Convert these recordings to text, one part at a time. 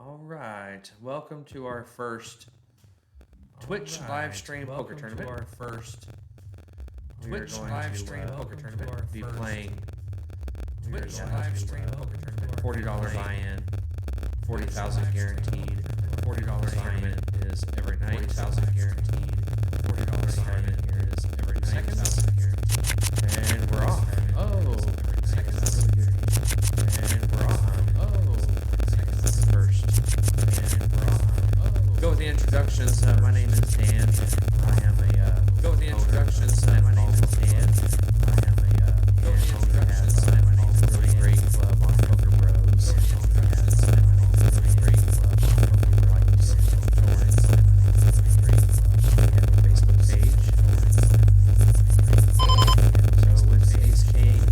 All right, welcome to our first Twitch live stream poker tournament. Our first Twitch live stream poker tournament. Be playing Twitch live stream poker tournament. $40 buy-in, 40,000 guaranteed. $40 tournament is every night. 40,000 guaranteed. $40 tournament here is every night. 2,000 guaranteed. And we're off. Oh, second. And we're off. Oh, first. And we're off. Go with the introductions. My name is Dan. I am a. Go with the introductions. My name is Dan. I am a. Go with the introductions. My name is really great club on Poker Bros. Really great club on Poker Bros. Great club. We have a Facebook page. So with Ace King.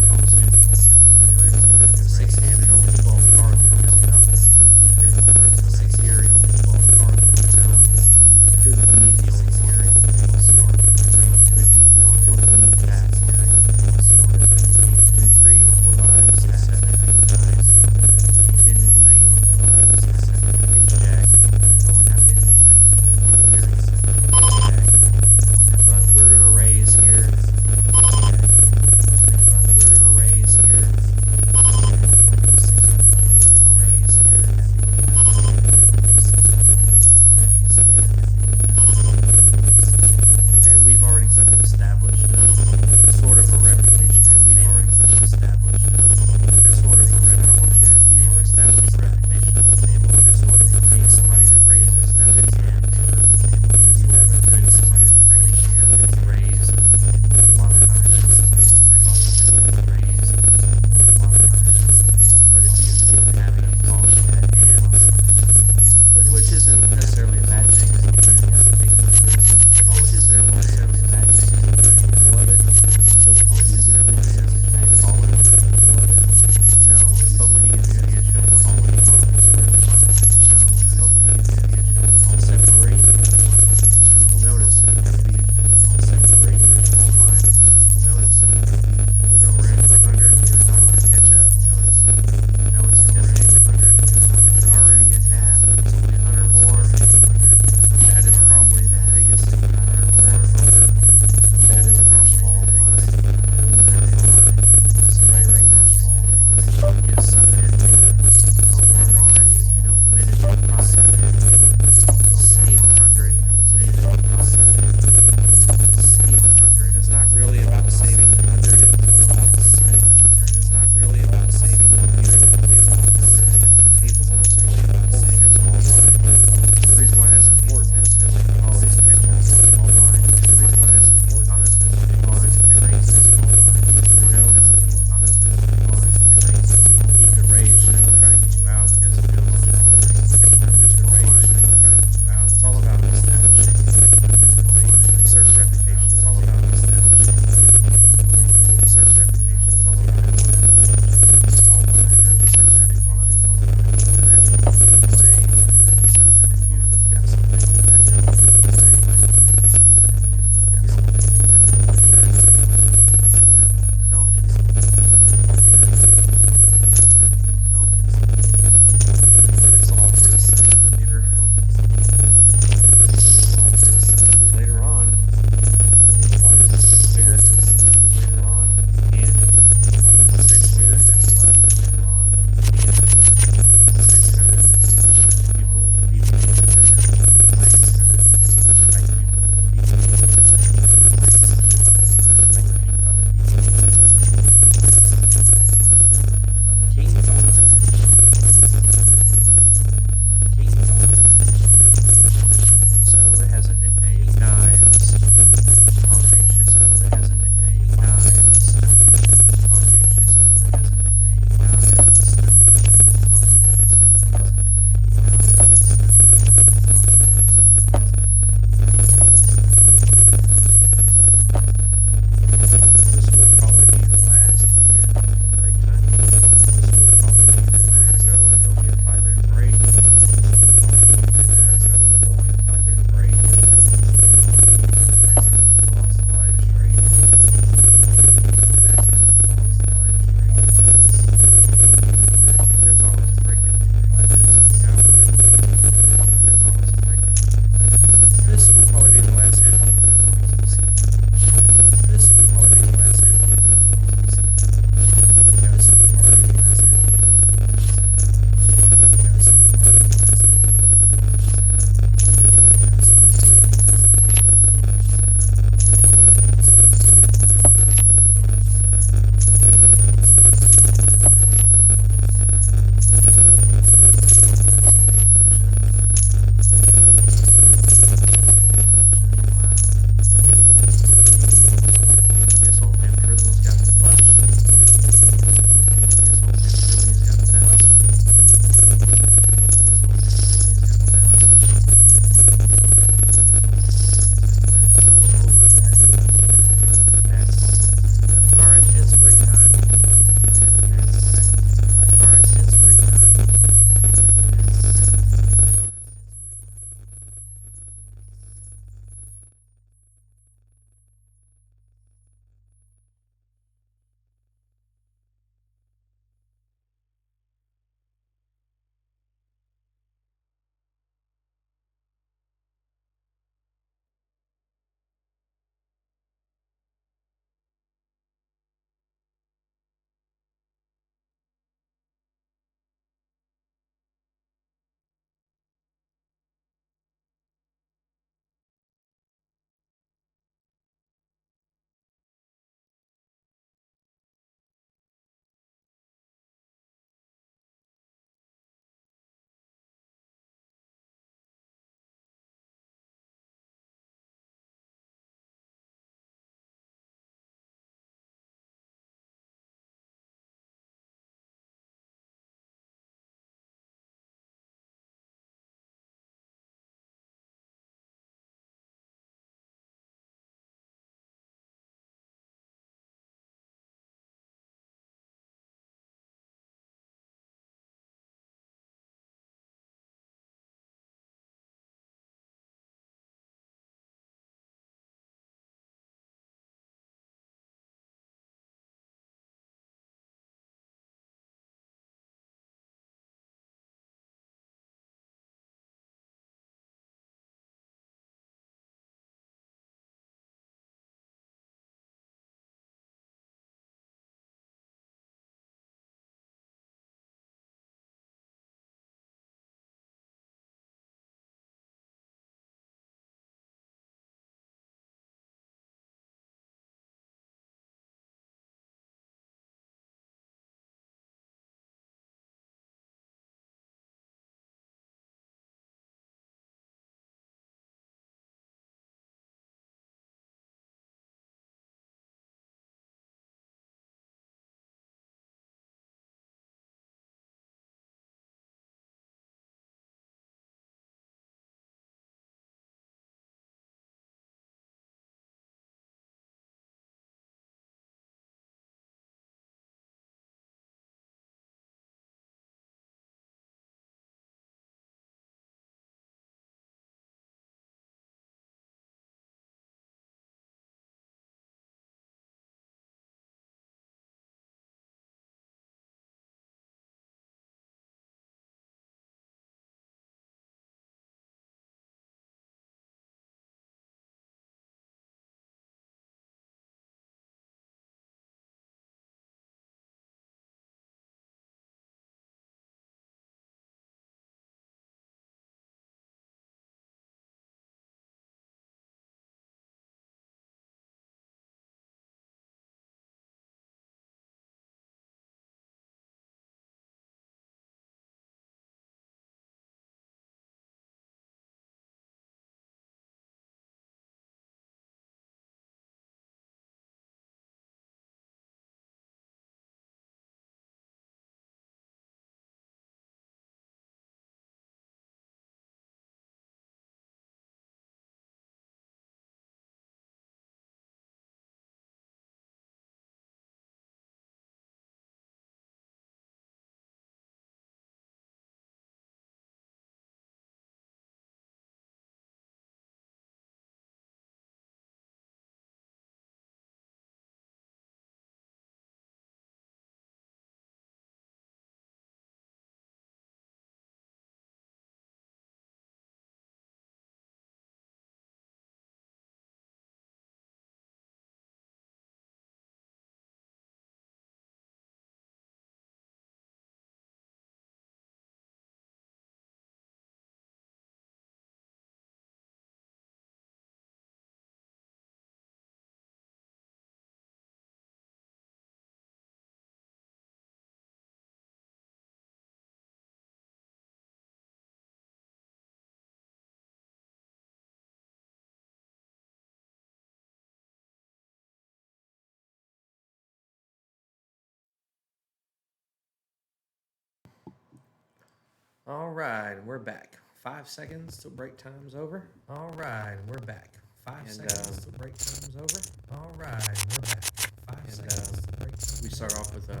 All right, we're back. 5 seconds till break time's over. All right, we're back. 5 seconds till break time's over. All right, we're back. 5 seconds till break time's over. We start off with a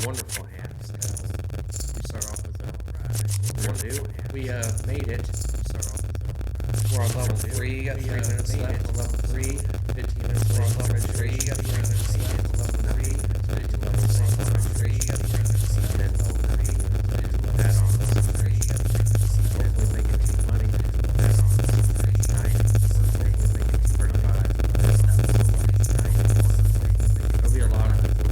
wonderful hand. We start off with a wonderful hand. We made it. We start off with a. We're on level 3. Got 3 minutes left. On level 3. 15 minutes left. On level 3. Got 3 minutes left. On level 3. Level 6. Level 3. Got 3 minutes left. And then level 3. Add on level 3. Hopefully making some money. Add on level 3. 9. Hopefully making 35. There'll be a lot of people. There'll be a lot of people there.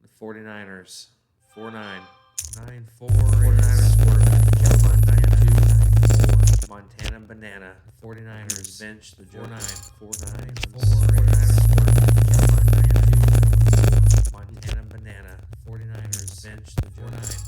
The 4-9, 4-9, 4-9, Montana Banana, 49ers bench the 4-9, 4-9, Montana Banana, 49ers bench the 4-9.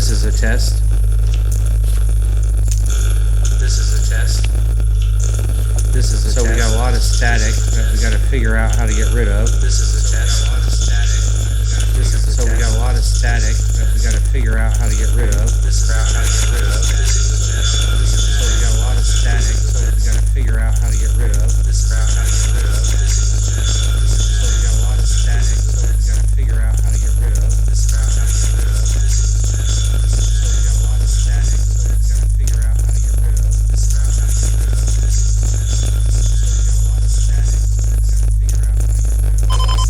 This is a test. This is a test. This is a so test. We got a lot of static that we got to figure out how to get rid of. This is a test. This is a so test. We got a lot of static that we got to figure out how to get rid of. This is how to get rid of. So we got a lot of static, so we got to figure out how to get rid of. This is how to get rid of. So we got a lot of static, so we got to figure out how to get rid of. This is how to get rid of. So we got a lot of static, so we got to figure out how to get rid of. This is how to get rid of. So we got a lot of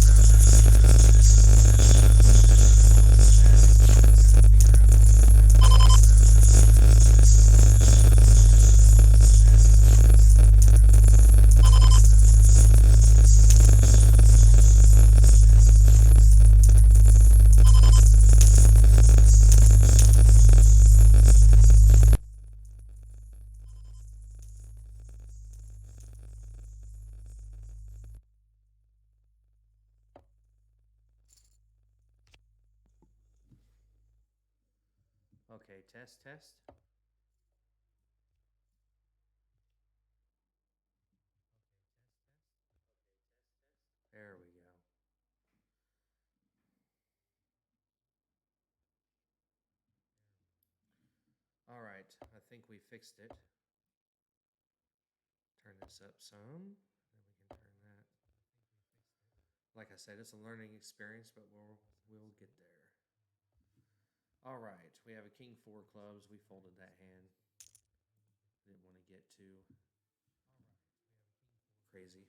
static, so we got to figure out how to get rid of. Okay, test. There we go. All right, I think we fixed it. Turn this up some, then we can turn that. Like I said, it's a learning experience, but we'll get there. All right, we have a king 4 clubs. We folded that hand. Didn't want to get too crazy.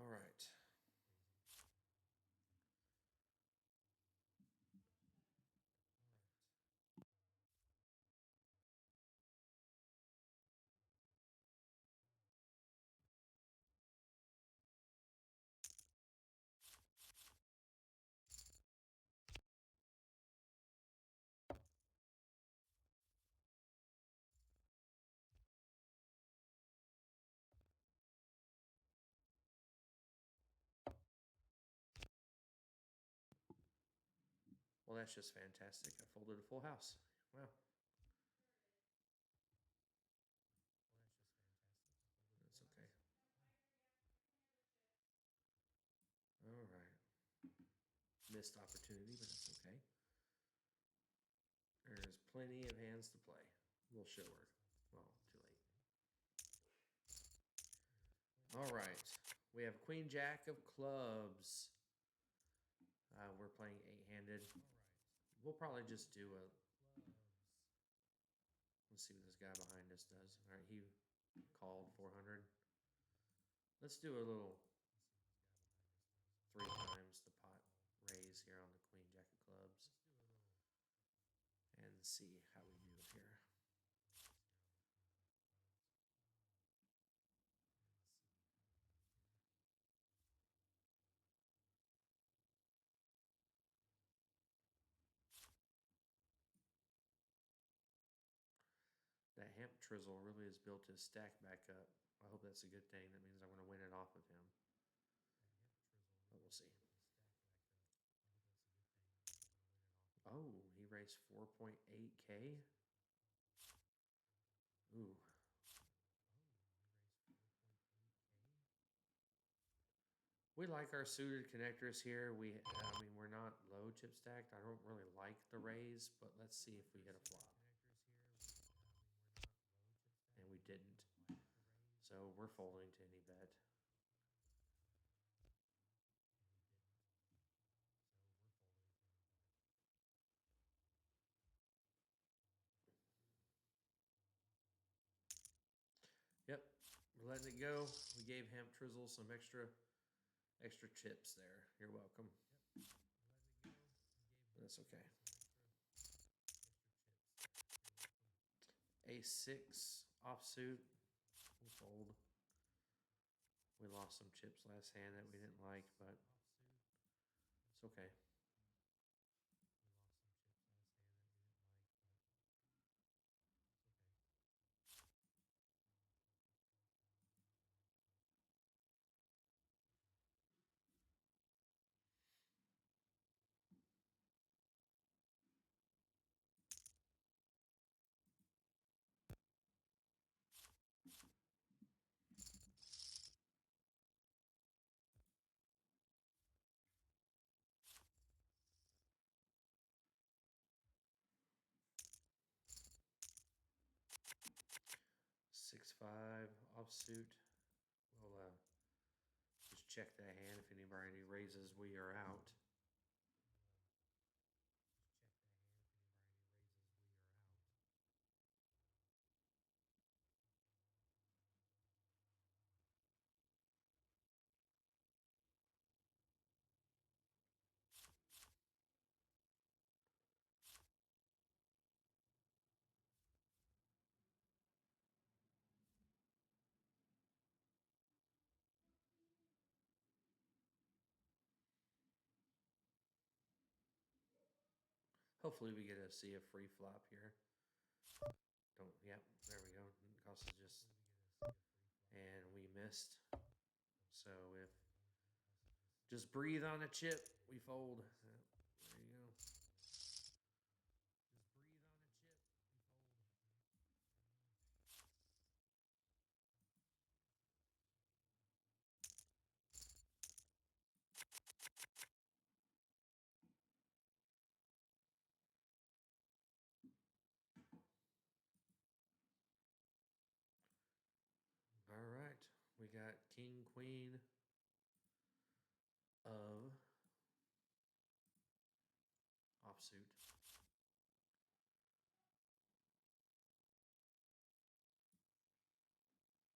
All right. Well, that's just fantastic. I folded a full house. Wow. That's okay. All right. Missed opportunity, but that's okay. There's plenty of hands to play. We'll show her. Well, too late. All right. We have Queen Jack of clubs. We're playing 8-handed. We'll probably just do a... Let's see what this guy behind us does. All right, he called 400. Let's do a little 3 times the pot raise here on the Queen Jack of clubs. And see how we do here. That hemp trizzle really has built his stack back up. I hope that's a good thing. That means I'm going to win it off of him. But we'll see. Oh, he raised 4.8K. Ooh. We like our suited connectors here. I mean, we're not low chip stacked. I don't really like the raise, but let's see if we hit a flop. And we didn't. So we're folding to any bet. Yep, we're letting it go. We gave Hemp Trizzle some extra chips there. You're welcome. That's okay. A6 offsuit. We fold. We lost some chips last hand that we didn't like, but it's okay. offsuit. We'll just check that hand. If anybody raises, we are out. Hopefully we get to see a free flop here. Yep, there we go. It costs us just, and we missed. So if just breathe on a chip, we fold. Yep, there you go. Just breathe on a chip, we fold. All right, we got king, queen of offsuit.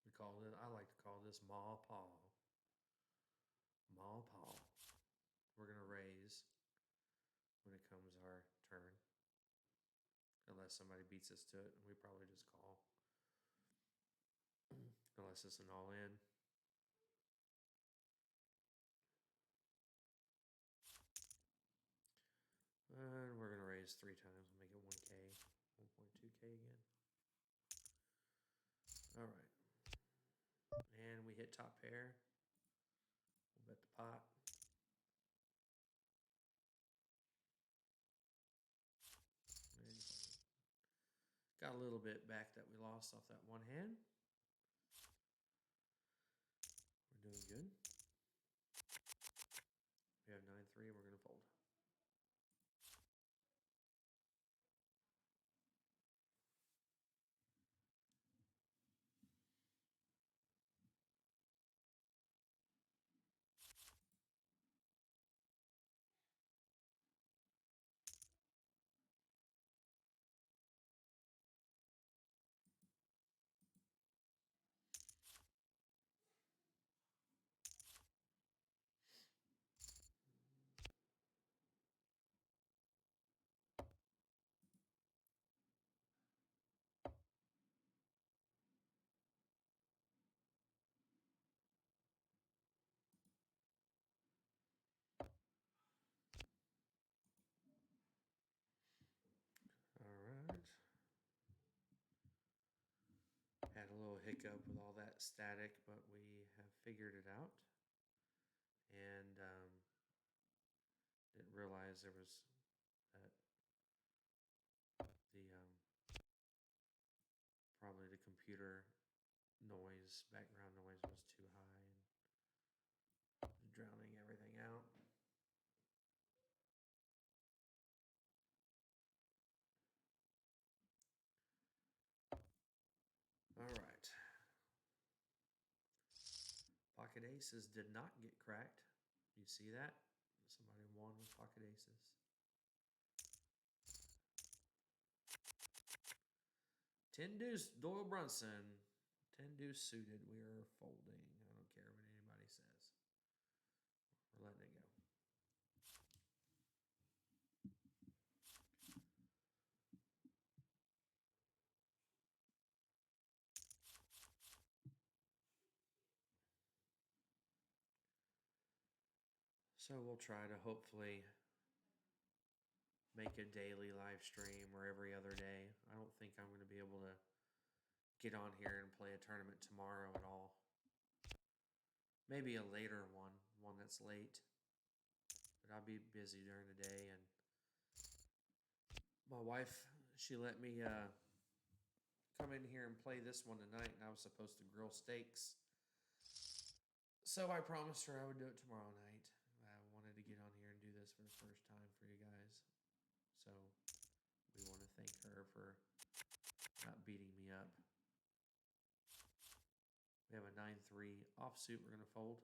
We called it, I like to call this Ma Paw. Ma Paw. We're going to raise when it comes our turn. Unless somebody beats us to it, we probably just call. Unless it's an all-in. And we're going to raise 3 times. We'll make it 1K. 1.2K again. All right. And we hit top pair. We'll bet the pot. And got a little bit back that we lost off that one hand. We're doing good. We have 9-3. We're going to fold. All right. Had a little hiccup with all that static, but we have figured it out. And didn't realize there was that the probably the computer noise, background noise was too high and drowning everything out. All right. Pocket aces did not get cracked. You see that? Somebody won with pocket aces. 10 deuce, Doyle Brunson. 10 deuce suited. We are folding. I don't care what anybody says. We're letting it go. So we'll try to hopefully make a daily live stream or every other day. I don't think I'm going to be able to get on here and play a tournament tomorrow at all. Maybe a later one that's late. But I'll be busy during the day. And my wife, she let me come in here and play this one tonight, and I was supposed to grill steaks. So I promised her I would do it tomorrow night. I wanted to get on here and do this for the first time for you guys. So we want to thank her for not beating me up. offsuit, we're going to fold.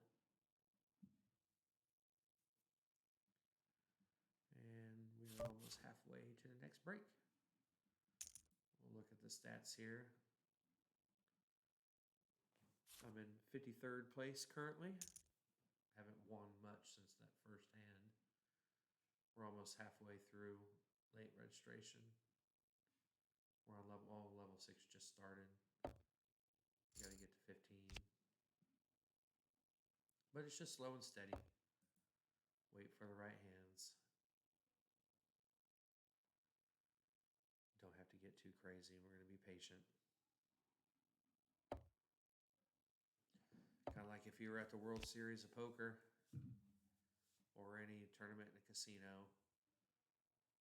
And we're almost halfway to the next break. We'll look at the stats here. I'm in 53rd place currently. Haven't won much since that first hand. We're almost halfway through late registration. We're on level 6 just started. We got to get to 15. But it's just slow and steady. Wait for the right hands. Don't have to get too crazy. We're going to be patient. Kind of like if you were at the World Series of Poker or any tournament in a casino,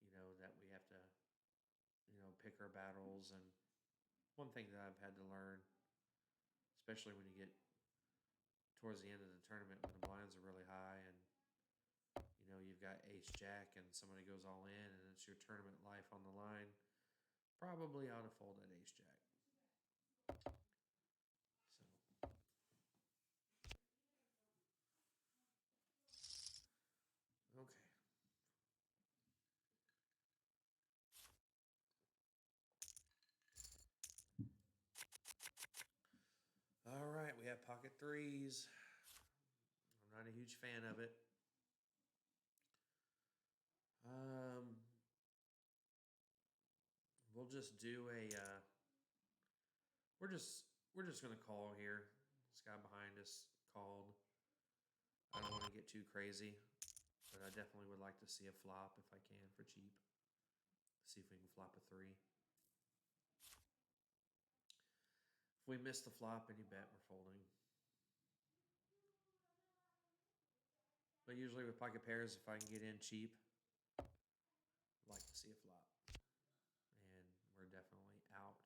you know, that we have to, you know, pick our battles. And one thing that I've had to learn, especially when you get towards the end of the tournament when the blinds are really high and, you know, you've got ace-jack and somebody goes all in and it's your tournament life on the line, probably ought to fold that ace-jack. So. Okay. All right, we have pocket threes. I'm not a huge fan of it. We'll just do a. We're just gonna call here. This guy behind us called. I don't want to get too crazy, but I definitely would like to see a flop if I can for cheap. See if we can flop a 3. If we miss the flop, any bet, we're folding. But usually with pocket pairs, if I can get in cheap, I'd like to see a flop. And we're definitely out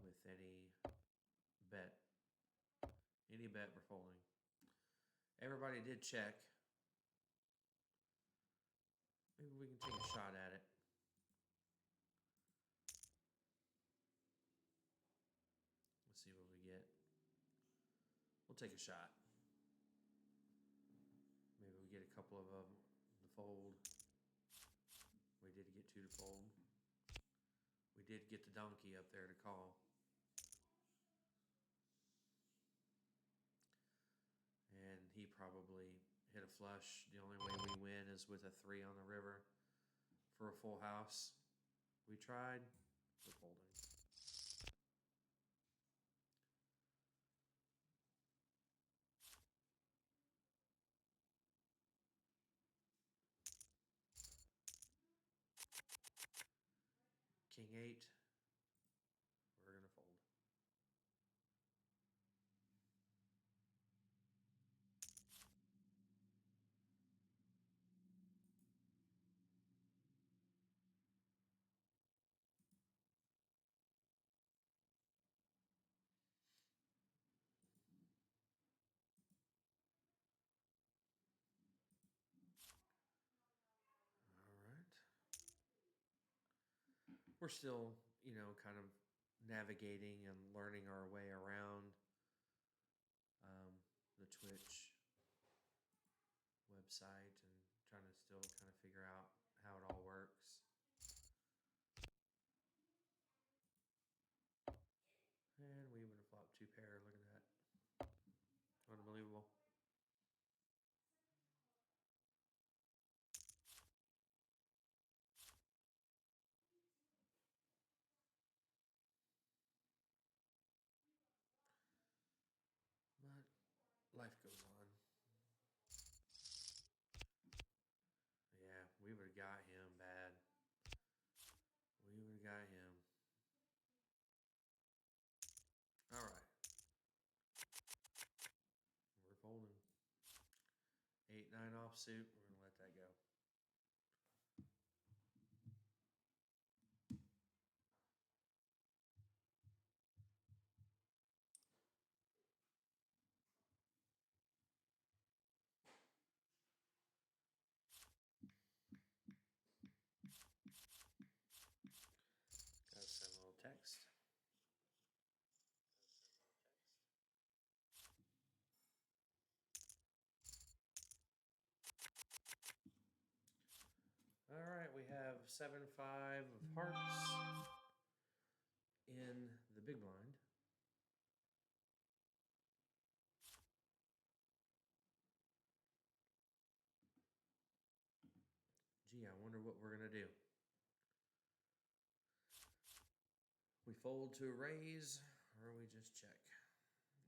with any bet. Any bet, we're folding. Everybody did check. Maybe we can take a shot at it. Let's see what we get. We'll take a shot. Maybe we get a couple of them to fold. We did get 2 to fold. We did get the donkey up there to call. And he probably hit a flush. The only way we win is with a 3 on the river for a full house. We tried. We're folding. King 8. We're going to fold. We're still, you know, kind of navigating and learning our way around the Twitch website and trying to still kind of figure out how it all works. And we would have flopped 2 pair. Look at that. Unbelievable. But life goes on. Yeah, we would have got him bad. We would have got him. All right. We're folding. 8-9 offsuit. We're going to let that go. Gotta send a little text. have 7-5 of hearts in the big blind. Gee, I wonder what we're going to do. We fold to a raise, or we just check.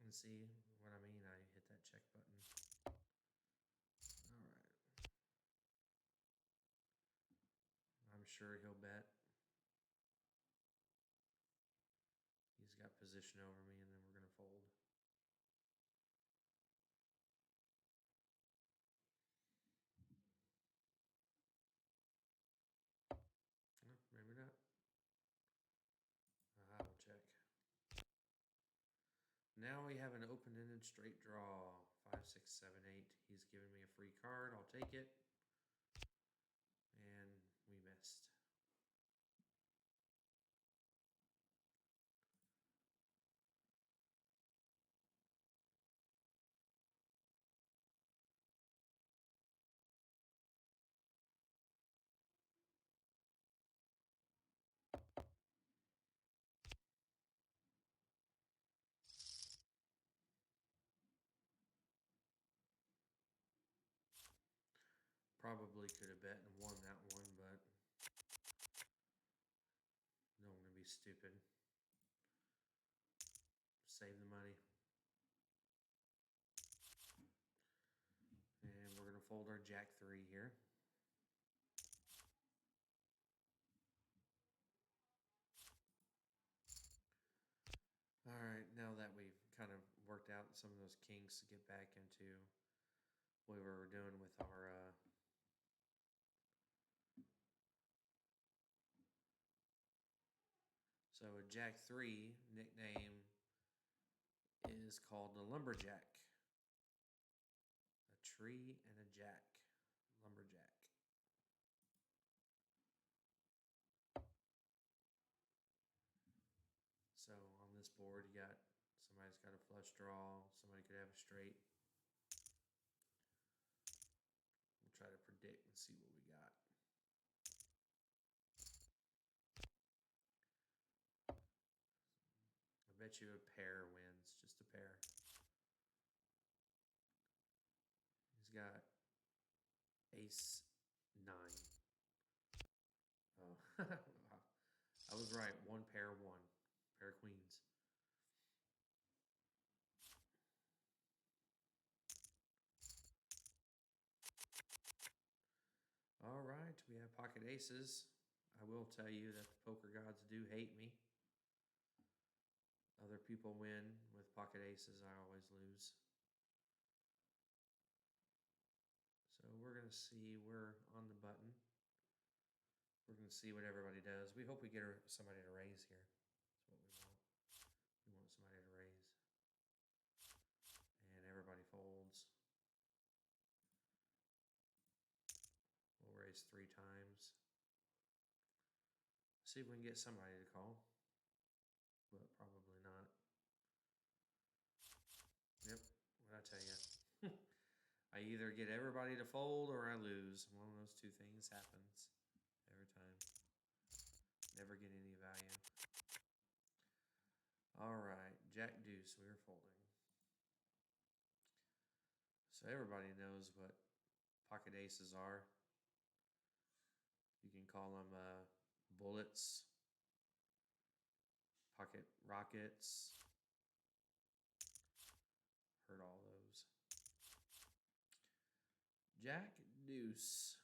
And see what I mean? I hit that check button. All right. I'm sure he'll bet. He's got position over me, and then we're going to fold. No, maybe not. I will check. Now we have an open-ended straight draw. 5, 6, 7, 8. He's giving me a free card. I'll take it. And we missed. Probably could have bet and won that one, but don't want to be stupid. Save the money. And we're going to fold our Jack 3 here. All right, now that we've kind of worked out some of those kinks to get back into what we were doing with our so a Jack 3 nickname is called the Lumberjack. A tree and a jack. Lumberjack. So on this board, you got somebody's got a flush draw. Somebody could have a straight. We'll try to predict and see what we got. I bet you a pair wins, just a pair. He's got ace 9. Oh, I was right. One pair, one. Pair of queens. All right, we have pocket aces. I will tell you that the poker gods do hate me. Other people win with pocket aces. I always lose. So we're going to see. We're on the button. We're going to see what everybody does. We hope we get somebody to raise here. That's what we want. We want somebody to raise. And everybody folds. We'll raise 3 times. See if we can get somebody to call. But probably not. Yep, what'd I tell you? I either get everybody to fold or I lose. One of those two things happens every time. Never get any value. All right, Jack Deuce, we are folding. So everybody knows what pocket aces are. You can call them bullets, pocket rockets. Heard all those. Jack Deuce.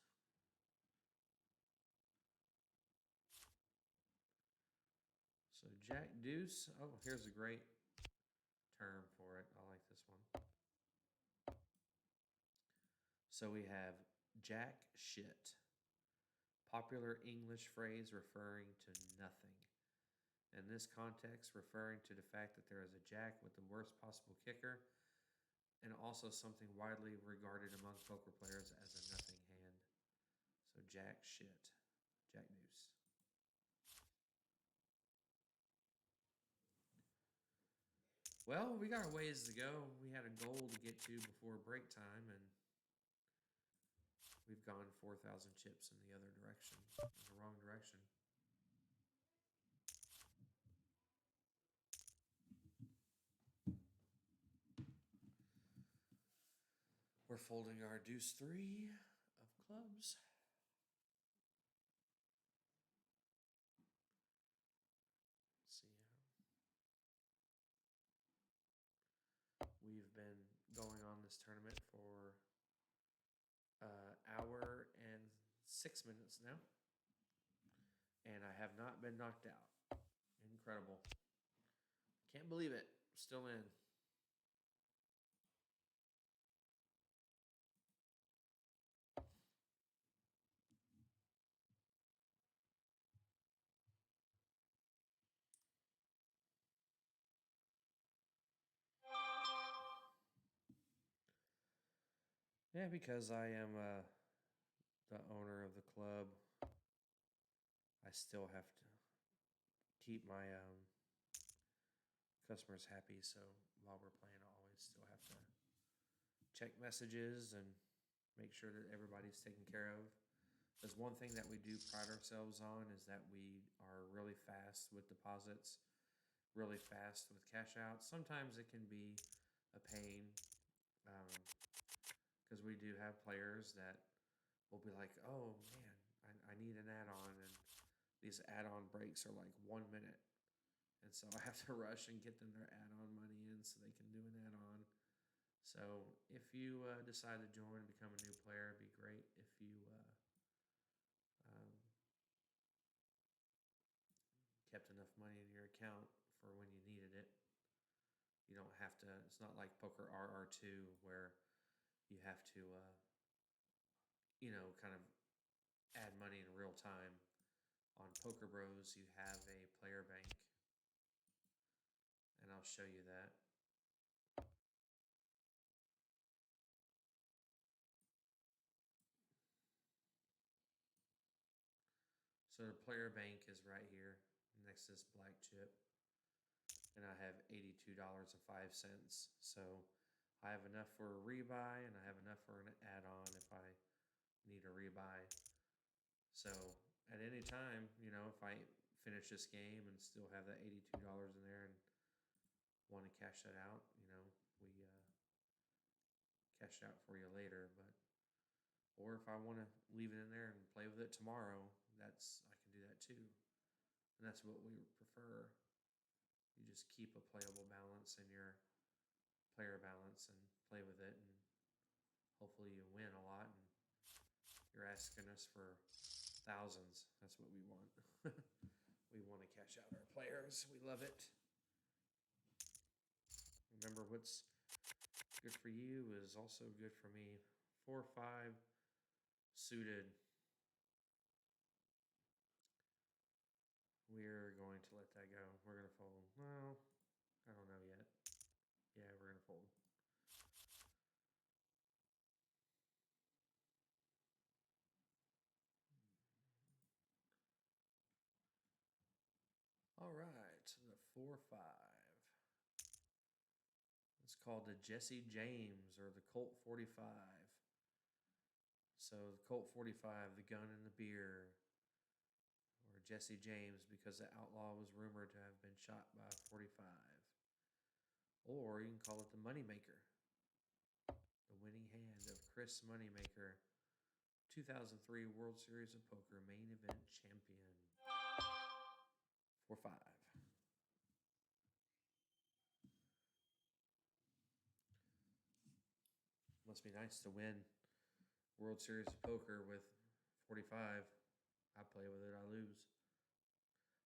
So Jack Deuce. Oh, here's a great term for it. I like this one. So we have Jack shit. Popular English phrase referring to nothing. In this context, referring to the fact that there is a jack with the worst possible kicker, and also something widely regarded among poker players as a nothing hand. So Jack shit. Jack Deuce. Well, we got a ways to go. We had a goal to get to before break time, and We've gone 4,000 chips in the other direction, in the wrong direction. We're folding our deuce 3 of clubs. Let's see. We've been going on this tournament for an hour and 6 minutes now. And I have not been knocked out. Incredible. Can't believe it. Still in. Yeah, because I am the owner of the club, I still have to keep my customers happy. So while we're playing, I always still have to check messages and make sure that everybody's taken care of. There's one thing that we do pride ourselves on is that we are really fast with deposits, really fast with cash outs. Sometimes it can be a pain because we do have players that will be like, oh man, I need an add-on, and these add-on breaks are like 1 minute. And so I have to rush and get them their add-on money in so they can do an add-on. So if you decide to join and become a new player, it'd be great if you kept enough money in your account for when you needed it. You don't have to, it's not like Poker RR2 where you have to, kind of add money in real time. On Poker Bros, you have a player bank, and I'll show you that. So the player bank is right here next to this black chip, and I have $82.05. So I have enough for a rebuy, and I have enough for an add-on if I need a rebuy. So at any time, if I finish this game and still have that $82 in there and want to cash that out, we cash it out for you later. Or if I want to leave it in there and play with it tomorrow, I can do that too. And that's what we prefer. You just keep a playable balance in your player balance and play with it, and hopefully you win a lot. And you're asking us for thousands. That's what we want. We want to cash out our players. We love it. Remember, what's good for you is also good for me. 4-5 suited. We're going to let that go. We're going to fold. Well, I don't know yet. Yeah, we're going to fold. All right, the 4-5. It's called the Jesse James or the Colt 45. So the Colt 45, the gun and the beer, or Jesse James because the outlaw was rumored to have been shot by a 45. Or you can call it the Moneymaker, the winning hand of Chris Moneymaker, 2003 World Series of Poker main event champion. 4-5. Must be nice to win World Series of Poker with 45. I play with it, I lose.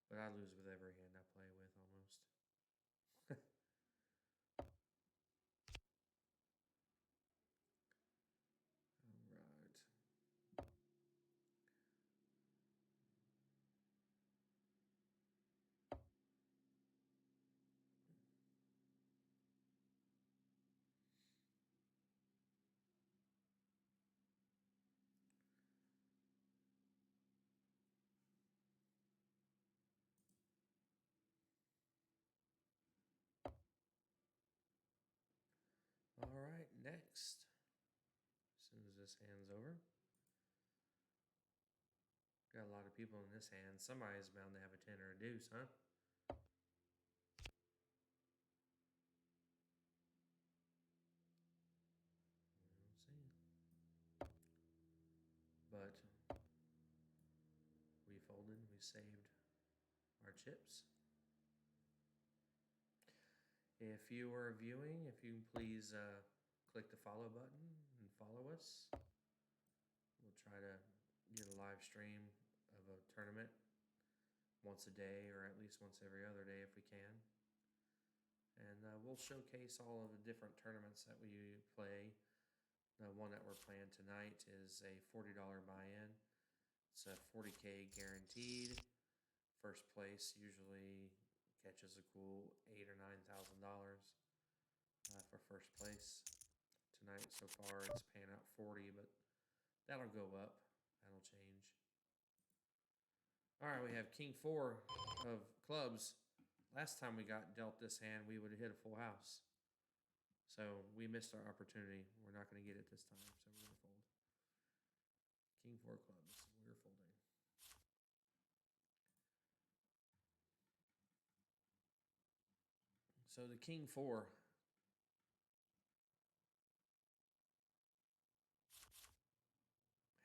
But I lose with every hand I play with almost. All right. All right, next. As soon as this hand's over. people in this hand. Somebody's bound to have a 10 or a deuce, huh? We'll see. But we folded. We saved our chips. If you are viewing, if you please click the follow button and follow us. We'll try to get a live stream of a tournament once a day, or at least once every other day if we can. And we'll showcase all of the different tournaments that we play. The one that we're playing tonight is a $40 buy-in. It's a 40K guaranteed. First place usually catches a cool $8,000 or $9,000 for first place. Tonight so far it's paying out 40, but that'll go up. That'll change. All right, we have King 4 of clubs. Last time we got dealt this hand, we would have hit a full house. So we missed our opportunity. We're not going to get it this time, so we're going to fold. King 4 clubs. We're folding. So the King 4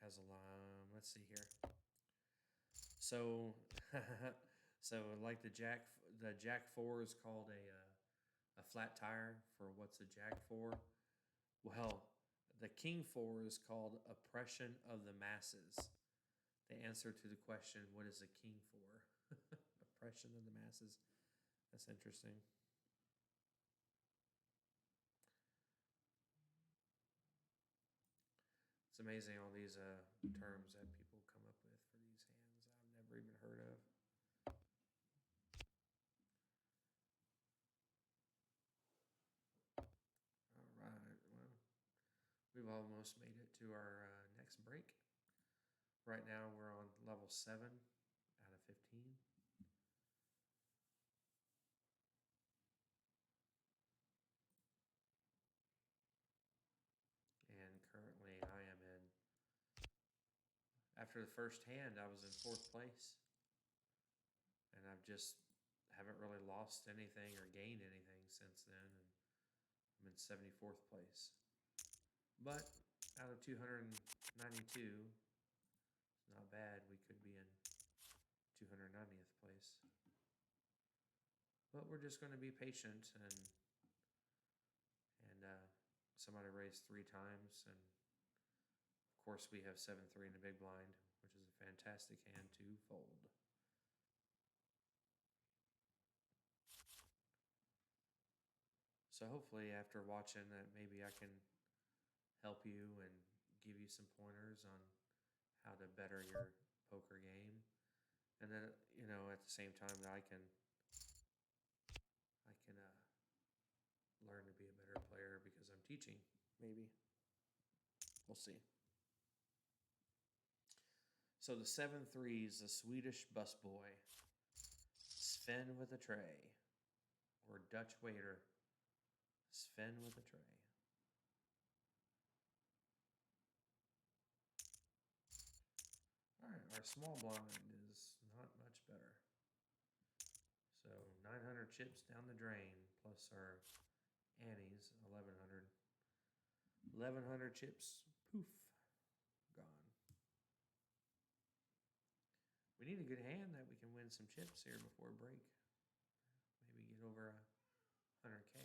has a line. Let's see here. So, so like the Jack 4 is called a flat tire for what's a Jack 4. Well, the King 4 is called oppression of the masses. The answer to the question, what is a King 4? Oppression of the masses. That's interesting. It's amazing all these terms that people come up with for these hands I've never even heard of. All right, well, we've almost made it to our next break. Right now we're on level 7 out of 15. And currently I am in, after the first hand, I was in 4th place. And I've just haven't really lost anything or gained anything since then. And I'm in 74th place. But out of 292, it's not bad. We could be in 290th place. But we're just going to be patient, and somebody raised 3 times, and of course we have 7-3 in the big blind, which is a fantastic hand to fold. So hopefully after watching that, maybe I can help you and give you some pointers on how to better your poker game. And then, you know, at the same time that I can learn to be a better player because I'm teaching, maybe. We'll see. So the 7-3 is the Swedish busboy, Sven with a tray, or Dutch waiter, Sven with a tray. All right, our small blind is not much better. So 900 chips down the drain, plus our Annie's 1100. 1100 chips, poof, gone. We need a good hand that we can win some chips here before break. Maybe get over 100K.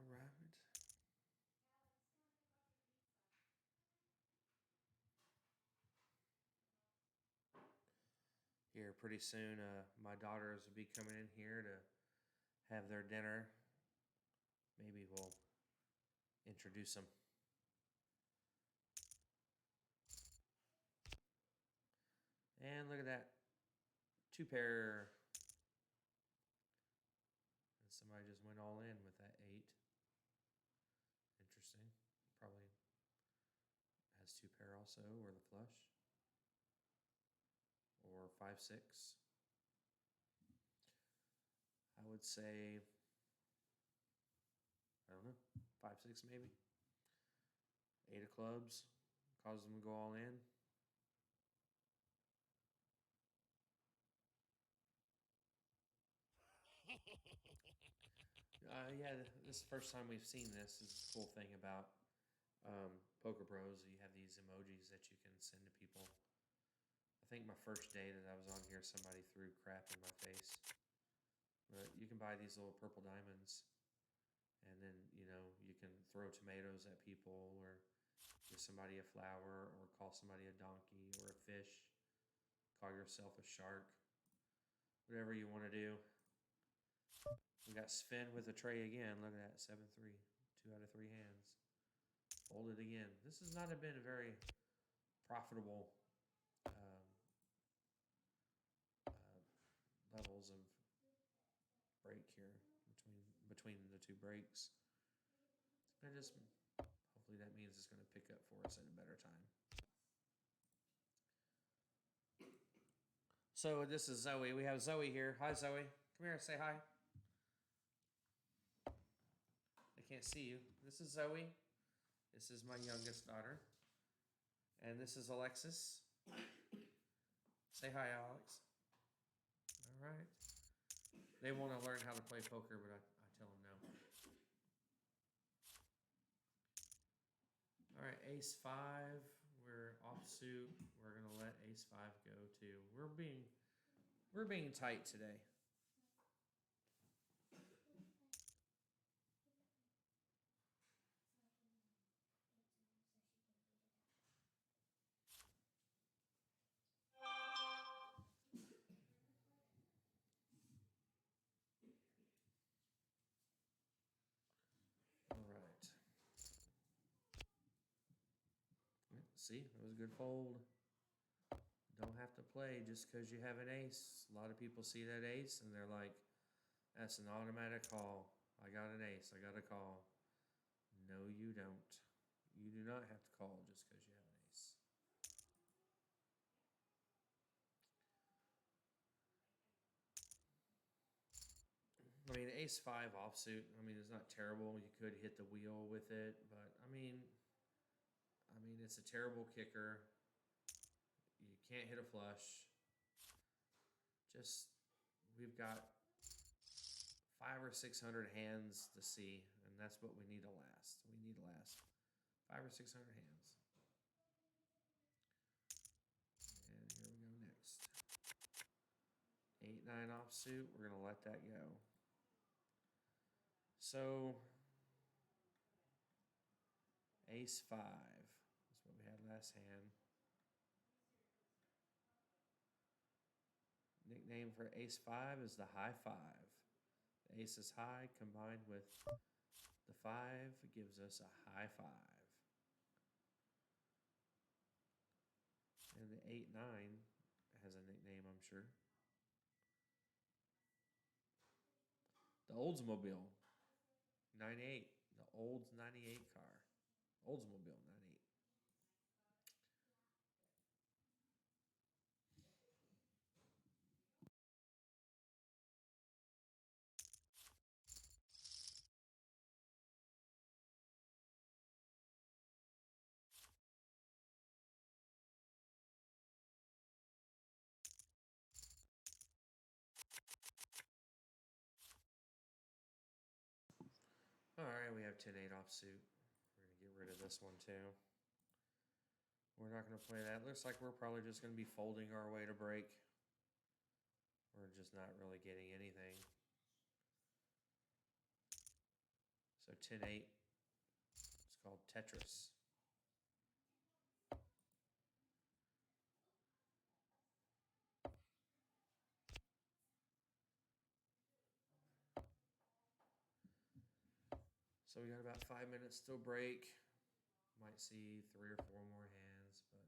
All right. Here pretty soon, my daughters will be coming in here to have their dinner. Maybe we'll introduce them. And look at that. 2 pair. And somebody just went all in with that 8. Interesting. Probably has 2 pair also, or the flush. Or 5-6. I would say, I don't know, 5-6 maybe. 8 of clubs causes them to go all in. Yeah, this is the first time we've seen this. This is the cool thing about Poker Bros. You have these emojis that you can send to people. I think my first day that I was on here, somebody threw crap in my face. But you can buy these little purple diamonds, and then, you know, you can throw tomatoes at people, or give somebody a flower, or call somebody a donkey, or a fish. Call yourself a shark. Whatever you want to do. We got Sven with a tray again. Look at that, 7-3. 2 out of 3 hands. Folded again. This has not been a very profitable levels of break here between the 2 breaks. And just hopefully that means it's going to pick up for us at a better time. So this is Zoe. We have Zoe here. Hi, Zoe. Come here and say hi. I can't see you. This is Zoe. This is my youngest daughter. And this is Alexis. Say hi, Alex. All right. They want to learn how to play poker, but I tell them no. All right, ace 5. We're offsuit. We're gonna let ace 5 go too. We're being tight today. All right. See, it was a good fold. Don't have to play just because you have an ace. A lot of people see that ace and they're like, that's an automatic call. I got an ace. I got a call. No, you don't. You do not have to call just because you have an ace. I mean, ace 5 offsuit, I mean, it's not terrible. You could hit the wheel with it, but I mean, it's a terrible kicker. You can't hit a flush. Just, we've got 500 or 600 hands to see, and that's what we need to last. We need to last 500 or 600 hands. And here we go next. 8-9 offsuit, we're going to let that go. So, ace 5 is what we had last hand. Nickname for ace 5 is the high 5. The ace is high combined with the 5 gives us a high 5. And the 8-9 has a nickname, I'm sure. The Oldsmobile 98. The Olds 98 car. Oldsmobile 98. All right, we have 10-8 offsuit. We're going to get rid of this one too. We're not going to play that. Looks like we're probably just going to be folding our way to break. We're just not really getting anything. So 10-8, it's called Tetris. So we got about 5 minutes till break. Might see 3 or 4 more hands, but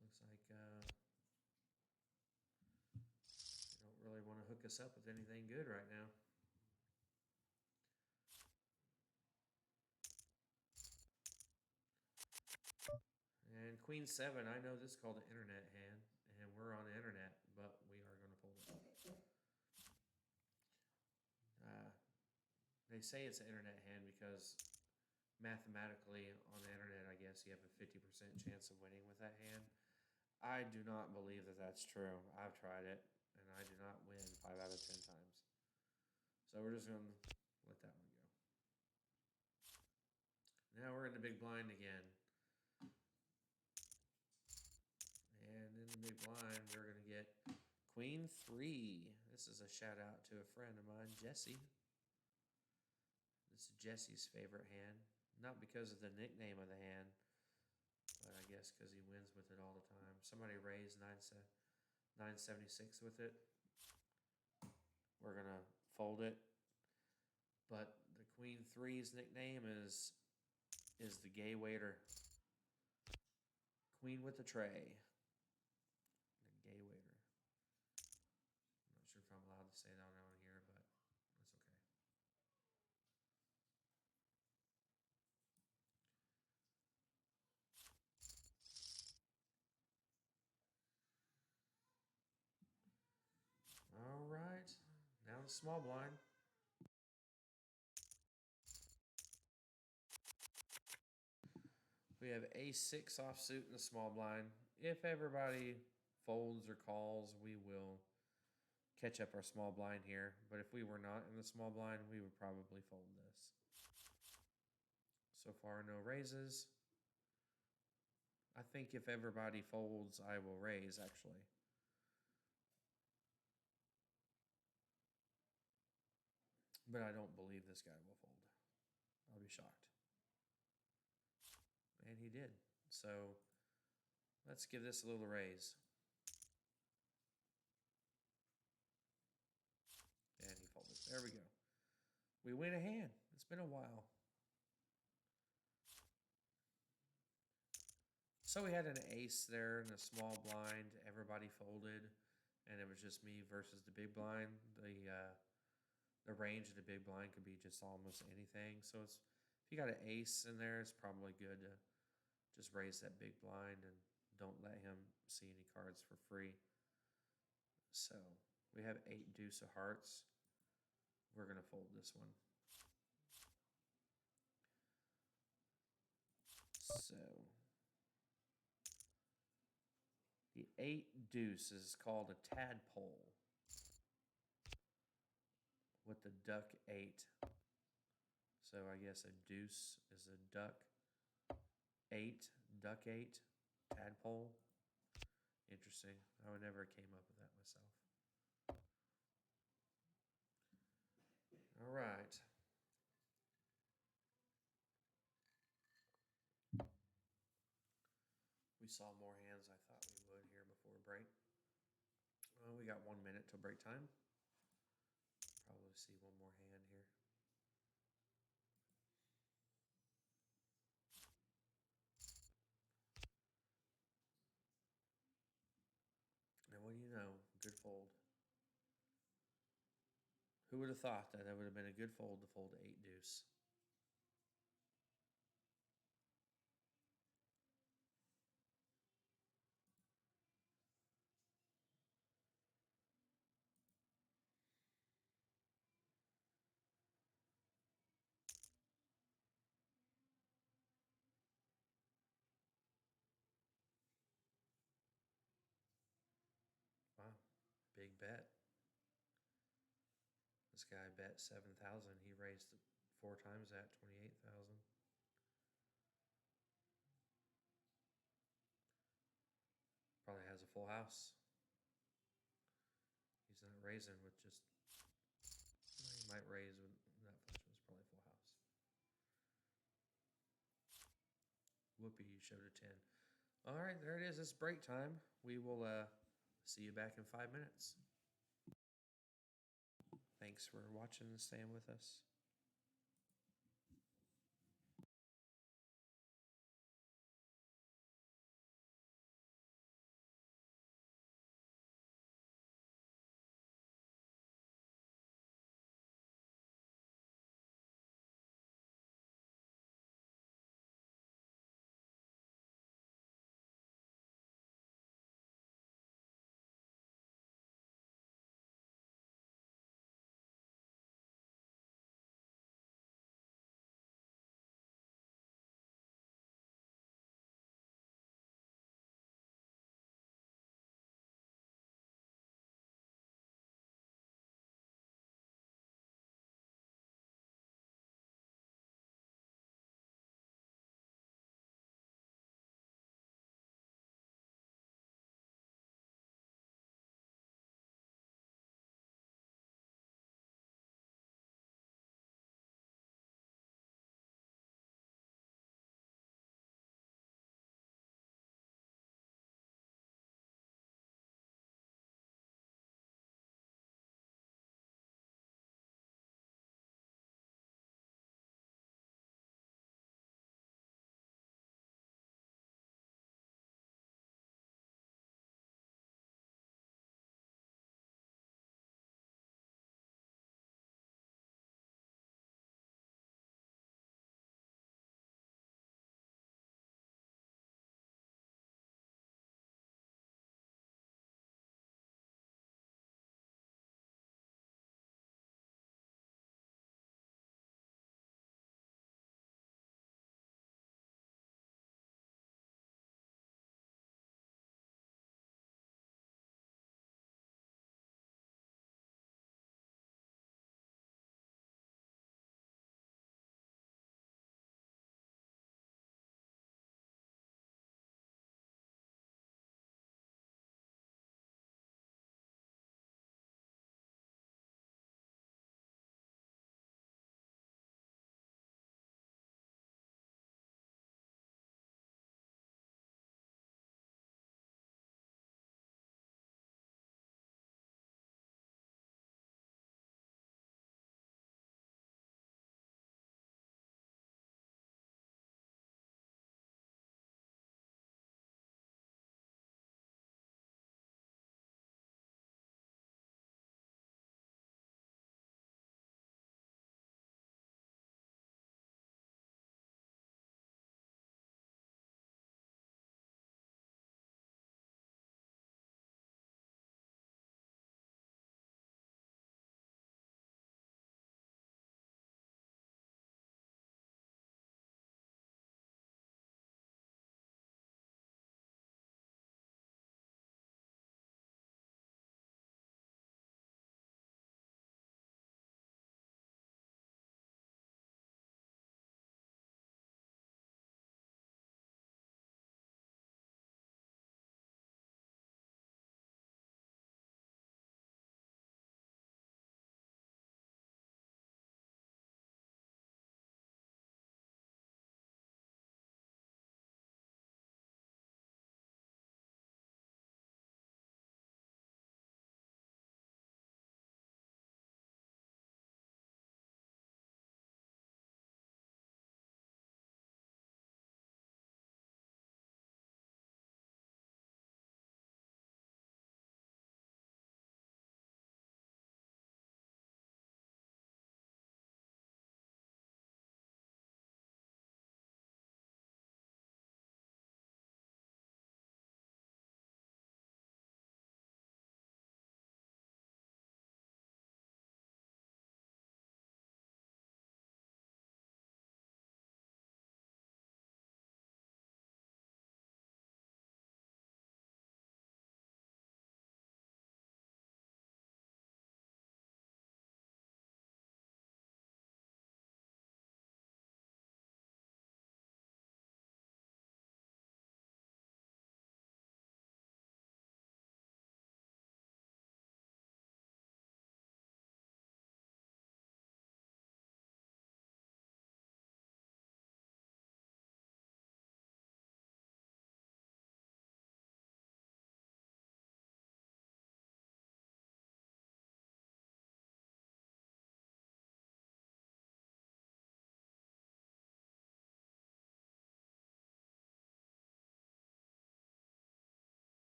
looks like us up with anything good right now. And Queen 7, I know this is called an internet hand, and we're on the internet, but we are going to fold it. They say it's an internet hand because mathematically on the internet, I guess, you have a 50% chance of winning with that hand. I do not believe that that's true. I've tried it, and I do not win 5 out of 10 times. So we're just going to let that one go. Now we're in the big blind again. And in the big blind, we're going to get Queen 3. This is a shout out to a friend of mine, Jesse. This is Jesse's favorite hand. Not because of the nickname of the hand, but I guess because he wins with it all the time. Somebody raised 976 with it. We're going to fold it. But the Queen 3's nickname is the gay waiter. Queen with the tray. The gay waiter. I'm not sure if I'm allowed to say that on here, but that's okay. All right. Now the small blind. We have ace-6 offsuit in the small blind. If everybody folds or calls, we will catch up our small blind here. But if we were not in the small blind, we would probably fold this. So far, no raises. I think if everybody folds, I will raise, actually. But I don't believe this guy will fold. I'll be shocked. And he did. So let's give this a little raise. And he folded. There we go. We win a hand. It's been a while. So we had an ace there in the small blind. Everybody folded. And it was just me versus the big blind. The range of the big blind could be just almost anything. So it's, if you got an ace in there, it's probably good to just raise that big blind and don't let him see any cards for free. So we have 8 deuce of hearts. We're going to fold this one. So the 8 deuce is called a tadpole with the duck 8. So I guess a deuce is a duck 8, duck 8, tadpole. Interesting. I would never came up with that myself. All right. We saw more hands I thought we would here before break. Well, we got 1 minute till break time. Probably see one more hand here. And what do you know? Good fold. Who would have thought that would have been a good fold to fold 8 deuce? Wow, big bet. This guy bet 7,000. He raised 4 times that, 28,000. Probably has a full house. He's not raising with just, he might raise with that flush was probably full house. Whoopee, you showed a 10. All right, there it is. It's break time. We will see you back in 5 minutes. Thanks for watching and staying with us.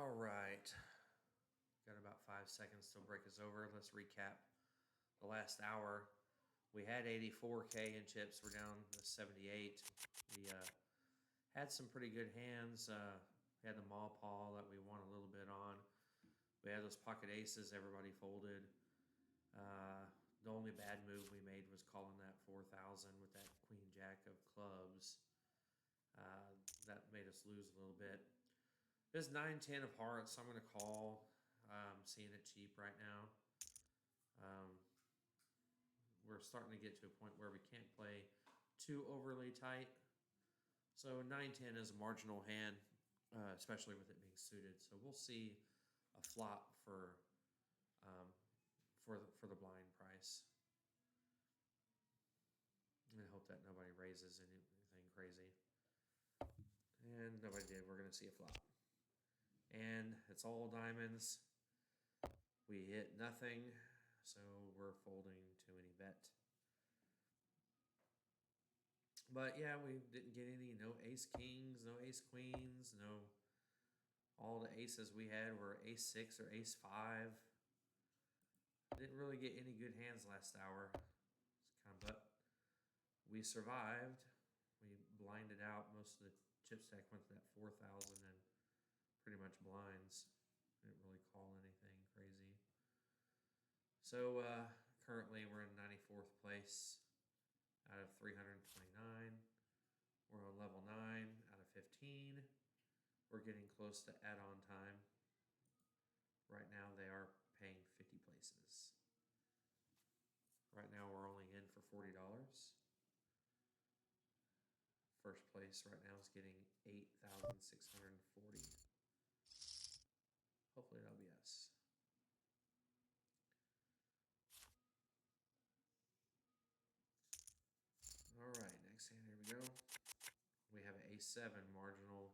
All right. Got about 5 seconds till break is over. Let's recap the last hour. We had 84K in chips. We're down to 78. We had some pretty good hands. We had the maw paw that we won a little bit on. We had those pocket aces. Everybody folded. The only bad move we made was calling that 4,000 with that queen jack of clubs. That made us lose a little bit. This 9-10 of hearts, I'm going to call. Seeing it cheap right now. We're starting to get to a point where we can't play too overly tight. So 9-10 is a marginal hand, especially with it being suited. So we'll see a flop for the blind price. And hope that nobody raises anything crazy. And nobody did. We're going to see a flop. And it's all diamonds. We hit nothing, so we're folding to any bet. But yeah, we didn't get any, no ace kings, no ace queens, no, all the aces we had were ace 6 or ace 5. Didn't really get any good hands last hour, but we survived. We blinded out. Most of the chip stack went to that 4,000 and pretty much blinds. Didn't really call anything crazy. So currently we're in 94th place out of 329. We're on level 9 out of 15. We're getting close to add-on time. Right now they are paying 50 places. Right now we're only in for $40. First place right now is getting 8,640. Hopefully that'll be us. All right, next hand, here we go. We have an ace 7 marginal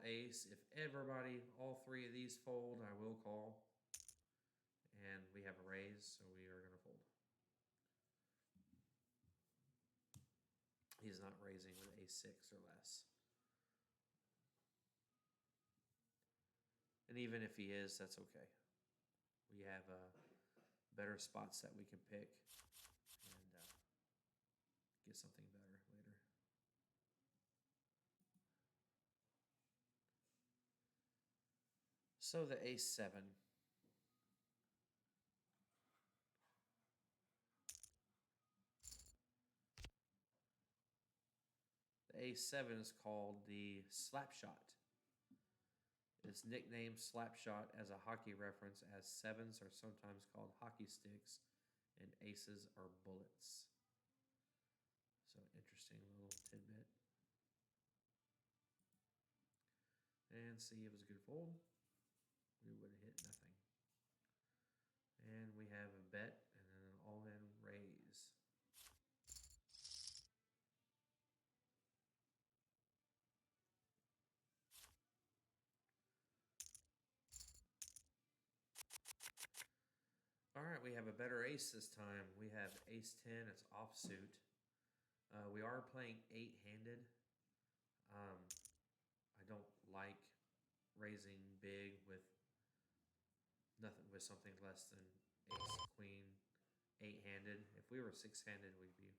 ace. If everybody, all 3 of these fold, I will call. And we have a raise, so we are going to fold. He's not raising with ace 6 or less. And even if he is, that's okay. We have better spots that we can pick and get something better later. So the ace 7. The ace 7 is called the slap shot. It's nicknamed slap shot as a hockey reference, as 7s are sometimes called hockey sticks and aces are bullets. So interesting little tidbit. And see, it was a good fold. We would have hit nothing. And we have a bet and then an all-in raise. All right, we have a better ace this time. We have ace 10, it's offsuit. We are playing 8-handed. I don't like raising big with something less than ace queen 8-handed. If we were 6-handed, we'd be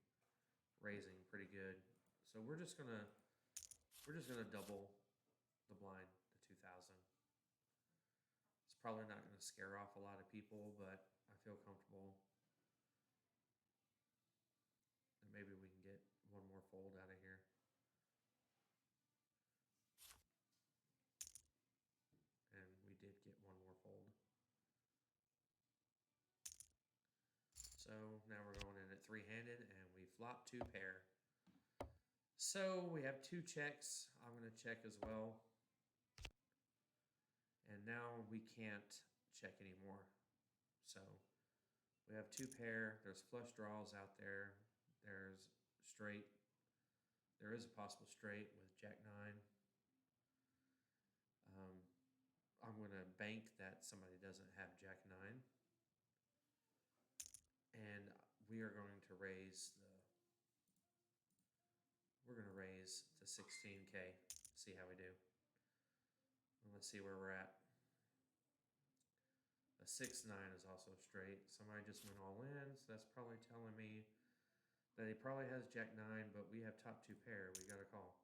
raising pretty good. So we're just gonna double the blind to 2,000. It's probably not gonna scare off a lot of people, but I feel comfortable that maybe we can get one more fold out of here. And we did get one more fold. So now we're going in at 3-handed and we flop 2 pair. So we have 2 checks. I'm going to check as well. And now we can't check anymore. So we have 2 pair. There's flush draws out there. There's straight. There is a possible straight with Jack 9. I'm going to bank that somebody doesn't have Jack 9. And we are going to raise to 16K. See how we do. Let's see where we're at. A 6-9 is also straight. Somebody just went all in, so that's probably telling me that he probably has Jack 9, but we have top 2 pair. We got to call.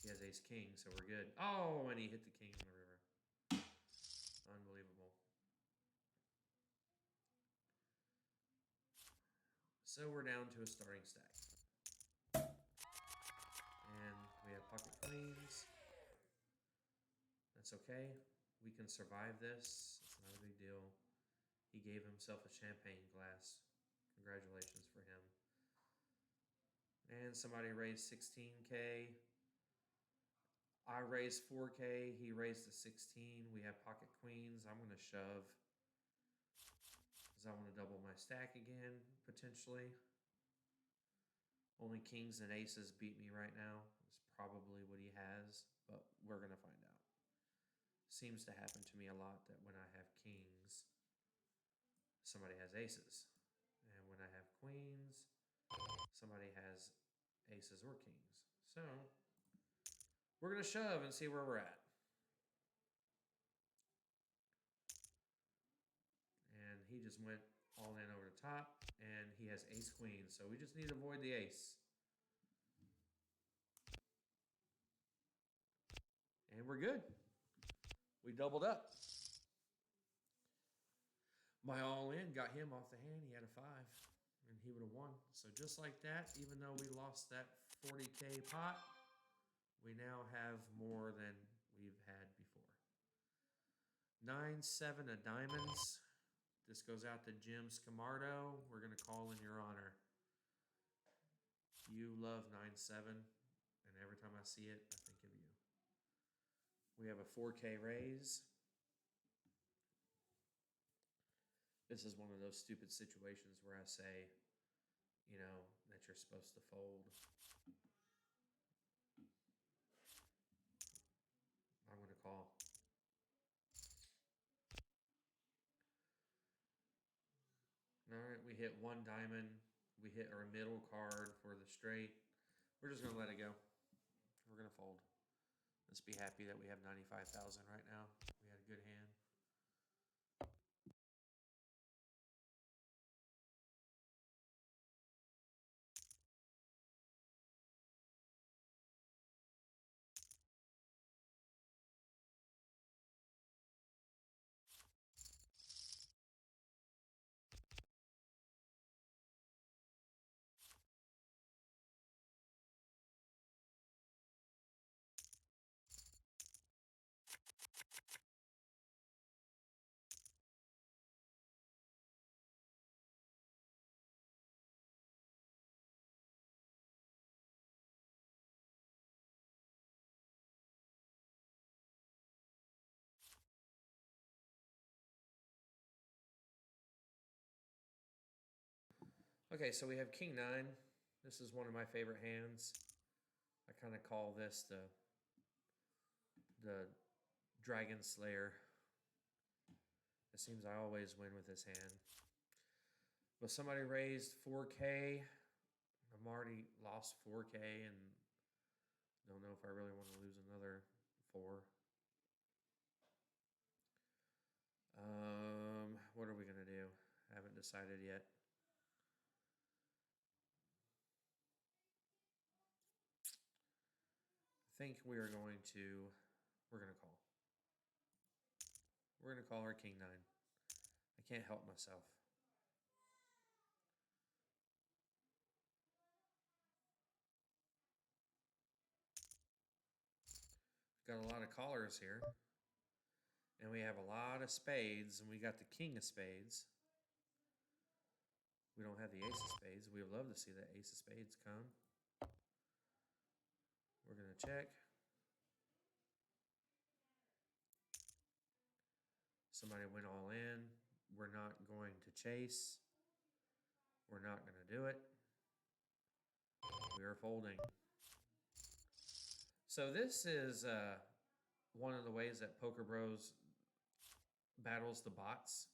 He has Ace King, so we're good. Oh, and he hit the king in the river. Unbelievable. So we're down to a starting stack. And we have pocket queens. That's okay. We can survive this. It's not a big deal. He gave himself a champagne glass. Congratulations for him. And somebody raised 16K. I raised 4K. He raised a 16. We have pocket queens. I'm going to shove because I want to double my stack again, potentially. Only kings and aces beat me right now. It's probably what he has, but we're going to find out. Seems to happen to me a lot that when I have kings, somebody has aces. And when I have queens, somebody has aces or kings. So we're going to shove and see where we're at. And he just went all in over the top, and he has ace queen, so we just need to avoid the ace. And we're good. We doubled up. My all-in got him off the hand. He had a 5, and he would have won. So just like that, even though we lost that 40K pot, we now have more than we've had before. 9-7 of diamonds. This goes out to Jim Scamardo. We're going to call in your honor. You love 9-7, and every time I see it, I think of you. We have a 4K raise. This is one of those stupid situations where I say, you know, that you're supposed to fold. I'm going to call. All right, we hit 1 diamond. We hit our middle card for the straight. We're just going to let it go. We're going to fold. Let's be happy that we have 95,000 right now. We had a good hand. Okay, so we have King 9. This is one of my favorite hands. I kind of call this the Dragon Slayer. It seems I always win with this hand. But somebody raised 4K. I'm already lost 4K and don't know if I really want to lose another 4. What are we going to do? Haven't decided yet. I think we're going to call. We're going to call our King 9. I can't help myself. Got a lot of callers here. And we have a lot of spades, and we got the king of spades. We don't have the ace of spades. We would love to see that ace of spades come. We're going to check. Somebody went all in. We're not going to chase. We're not going to do it. We are folding. So this is one of the ways that Poker Bros battles the bots.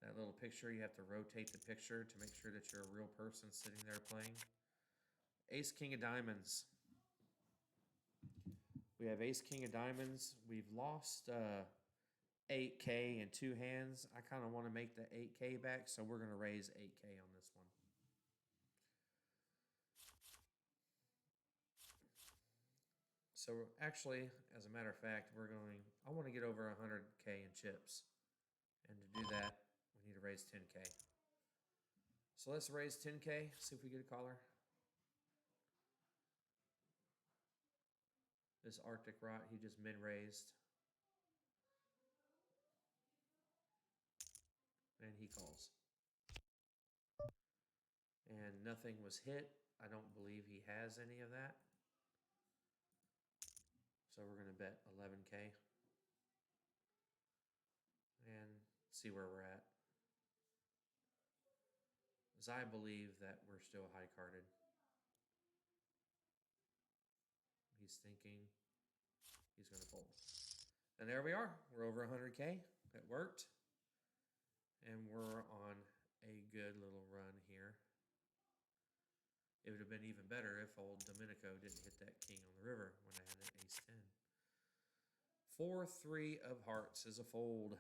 That little picture, you have to rotate the picture to make sure that you're a real person sitting there playing. Ace, King of Diamonds. We have ace, king of diamonds. We've lost 8K in two hands. I kind of want to make the 8K back, so we're going to raise 8K on this one. So actually, as a matter of fact, I want to get over 100K in chips. And to do that, we need to raise 10K. So let's raise 10K, see if we get a caller. This Arctic Rot, he just mid-raised. And he calls. And nothing was hit. I don't believe he has any of that. So we're going to bet 11K. And see where we're at. As I believe that we're still high-carded. He's thinking he's going to fold. And there we are. We're over 100K. It worked. And we're on a good little run here. It would have been even better if old Domenico didn't hit that king on the river when I had that ace 10. 4-3 of hearts is a fold.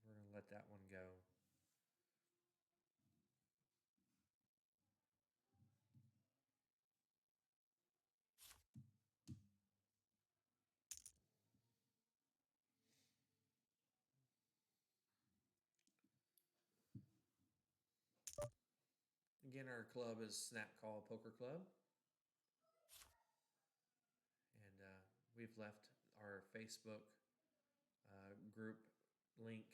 We're going to let that one go. Again, our club is Snap Call Poker Club. And we've left our Facebook group link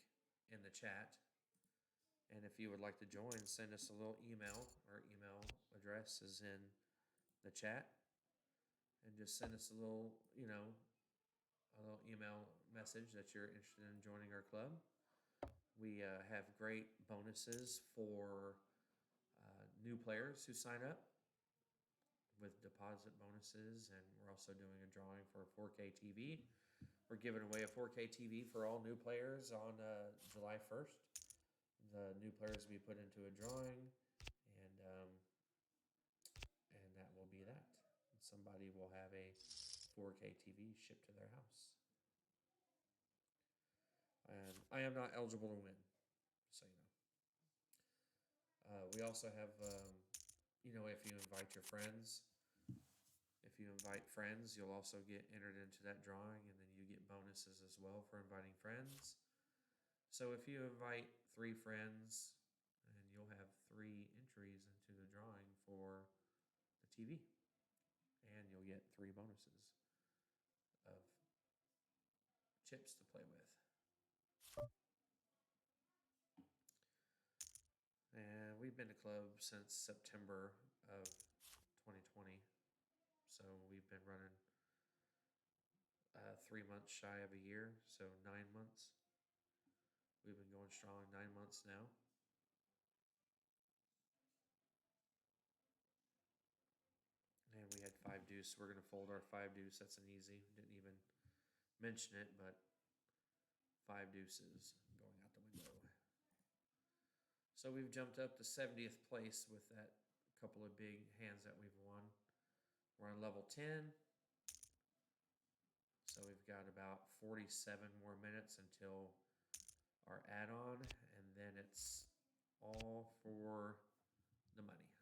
in the chat. And if you would like to join, send us a little email. Our email address is in the chat. And just send us a little, a little email message that you're interested in joining our club. We have great bonuses for new players who sign up with deposit bonuses, and we're also doing a drawing for a 4K TV. We're giving away a 4K TV for all new players on July 1st. The new players will be put into a drawing, and that will be that. Somebody will have a 4K TV shipped to their house. And I am not eligible to win, so you know. We also have, if you invite your friends, you'll also get entered into that drawing, and then you get bonuses as well for inviting friends. So if you invite 3 friends, and you'll have 3 entries into the drawing for the TV, and you'll get 3 bonuses of chips to play with. And we've been to club since September of 2020. So we've been running 3 months shy of a year, so 9 months. We've been going strong 9 months now. And we had 5 deuce. We're going to fold our 5 deuce. That's an easy. Didn't even mention it, but 5 deuces going out the window. So we've jumped up to 70th place with that couple of big hands that we've won. We're on level 10. So we've got about 47 more minutes until our add-on, and then it's all for the money.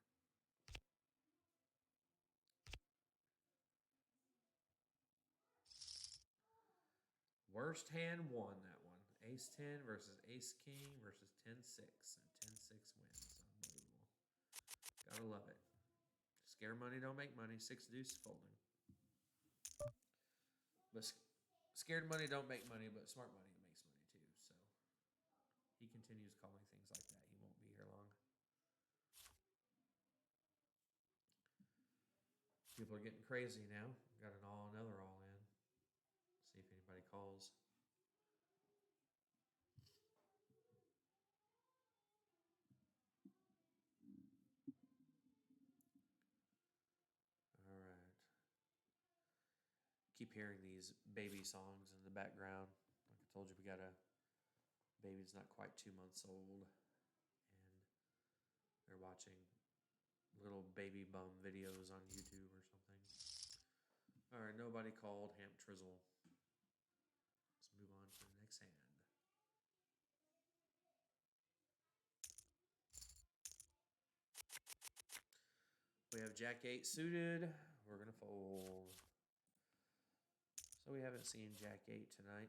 Worst hand won that one. Ace 10 versus Ace King versus 10-6, and 10-6 wins. Unbelievable. Gotta love it. Scare money don't make money. 6 deuce folding. But scared money don't make money, but smart money makes money too. So he continues calling things like that. He won't be here long. People are getting crazy now. Got an all, another all in. See if anybody calls. All right. Keep hearing these baby songs in the background. Like I told you, we got a baby's not quite 2 months old, and they're watching little baby bum videos on YouTube or something. All right, nobody called Hamp Trizzle. Let's move on to the next hand. We have Jack 8 suited. We're going to fold. So we haven't seen Jack 8 tonight.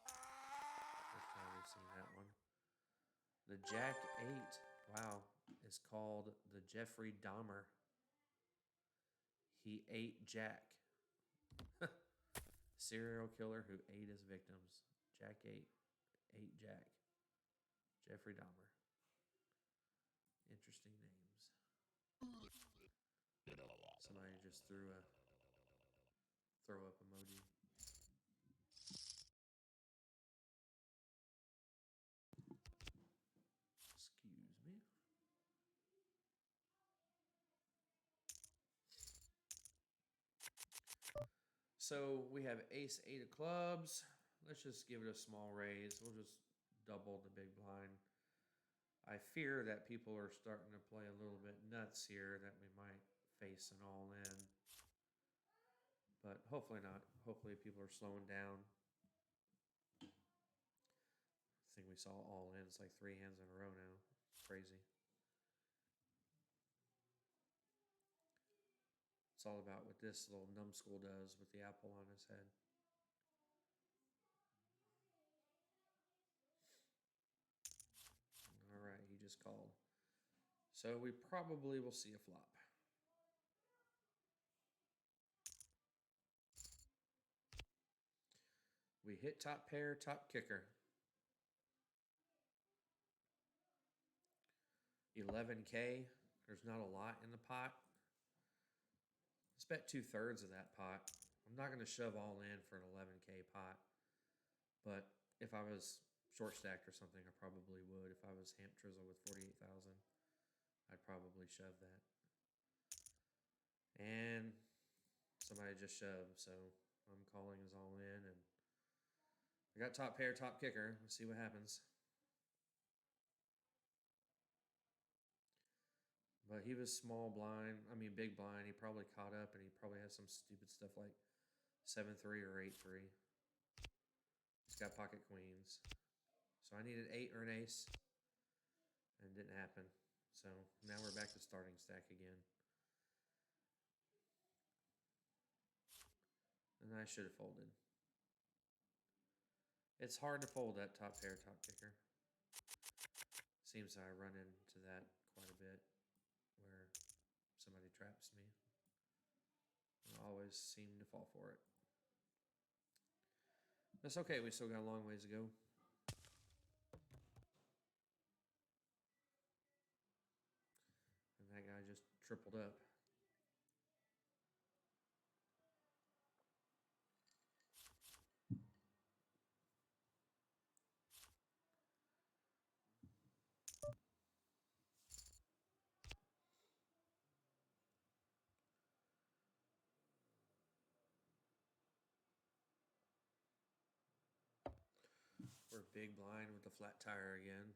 First time we've seen that one. The Jack 8, wow, is called the Jeffrey Dahmer. He ate Jack. Serial killer who ate his victims. Jack 8 ate Jack. Jeffrey Dahmer. Interesting names. Somebody just threw a throw up emoji. Excuse me. So we have ace 8 of clubs. Let's just give it a small raise. We'll just double the big blind. I fear that people are starting to play a little bit nuts here, that we might face an all-in. But hopefully not. Hopefully people are slowing down. I think we saw all-ins like 3 hands in a row now. Crazy. It's all about what this little numbskull does with the apple on his head. All right, he just called. So we probably will see a flop. We hit top pair, top kicker. 11K. There's not a lot in the pot. Let's bet 2/3 of that pot. I'm not going to shove all in for an 11K pot. But if I was short stacked or something, I probably would. If I was Hamp Trizzle with 48,000, I'd probably shove that. And somebody just shoved, so I'm calling as all in. And I got top pair, top kicker. Let's see what happens. But he was small blind. I mean, big blind. He probably caught up, and he probably has some stupid stuff like 7-3 or 8-3. He's got pocket queens. So I needed 8 or an ace, and it didn't happen. So now we're back to starting stack again. And I should have folded. It's hard to fold that top pair, top kicker. Seems I run into that quite a bit, where somebody traps me. I always seem to fall for it. That's okay, we still got a long ways to go. And that guy just tripled up. We're big blind with the flat tire again.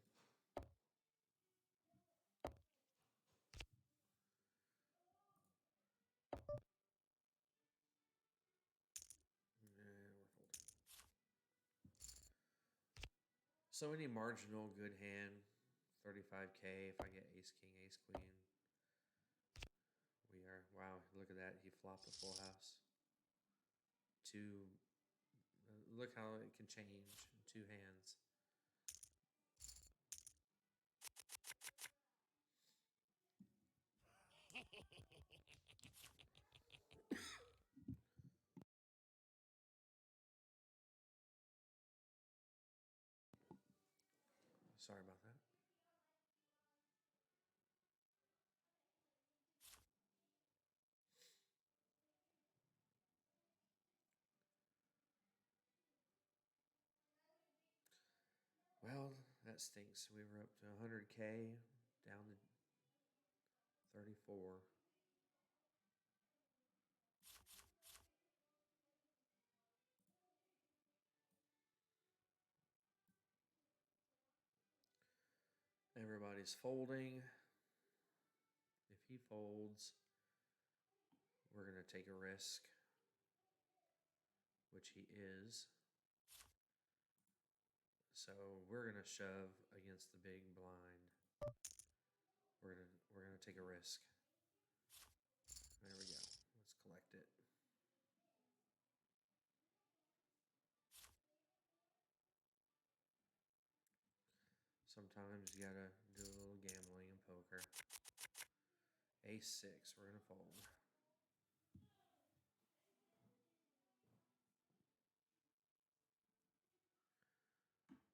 So any marginal good hand, 35K. If I get ace, king, ace, queen, we are, wow, look at that. He flopped a full house. Look how it can change in 2 hands. Sorry about that. Well, that stinks. We were up to 100K, down to 34. Everybody's folding. If he folds, we're going to take a risk. which he is. So we're gonna shove against the big blind. We're gonna take a risk. There we go. Let's collect it. Sometimes you gotta do a little gambling in poker. Ace 6, we're gonna fold.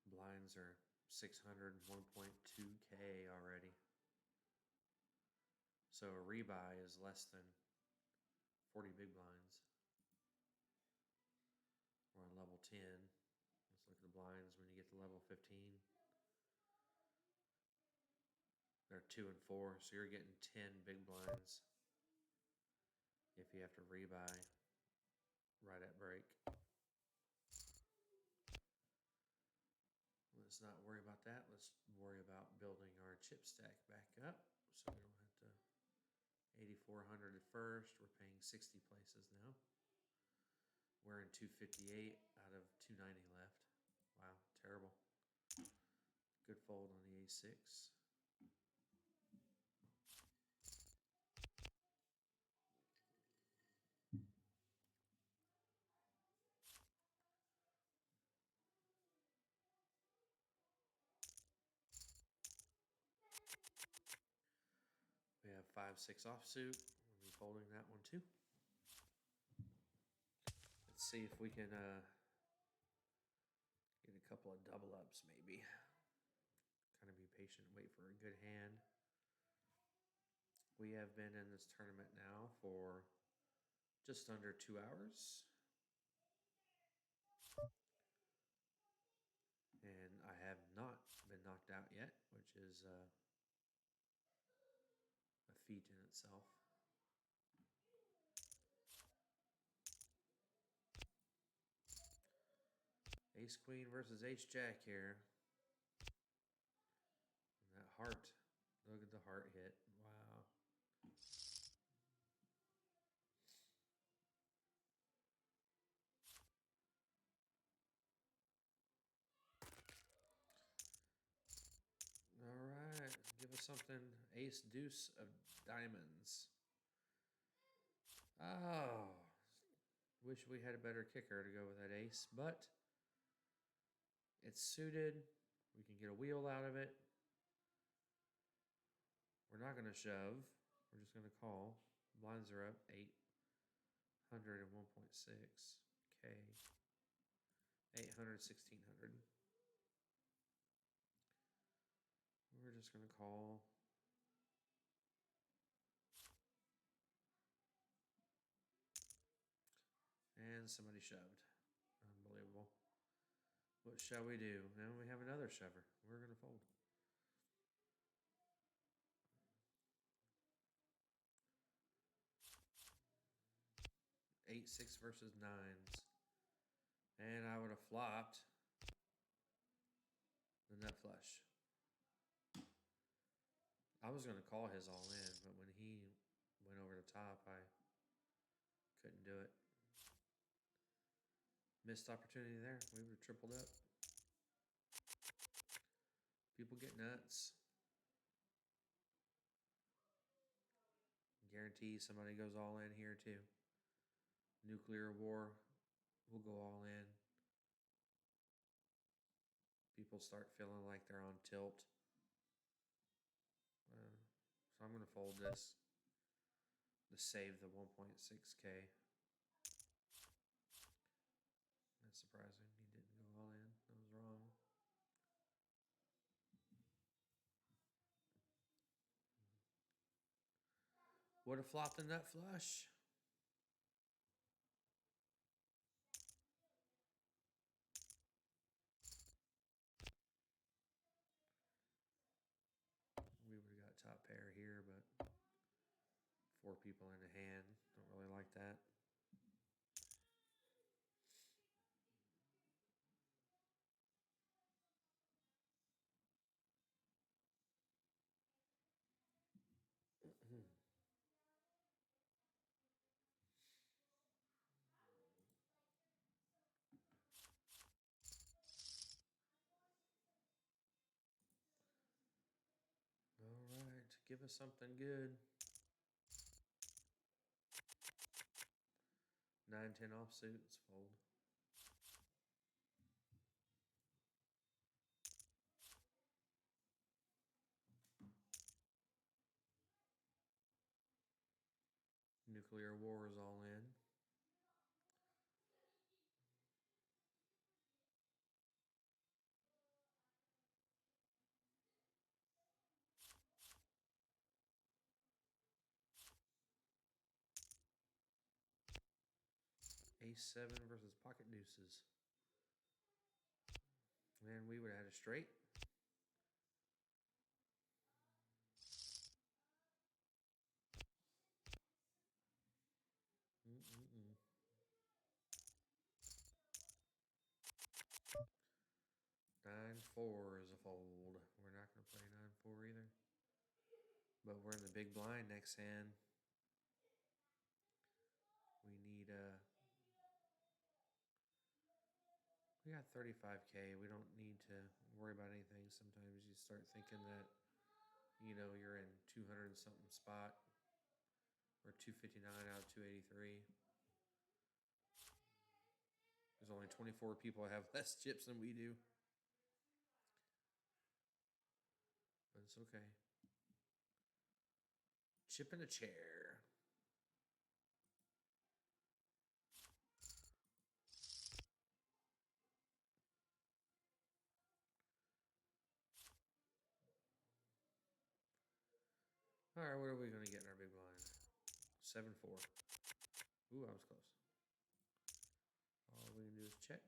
Blinds are 600, 1.2K already. So a rebuy is less than 40 big blinds. We're on level 10. Let's look at the blinds when you get to level 15. They're 2 and 4, so you're getting 10 big blinds if you have to rebuy right at break. Let's not worry about that. Let's worry about building our chip stack back up so we don't have to 8,400 at first. We're paying 60 places now. We're in 258 out of 290 left. Wow, terrible. Good fold on the A6. We have 5-6 offsuit. We'll be folding that one too. Let's see if we can get a couple of double ups maybe. Kind of be patient, wait for a good hand. We have been in this tournament now for just under 2 hours. And I have not been knocked out yet, which is a feat in itself. Ace Queen versus Ace Jack here. And that heart, look at the heart hit. Wow. All right, give us something. Ace Deuce of Diamonds. Oh, wish we had a better kicker to go with that ace, but it's suited. We can get a wheel out of it. We're not going to shove. We're just going to call. Blinds are up 800 and 1.6K. 800, 1600. We're just going to call. And somebody shoved. Unbelievable. What shall we do? Now we have another shover. We're going to fold. 8-6 versus 9s. And I would have flopped the nut flush. I was going to call his all in, but when he went over the top, I couldn't do it. Missed opportunity there. We were tripled up. People get nuts. Guarantee somebody goes all in here too. Nuclear war will go all in. People start feeling like they're on tilt. So I'm going to fold this to save the 1.6K. That's surprising. He didn't go all in. That was wrong. Would have flopped the nut flush. We would have got top pair here, but 4 people in the hand. Don't really like that. Give us something good. 9-10 offsuits, fold. Nuclear war is all in. Ace-7 versus pocket deuces. Man, we would have had a straight. Mm-mm-mm. 9-4 is a fold. We're not going to play 9-4 either. But we're in the big blind next hand. We need we got 35K. We don't need to worry about anything. Sometimes you start thinking that, you know, you're in 200 and something spot or 259 out of 283. There's only 24 people that have less chips than we do. But it's okay. Chip in a chair. All right, what are we going to get in our big blind? 7-4. Ooh, I was close. All we can do is check.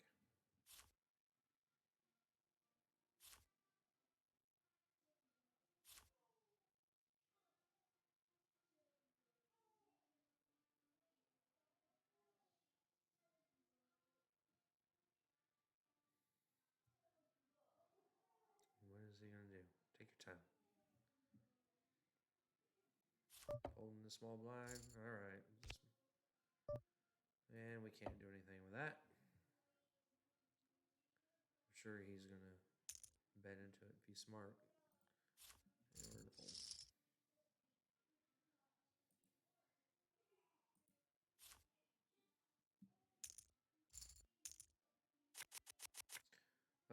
What is he going to do? Take your time. Holding the small blind. All right. And we can't do anything with that. I'm sure he's going to bet into it if he's smart. And we're going to fold.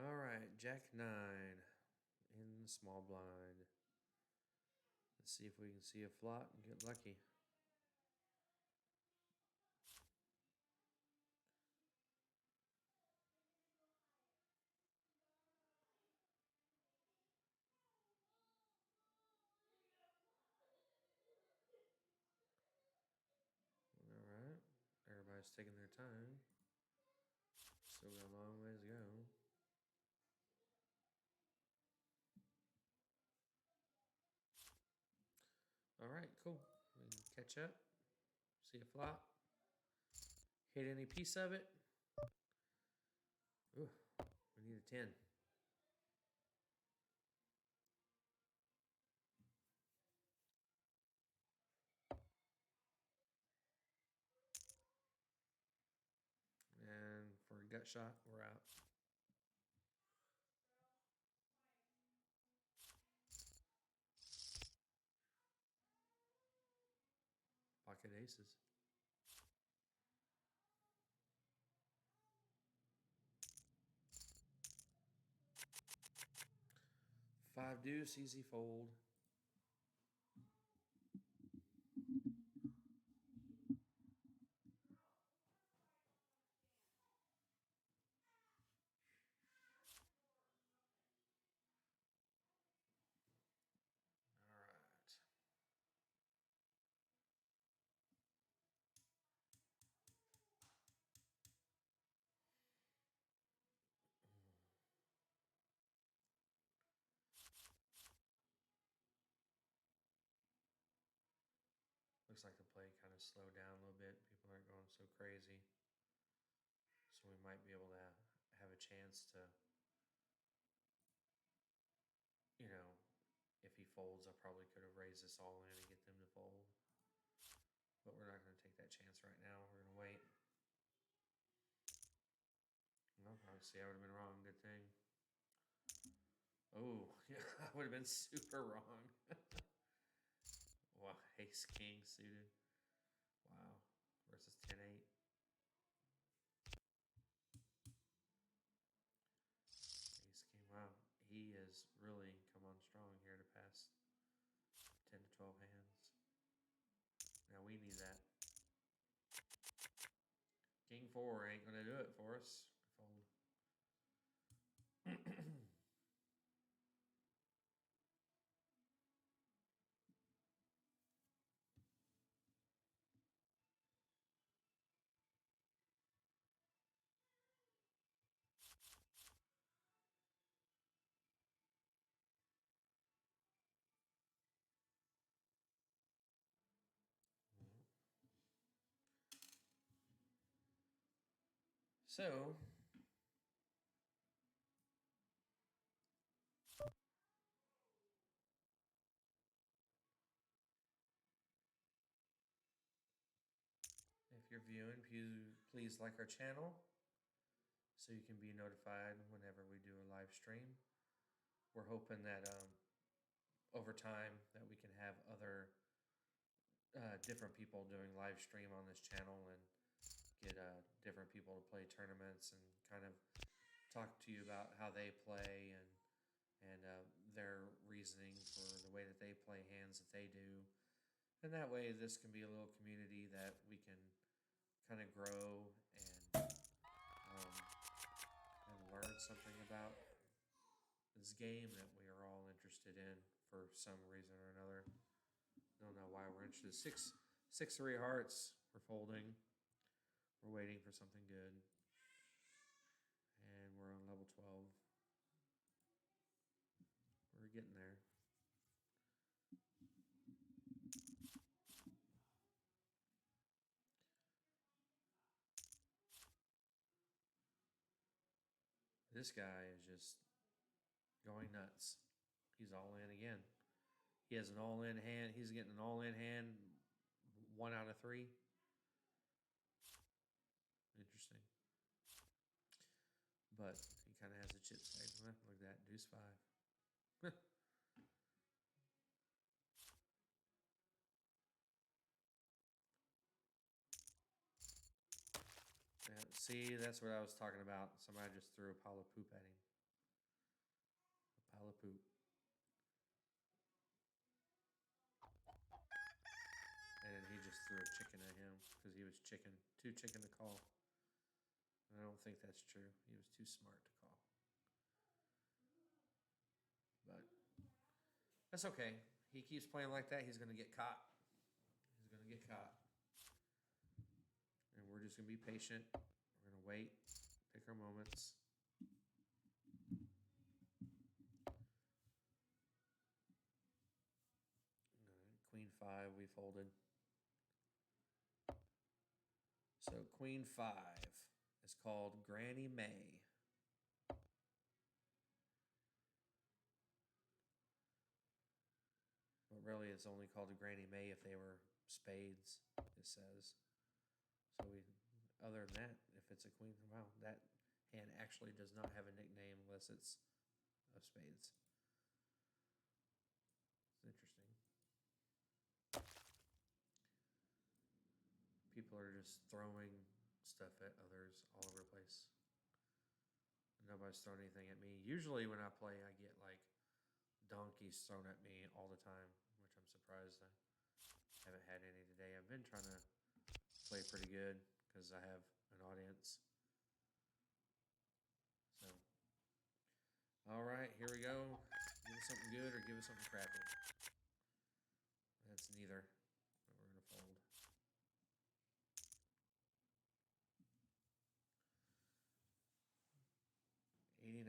All right, Jack-9 in the small blind. Let's see if we can see a flop and get lucky. All right, everybody's taking their time. Still got a long ways to go. All right, cool. We can catch up, see a flop, hit any piece of it. Ooh, we need a 10. And for a gut shot, we're out. Pocket aces. Five deuce, easy fold. All right. Looks like the play kind of slowed down a little bit. People aren't going so crazy. So we might be able to have a chance to, you know, if he folds, I probably could have raised this all in and get them to fold. But we're not going to take that chance right now. We're going to wait. Well, obviously I would have been wrong. Good thing. Oh, yeah, I would have been super wrong. Ace King suited. Wow. Versus 10-8. Ace King. Wow. He has really come on strong here to pass 10 to 12 hands. Now we need that. King 4 ain't going to do it for us. Fold. So, if you're viewing, please like our channel so you can be notified whenever we do a live stream. We're hoping that over time that we can have other different people doing live stream on this channel and get different people to play tournaments and kind of talk to you about how they play and their reasoning for the way that they play hands that they do. And that way this can be a little community that we can kind of grow and learn something about this game that we are all interested in for some reason or another. Don't know why we're interested. 6-3 hearts. We're folding. We're waiting for something good. And we're on level 12. We're getting there. This guy is just going nuts. He's all in again. He has an all-in hand. He's getting an all-in hand 1 out of 3. Interesting. But he kind of has a chip stack. Look at that. Deuce 5. Yeah, see, that's what I was talking about. Somebody just threw a pile of poop at him. A pile of poop. And he just threw a chicken at him because he was too chicken to call. I don't think that's true. He was too smart to call. But that's okay. He keeps playing like that, he's going to get caught. He's going to get caught. And we're just going to be patient. We're going to wait, pick our moments. Queen 5, we folded. So Queen 5 is called Granny May. But really it's only called a Granny May if they were spades, it says. So other than that, if it's a queen, wow, that hand actually does not have a nickname unless it's of spades. It's interesting. People are just throwing stuff at others all over the place. Nobody's throwing anything at me. Usually when I play, I get like donkeys thrown at me all the time, which I'm surprised I haven't had any today. I've been trying to play pretty good because I have an audience. So, all right, here we go. Give us something good or give us something crappy. That's neither. But we're going to fold. $89.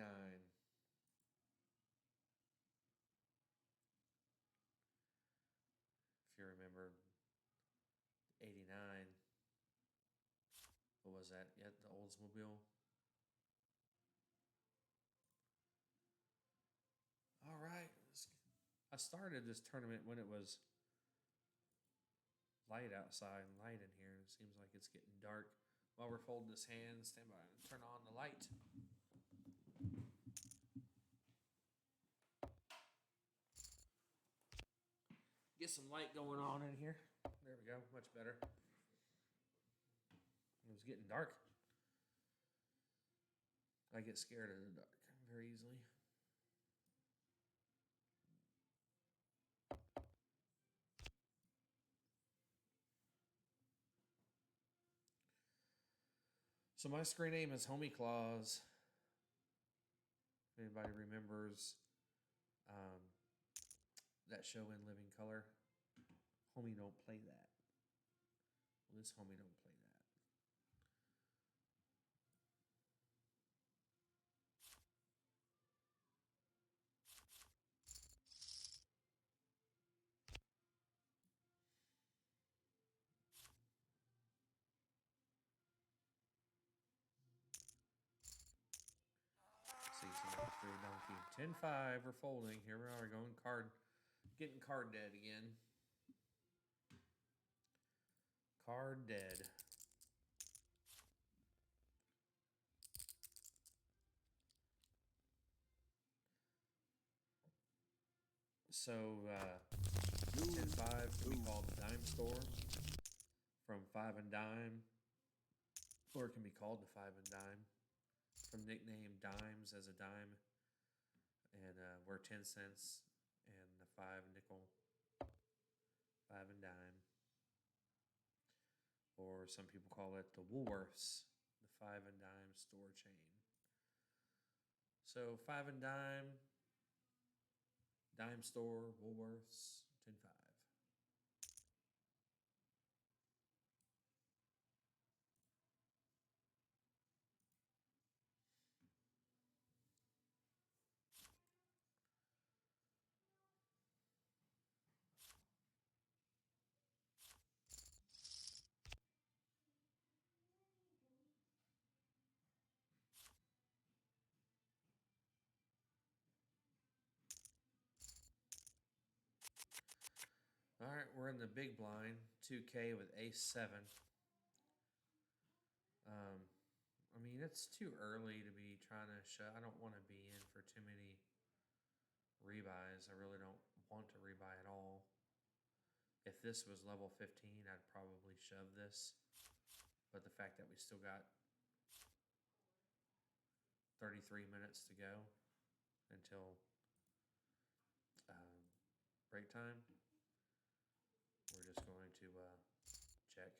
If you remember, 89. What was that? Yet the Oldsmobile. All right. I started this tournament when it was light outside and light in here. It seems like it's getting dark. While we're folding this hand, stand by and turn on the light. Get some light going on in here. There we go, much better. It was getting dark. I get scared of the dark very easily. So my screen name is Homie Claus. If anybody remembers that show In Living Color, Homie don't play that. Well, this homie don't play that. See, donkey. 10-5, we're folding. Here we are going card, getting card dead again. Card dead. So 10-5 can be called the dime store from Five and Dime, or it can be called the Five and Dime from nickname Dimes as a dime, and we're 10 cents and the 5 nickel, 5 and dime, or some people call it the Woolworths, the 5 and Dime store chain. So 5 and Dime, Dime store, Woolworths, 10-5. All right, we're in the big blind, 2K with ace-7. I mean, it's too early to be trying to show. I don't want to be in for too many rebuys. I really don't want to rebuy at all. If this was level 15, I'd probably shove this. But the fact that we still got 33 minutes to go until break time, we're just going to check.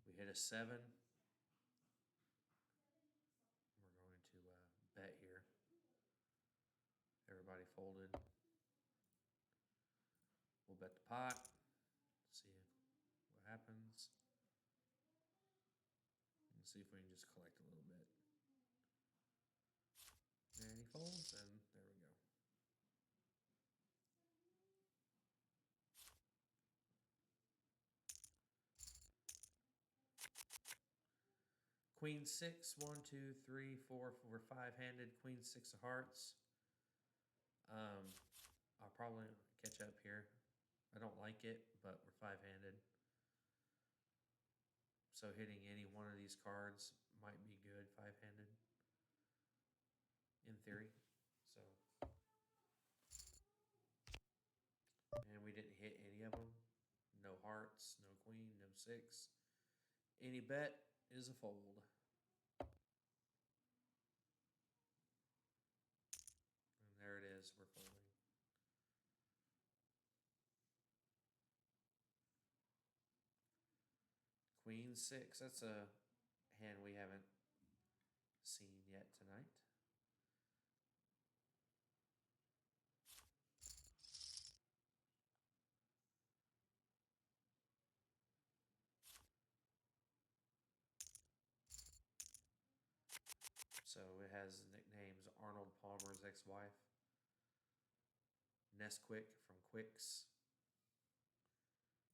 We hit a 7. We're going to bet here. Everybody folded. We'll bet the pot. See what happens. And see if we can just collect a little bit. And he folds, and there we go. Queen 6, 1, 2, 3, 4. We're 5-handed. Queen 6 of hearts. I'll probably catch up here. I don't like it, but we're 5-handed. So hitting any one of these cards might be good 5-handed, in theory. So, and we didn't hit any of them. No hearts, no queen, no 6. Any bet is a fold. And there it is, we're folding. Queen 6, that's a hand we haven't seen yet tonight. So it has nicknames Arnold Palmer's ex-wife, Nesquik from Quicks,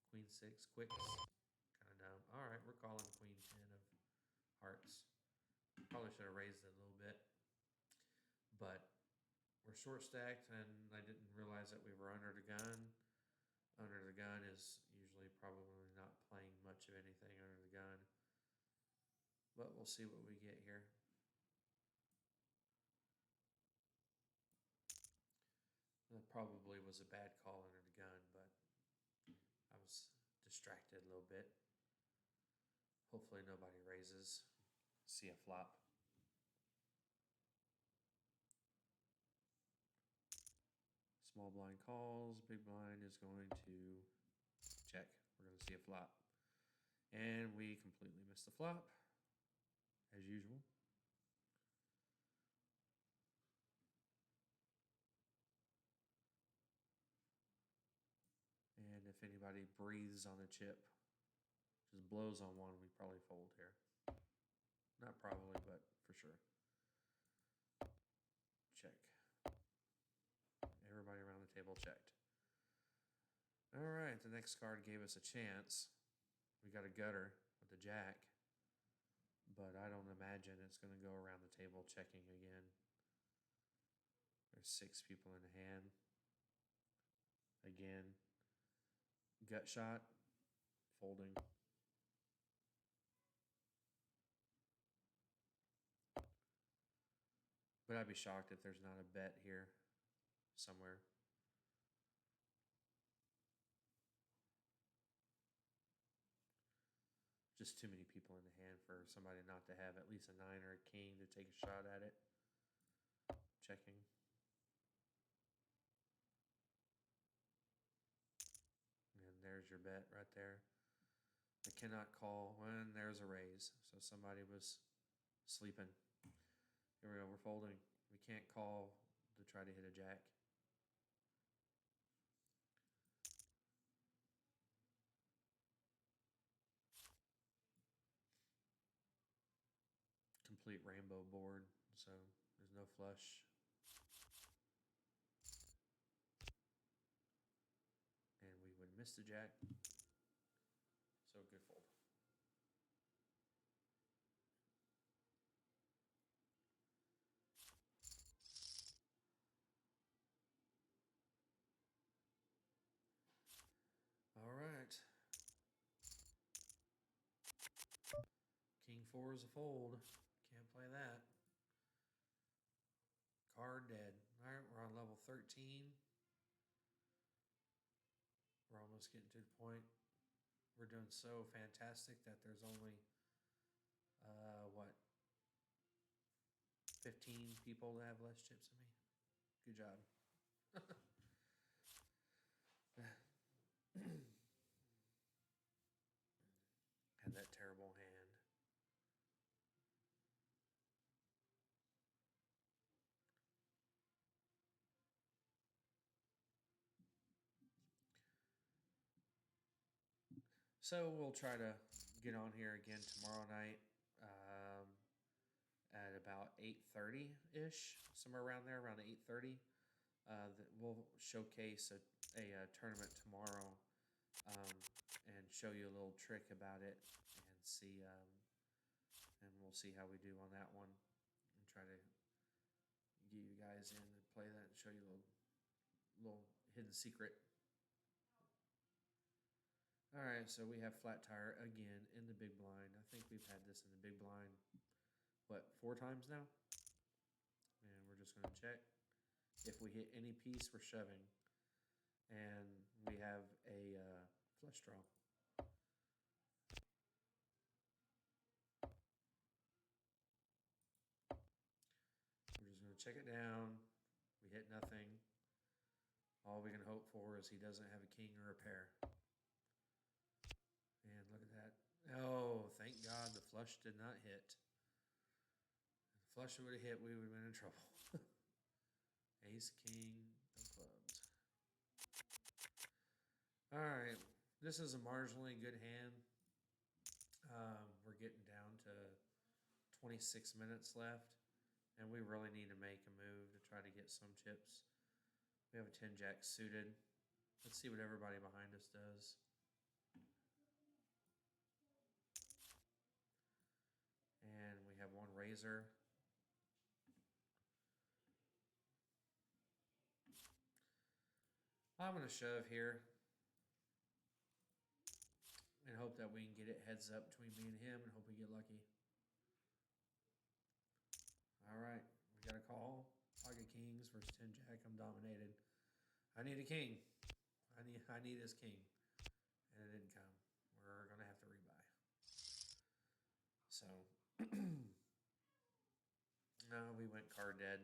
Queen 6, Quicks, kind of dumb. All right, we're calling Queen 10 of hearts. Probably should have raised it a little bit, but we're short stacked, and I didn't realize that we were under the gun. Under the gun is usually probably not playing much of anything under the gun, but we'll see what we get here. The Probably was a bad call under the gun, but I was distracted a little bit. Hopefully nobody raises. See a flop. Small blind calls. Big blind is going to check. We're going to see a flop. And we completely missed the flop, as usual. And if anybody breathes on a chip, just blows on one, we probably fold here. Not probably, but for sure. Check. Everybody around the table checked. All right, the next card gave us a chance. We got a gutter with the jack, but I don't imagine it's going to go around the table checking again. There's 6 people in the hand. Again, gut shot, folding. But I'd be shocked if there's not a bet here somewhere. Just too many people in the hand for somebody not to have at least a 9 or a king to take a shot at it. Checking. And there's your bet right there. I cannot call when there's a raise. So somebody was sleeping. Here we go, we're folding. We can't call to try to hit a jack. Complete rainbow board, so there's no flush. And we would miss the jack. So good fold. All right. King 4 is a fold. Can't play that. Card dead. All right, we're on level 13. We're almost getting to the point. We're doing so fantastic that there's only, 15 people that have less chips than me. Good job. Had that terrible hand. So we'll try to get on here again tomorrow night at about 8:30-ish, somewhere around there, around 8:30. We'll showcase a tournament tomorrow and show you a little trick about it and see, and we'll see how we do on that one and try to get you guys in and play that and show you a little hidden secret. All right, so we have flat tire again in the big blind. I think we've had this in the big blind, 4 times now? And we're just going to check. If we hit any piece, we're shoving. And we have a flush draw. We're just going to check it down. We hit nothing. All we can hope for is he doesn't have a king or a pair. And look at that. Oh, thank God the flush did not hit. If the flush would have hit, we would have been in trouble. Ace, king, no clubs. All right, this is a marginally good hand. We're getting down to 26 minutes left, and we really need to make a move to try to get some chips. We have a 10 jack suited. Let's see what everybody behind us does. And we have 1 razor. I'm going to shove here and hope that we can get it heads up between me and him and hope we get lucky. All right, we got a call. Pocket kings versus 10 jack. I'm dominated. I need a king. I need his king. And it didn't come. We're going to have to rebuy. So, no, we went card dead.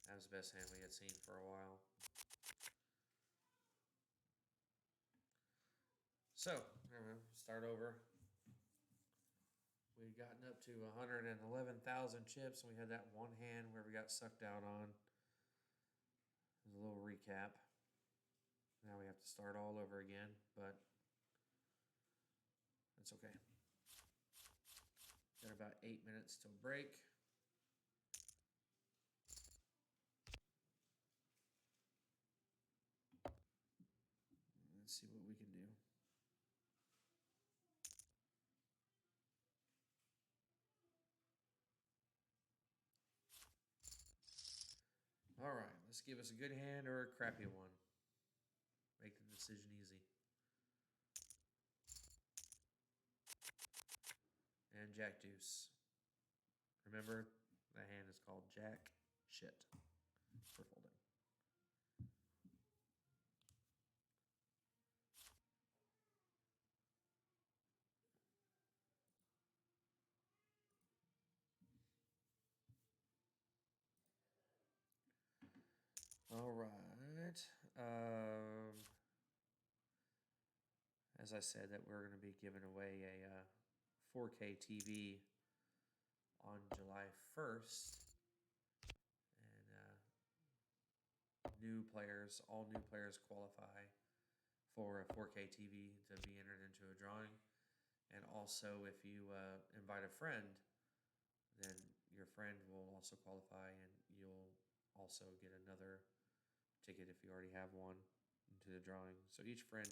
That was the best hand we had seen for a while. So, start over. We had gotten up to 111,000 chips, and we had that one hand where we got sucked out on. There's a little recap. Now we have to start all over again, but it's okay. Got about 8 minutes till break. Let's see what we can do. All right, let's give us a good hand or a crappy one. Make the decision easy. And Jack Deuce. Remember, the hand is called Jack Shit for folding. All right. As I said, that we're going to be giving away a 4K TV on July 1st. And all new players qualify for a 4K TV to be entered into a drawing. And also, if you invite a friend, then your friend will also qualify, and you'll also get another ticket if you already have one into the drawing. So each friend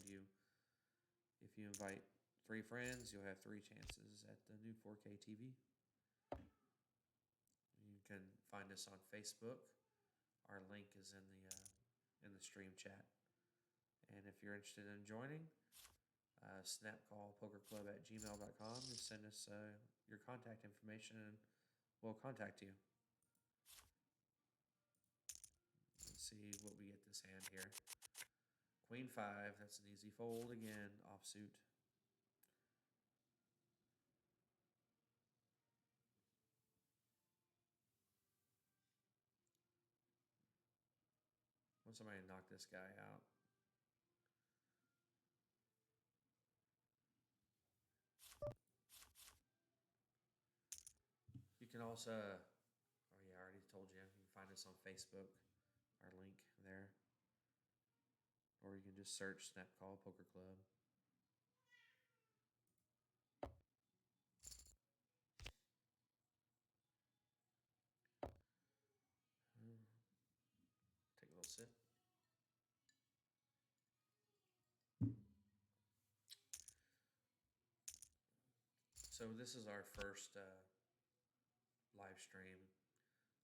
if you invite 3 friends, you'll have 3 chances at the new 4K TV. You can find us on Facebook. Our link is in the stream chat. And if you're interested in joining, snapcallpokerclub@gmail.com. Just send us your contact information, and we'll contact you. Let's see what we get this hand here. Queen 5, that's an easy fold again, offsuit. I want somebody to knock this guy out. You can also, oh yeah, I already told you, you can find us on Facebook, our link there. Or you can just search Snap Call Poker Club. Take a little sip. So this is our first live stream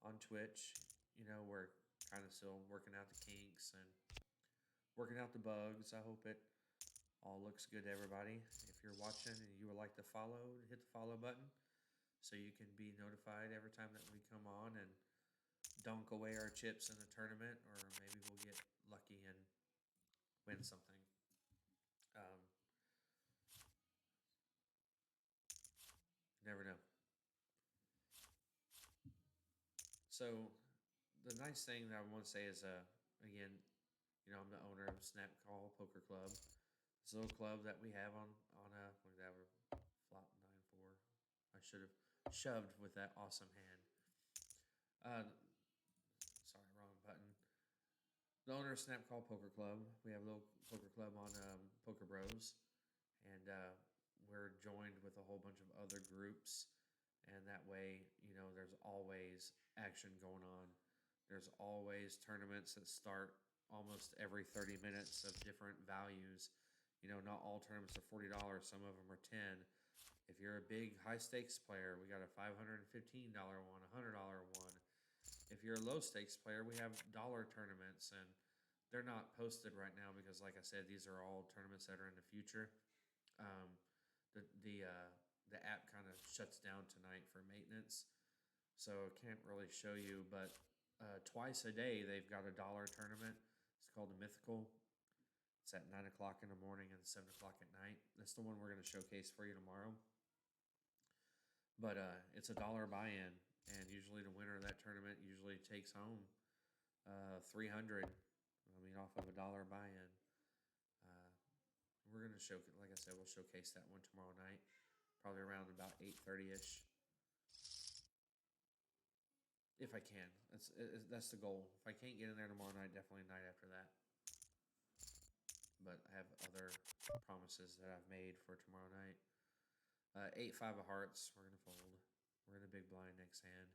on Twitch. You know, we're kind of still working out the kinks and working out the bugs. I hope it all looks good to everybody. If you're watching and you would like to follow, hit the follow button so you can be notified every time that we come on and dunk away our chips in the tournament, or maybe we'll get lucky and win something. Never know. So the nice thing that I want to say is, again, you know, I'm the owner of Snap Call Poker Club. This little club that we have on a whatever flop 9-4. I should have shoved with that awesome hand. Sorry, wrong button. The owner of Snap Call Poker Club. We have a little poker club on Poker Bros, and we're joined with a whole bunch of other groups, and that way, you know, there's always action going on. There's always tournaments that start almost every 30 minutes of different values. You know, not all tournaments are $40. Some of them are 10. If you're a big high stakes player, we got a $515 one, $100 one. If you're a low stakes player, we have dollar tournaments, and they're not posted right now because, like I said, these are all tournaments that are in the future. The app kind of shuts down tonight for maintenance, so I can't really show you, but twice a day they've got a dollar tournament. It's called the Mythical. It's at 9 o'clock in the morning and 7 o'clock at night. That's the one we're going to showcase for you tomorrow. But it's $1 buy-in, and usually the winner of that tournament usually takes home $300. I mean, off of $1 buy-in. We're going to show, like I said, we'll showcase that one tomorrow night, probably around about 8:30ish. If I can, that's the goal. If I can't get in there tomorrow night, definitely night after that. But I have other promises that I've made for tomorrow night. 8-5 of hearts. We're gonna fold. We're in a big blind next hand.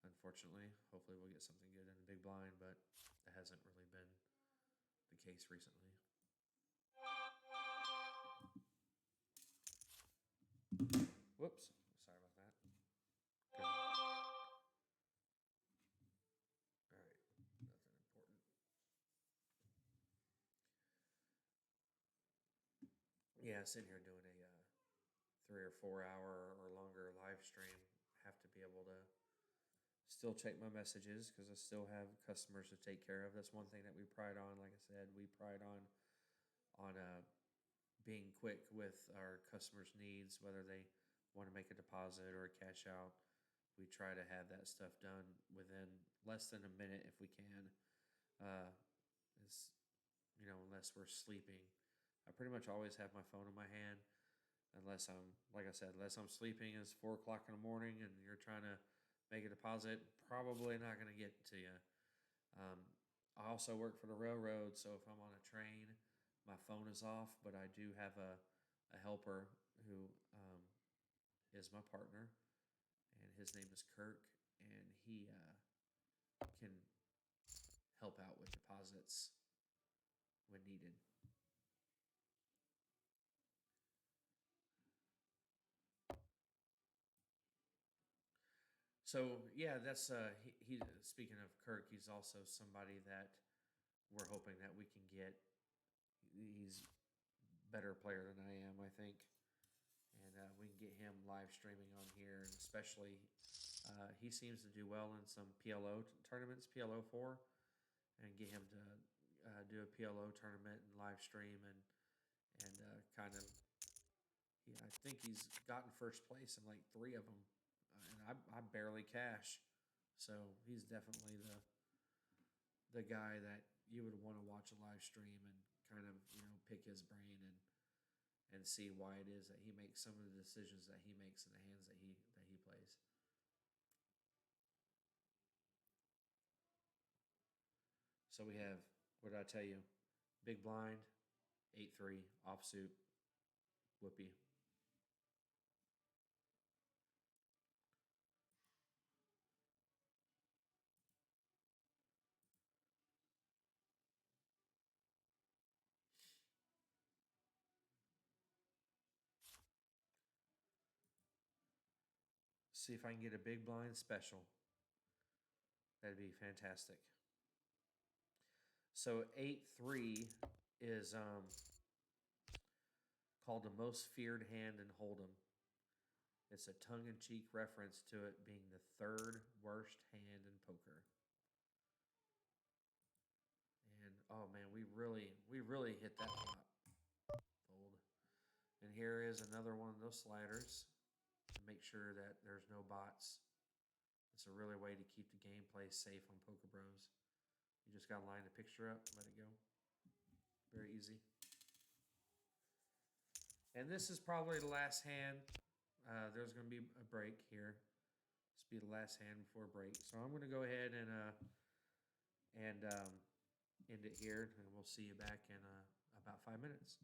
Unfortunately, hopefully we'll get something good in the big blind, but that hasn't really been the case recently. Whoops. Sorry about that. Good. All right. Nothing important. Yeah, sitting here doing a 3 or 4 hour or longer live stream. Have to be able to still check my messages because I still have customers to take care of. That's one thing that we pride on. Like I said, we pride on being quick with our customers' needs, whether they want to make a deposit or a cash out. We try to have that stuff done within less than a minute if we can. Unless we're sleeping. I pretty much always have my phone in my hand, unless I'm, like I said, unless I'm sleeping. It's 4 o'clock in the morning and you're trying to make a deposit, probably not going to get to you. I also work for the railroad, so if I'm on a train, my phone is off, but I do have a helper who is my partner, and his name is Kirk, and he can help out with deposits when needed. So yeah, that's he. Speaking of Kirk, he's also somebody that we're hoping that we can get. He's a better player than I am, I think, and we can get him live streaming on here. And especially, he seems to do well in some PLO tournaments, PLO 4, and get him to do a PLO tournament and live stream and kind of. Yeah, I think he's gotten first place in like 3 of them. And I barely cash, so he's definitely the guy that you would want to watch a live stream and kind of pick his brain and see why it is that he makes some of the decisions that he makes in the hands that he plays. So we have, what did I tell you? Big blind, 8-3 offsuit, whoopee. See if I can get a big blind special. That'd be fantastic. So 8-3 is called the most feared hand in Hold'em. It's a tongue-in-cheek reference to it being the 3rd worst hand in poker. And oh man, we really hit that flop. Fold. And here is another one of those sliders to make sure that there's no bots. It's a really way to keep the gameplay safe on Poker Bros. You just gotta line the picture up, let it go. Very easy. And this is probably the last hand. There's going to be a break here. This will be the last hand before break. So I'm going to go ahead and end it here, and we'll see you back in about 5 minutes.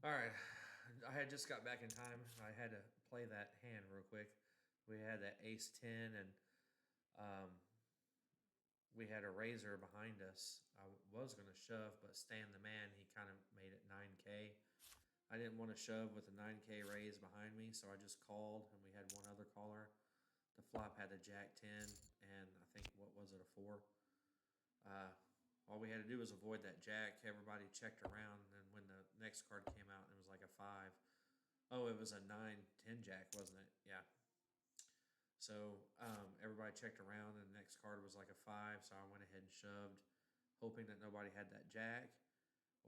All right, I had just got back in time. I had to play that hand real quick. We had that ace 10, and um, we had a razor behind us. I was going to shove, but Stan the man, he kind of made it 9K. I didn't want to shove with a 9K raise behind me, so I just called, and we had one other caller. The flop had a jack 10, and I think, what was it, a 4? All we had to do was avoid that jack. Everybody checked around, and then when the next card came out, it was like a 5. Oh, it was a 9-10 jack, wasn't it? Yeah. So everybody checked around, and the next card was like a 5, so I went ahead and shoved, hoping that nobody had that jack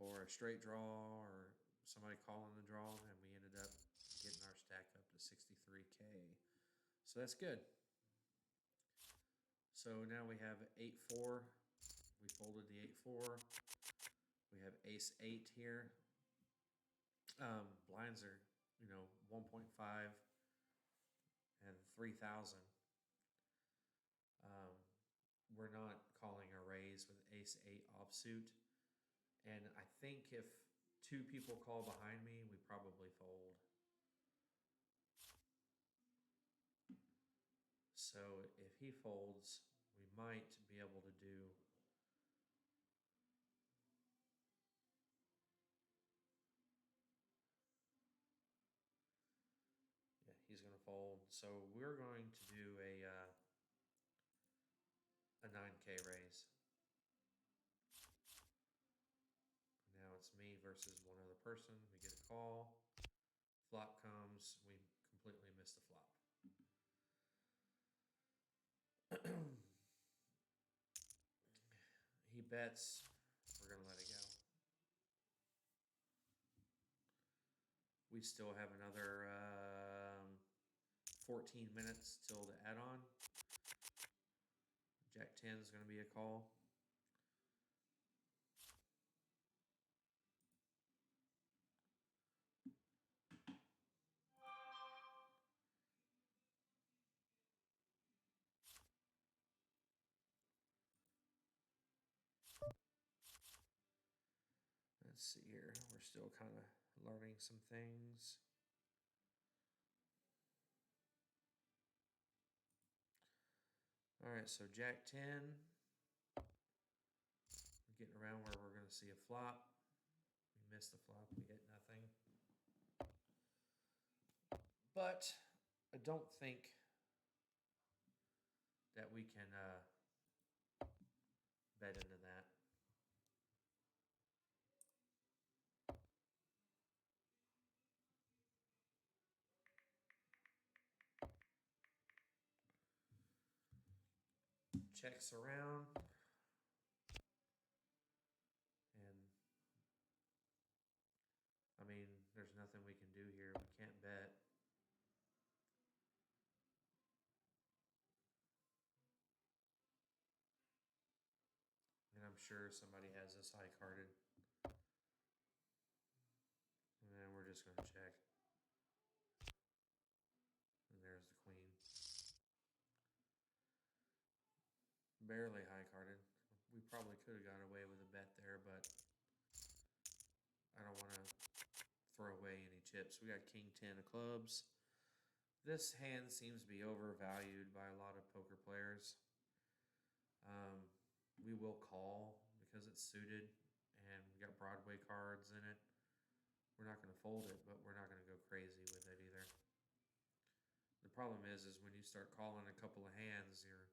or a straight draw or somebody calling the draw, and we ended up getting our stack up to 63K. So that's good. So now we have 8-4. We folded the 8-4. We have ace 8 here. Blinds are, 1.5 and 3,000. We're not calling a raise with ace 8 offsuit. And I think if 2 people call behind me, we probably fold. So if he folds, we might be able to do he's going to fold. So we're going to do a 9K raise. Now it's me versus one other person. We get a call. Flop comes. We completely miss the flop. He bets. We're going to let it go. We still have another 14 minutes till the add-on. Jack 10 is going to be a call. Let's see here. We're still kind of learning some things. All right, so Jack 10. We're getting around where we're going to see a flop. We missed the flop. We hit nothing. But I don't think that we can bet into that. Checks around. And, I mean, there's nothing we can do here. We can't bet. And I'm sure somebody has this high carded. And then we're just going to check. And there's the queen. Barely high carded. We probably could have got away with a bet there, but I don't want to throw away any chips. We got king 10 of clubs. This hand seems to be overvalued by a lot of poker players. We will call because it's suited and we got Broadway cards in it. We're not going to fold it, but we're not going to go crazy with it either. The problem is when you start calling a couple of hands, you're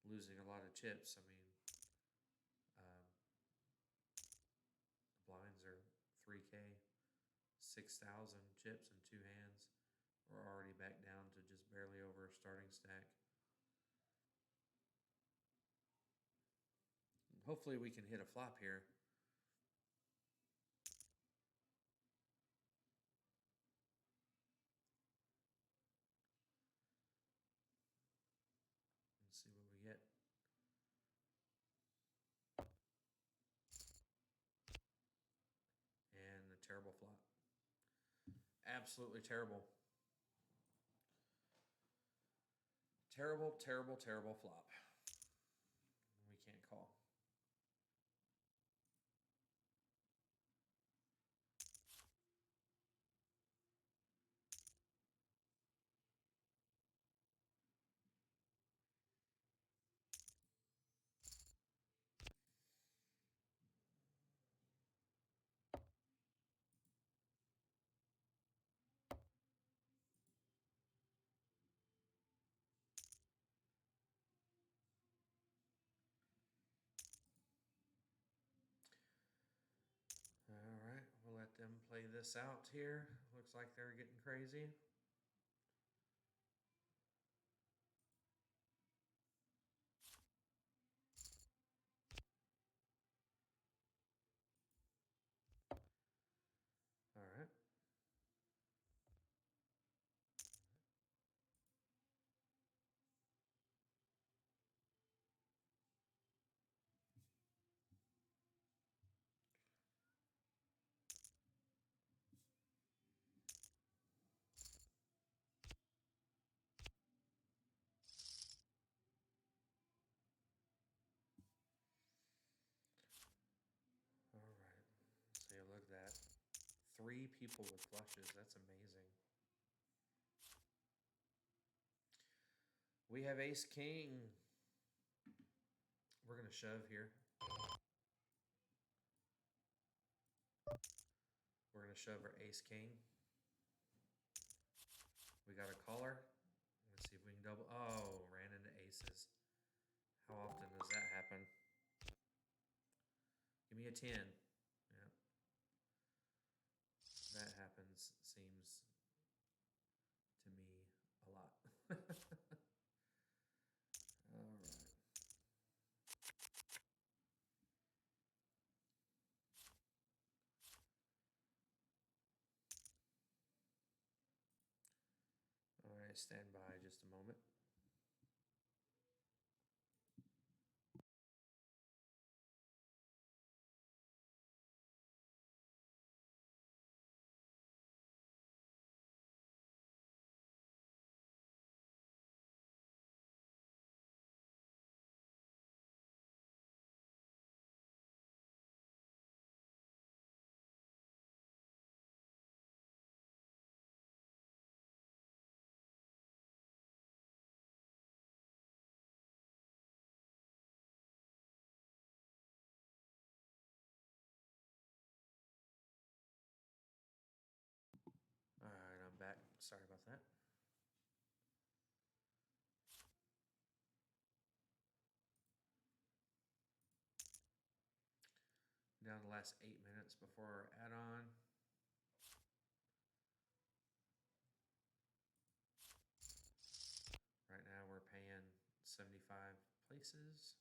losing a lot of chips. I mean, the blinds are 3K, 6,000 chips in 2 hands. We're already back down to just barely over a starting stack. Hopefully we can hit a flop here. Let's see what we get. And a terrible flop. Absolutely terrible. Terrible, terrible, terrible flop. We can't call. them play this out here. Looks like they're getting crazy. All right. All right. So look at that. 3 people with flushes. That's amazing. We have ace king. We're going to shove here. We're going to shove our ace king. We got a caller. Let's see if we can double. Oh, ran into aces. How often does that happen? Give me a 10. Yeah. That happens, seems to me, a lot. All right. All right, stand by just a moment. All right, I'm back. Sorry about that. Down the last 8 minutes before our add-on. Right now we're paying 75 places.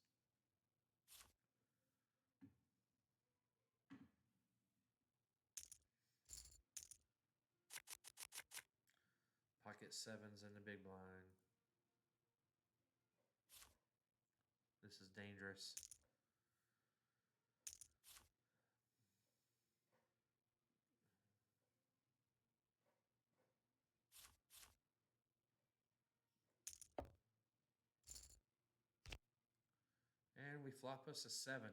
Pocket sevens in the big blind. This is dangerous. And we flop us a 7.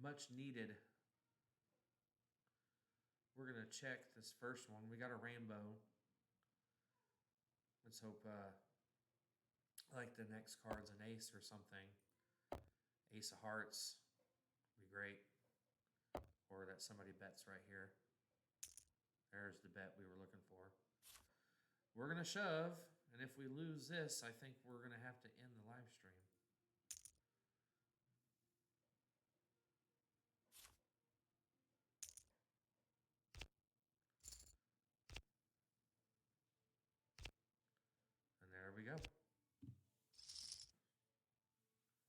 Much needed. We're going to check this first one. We got a rainbow. Let's hope like the next card's an ace or something. Ace of hearts would be great. Or that somebody bets right here. There's the bet we were looking for. We're going to shove. And if we lose this, I think we're going to have to end the live stream. And there we go.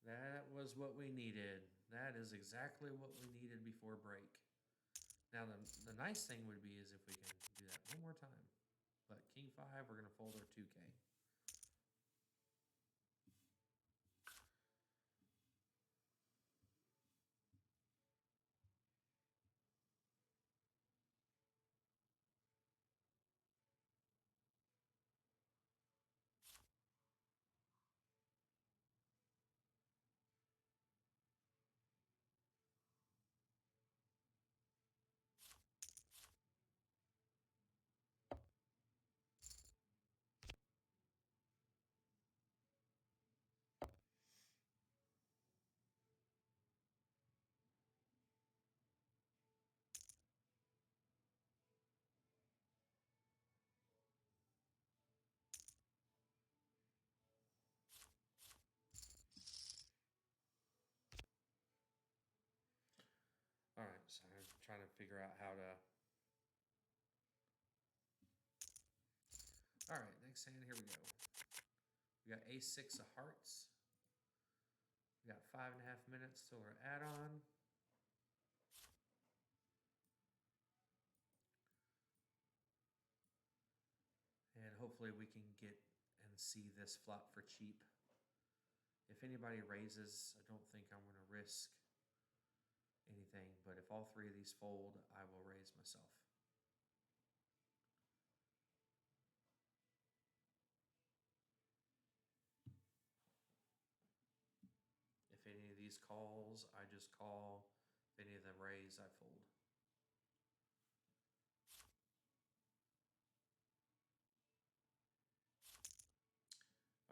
That was what we needed. That is exactly what we needed before break. Now, the nice thing would be is if we can do that one more time. But king 5, we're going to fold our 2K. trying to figure out how to. All right, next hand, here we go. We got A6 of hearts. We got 5.5 minutes till our add-on. And hopefully we can get and see this flop for cheap. If anybody raises, I don't think I'm going to risk anything. But if all three of these fold, I will raise myself. If any of these calls, I just call. If any of them raise, I fold.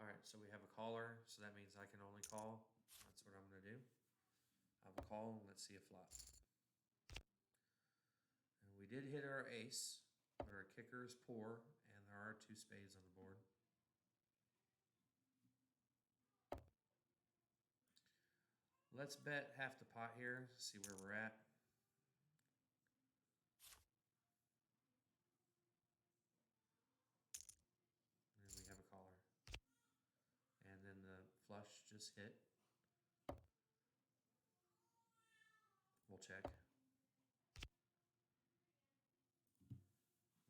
All right, so we have a caller, so that means I can only call. That's what I'm going to do. I will call, and let's see a flop. And we did hit our ace, but our kicker is poor, and there are 2 spades on the board. Let's bet half the pot here, see where we're at. And we have a caller. And then the flush just hit. We'll check.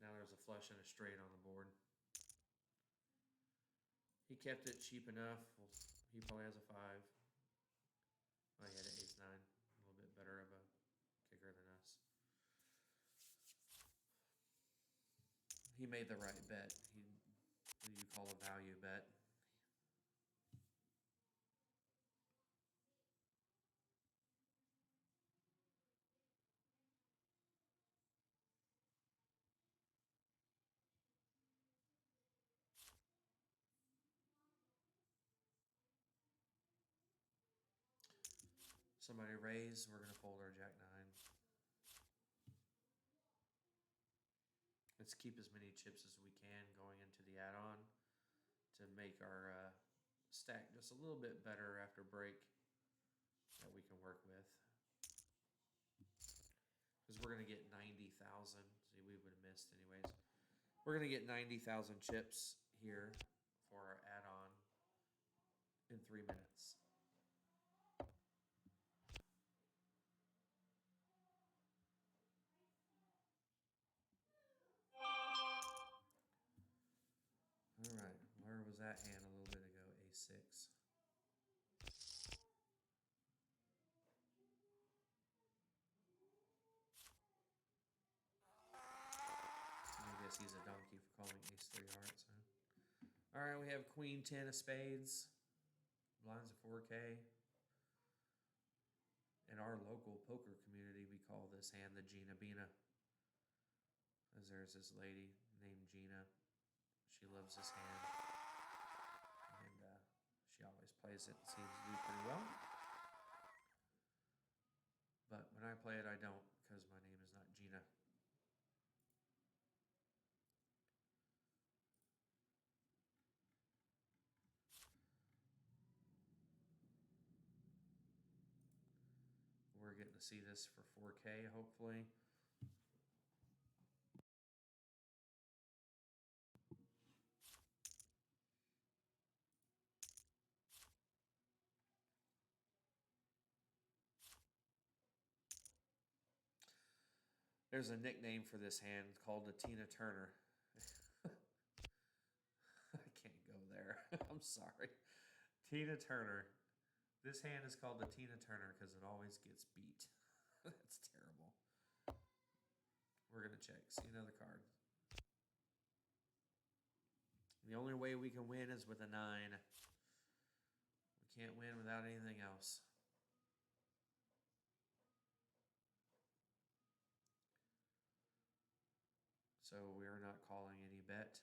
Now there's a flush and a straight on the board. He kept it cheap enough. He probably has a 5. Oh, he had an ace-9. A little bit better of a kicker than us. He made the right bet. What you call a value bet. Somebody raise, we're going to fold our jack-9. Let's keep as many chips as we can going into the add-on to make our stack just a little bit better after break that we can work with. Because we're going to get 90,000. See, we would have missed anyways. We're going to get 90,000 chips here for our add-on in 3 minutes. All right, where was that hand a little bit ago? A6. I guess he's a donkey for calling ace-3 hearts, huh? All right, we have queen 10 of spades. Blinds of 4K. In our local poker community, we call this hand the Gina Bina. Because there's this lady named Gina. She loves this hand. And she always plays it and seems to do pretty well. But when I play it, I don't, because my name is not Gina. We're getting to see this for 4K, hopefully. There's a nickname for this hand called the Tina Turner. I can't go there. I'm sorry. Tina Turner. This hand is called the Tina Turner because it always gets beat. That's terrible. We're going to check. See another card. The only way we can win is with a 9. We can't win without anything else. So we are not calling any bet.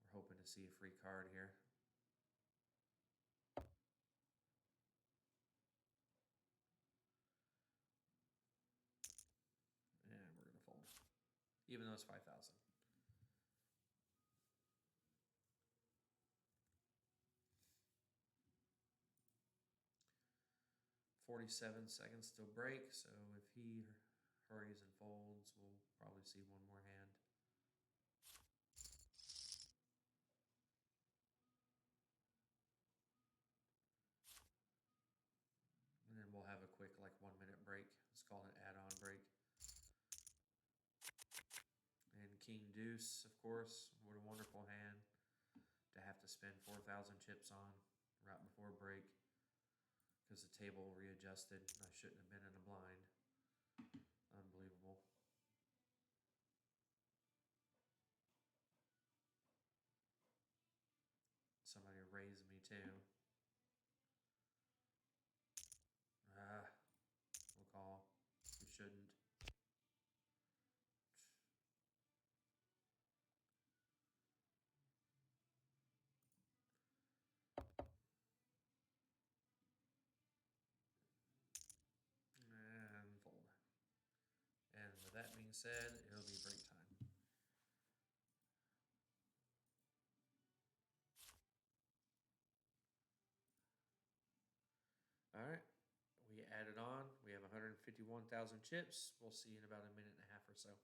We're hoping to see a free card here. And we're going to fold. Even though it's 5,000. 47 seconds till break, so if he hurries and folds, we'll probably see one more hand. And then we'll have a quick, like, 1 minute break. It's called an add-on break. And King Deuce, of course, what a wonderful hand to have to spend 4,000 chips on right before break because the table readjusted. I shouldn't have been in a blind. Unbelievable. Somebody raised me too. We'll call. We shouldn't. And fold. And with that being said, it'll be break time. All right, we added on. We have 151,000 chips. We'll see in about a minute and a half or so.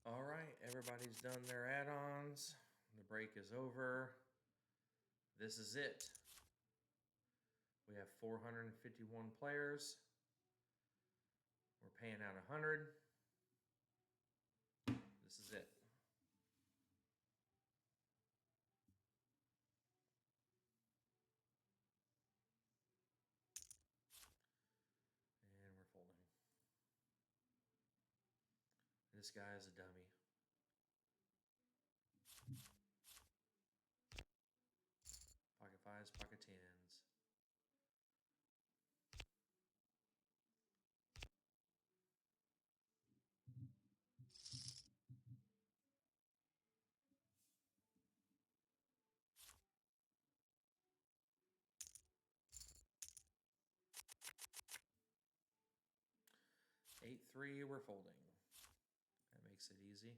All right, everybody's done their add-ons. The break is over. This is it. We have 451 players. We're paying out 100. This is it. And we're folding. This guy is a dummy. Pocket fives, pocket tens. Eight, 3, we're folding. That makes it easy.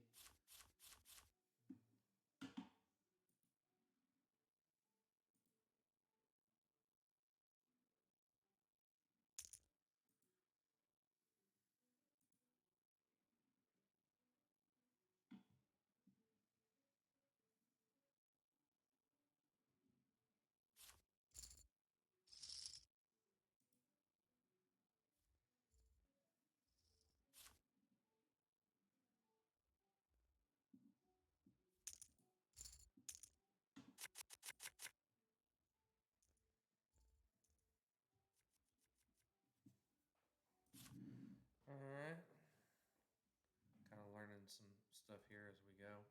some stuff here as we go.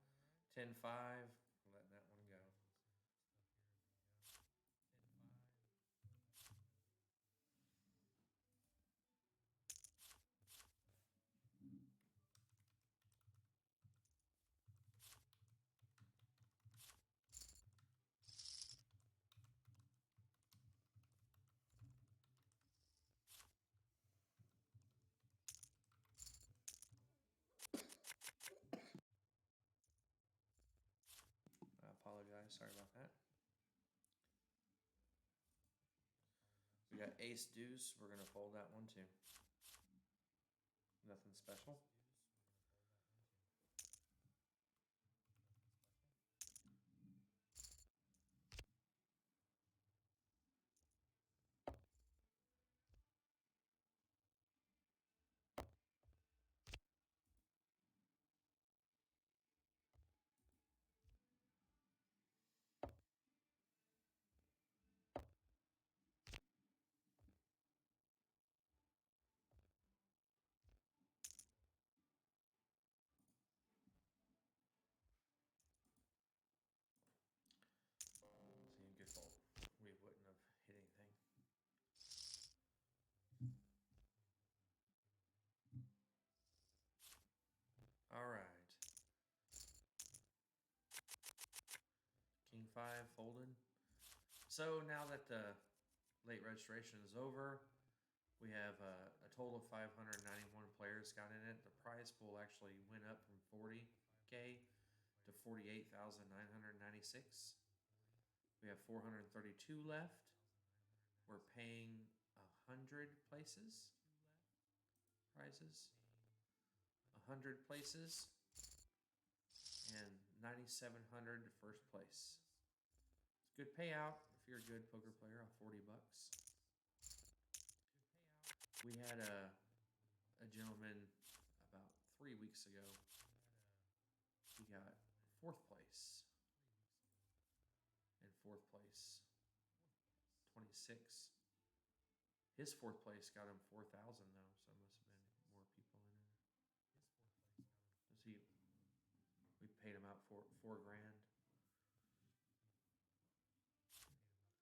10-5, letting that one go. I apologize, sorry about that. We got ace deuce, we're gonna fold that one too. Nothing special. See, good fold. We wouldn't have hit anything. All right. King 5 folded. So now that the late registration is over, we have a total of 591 players got in it. The prize pool actually went up from 40K to 48,996. We have 432 left. We're paying 100 places. Prizes. 100 places. And 9,700 first place. It's a good payout if you're a good poker player off 40 bucks. We had a gentleman about 3 weeks ago. He got 4th place. And 4th place, 26. His 4th place got him 4,000 though, so it must have been more people in it. We paid him out for $4 grand.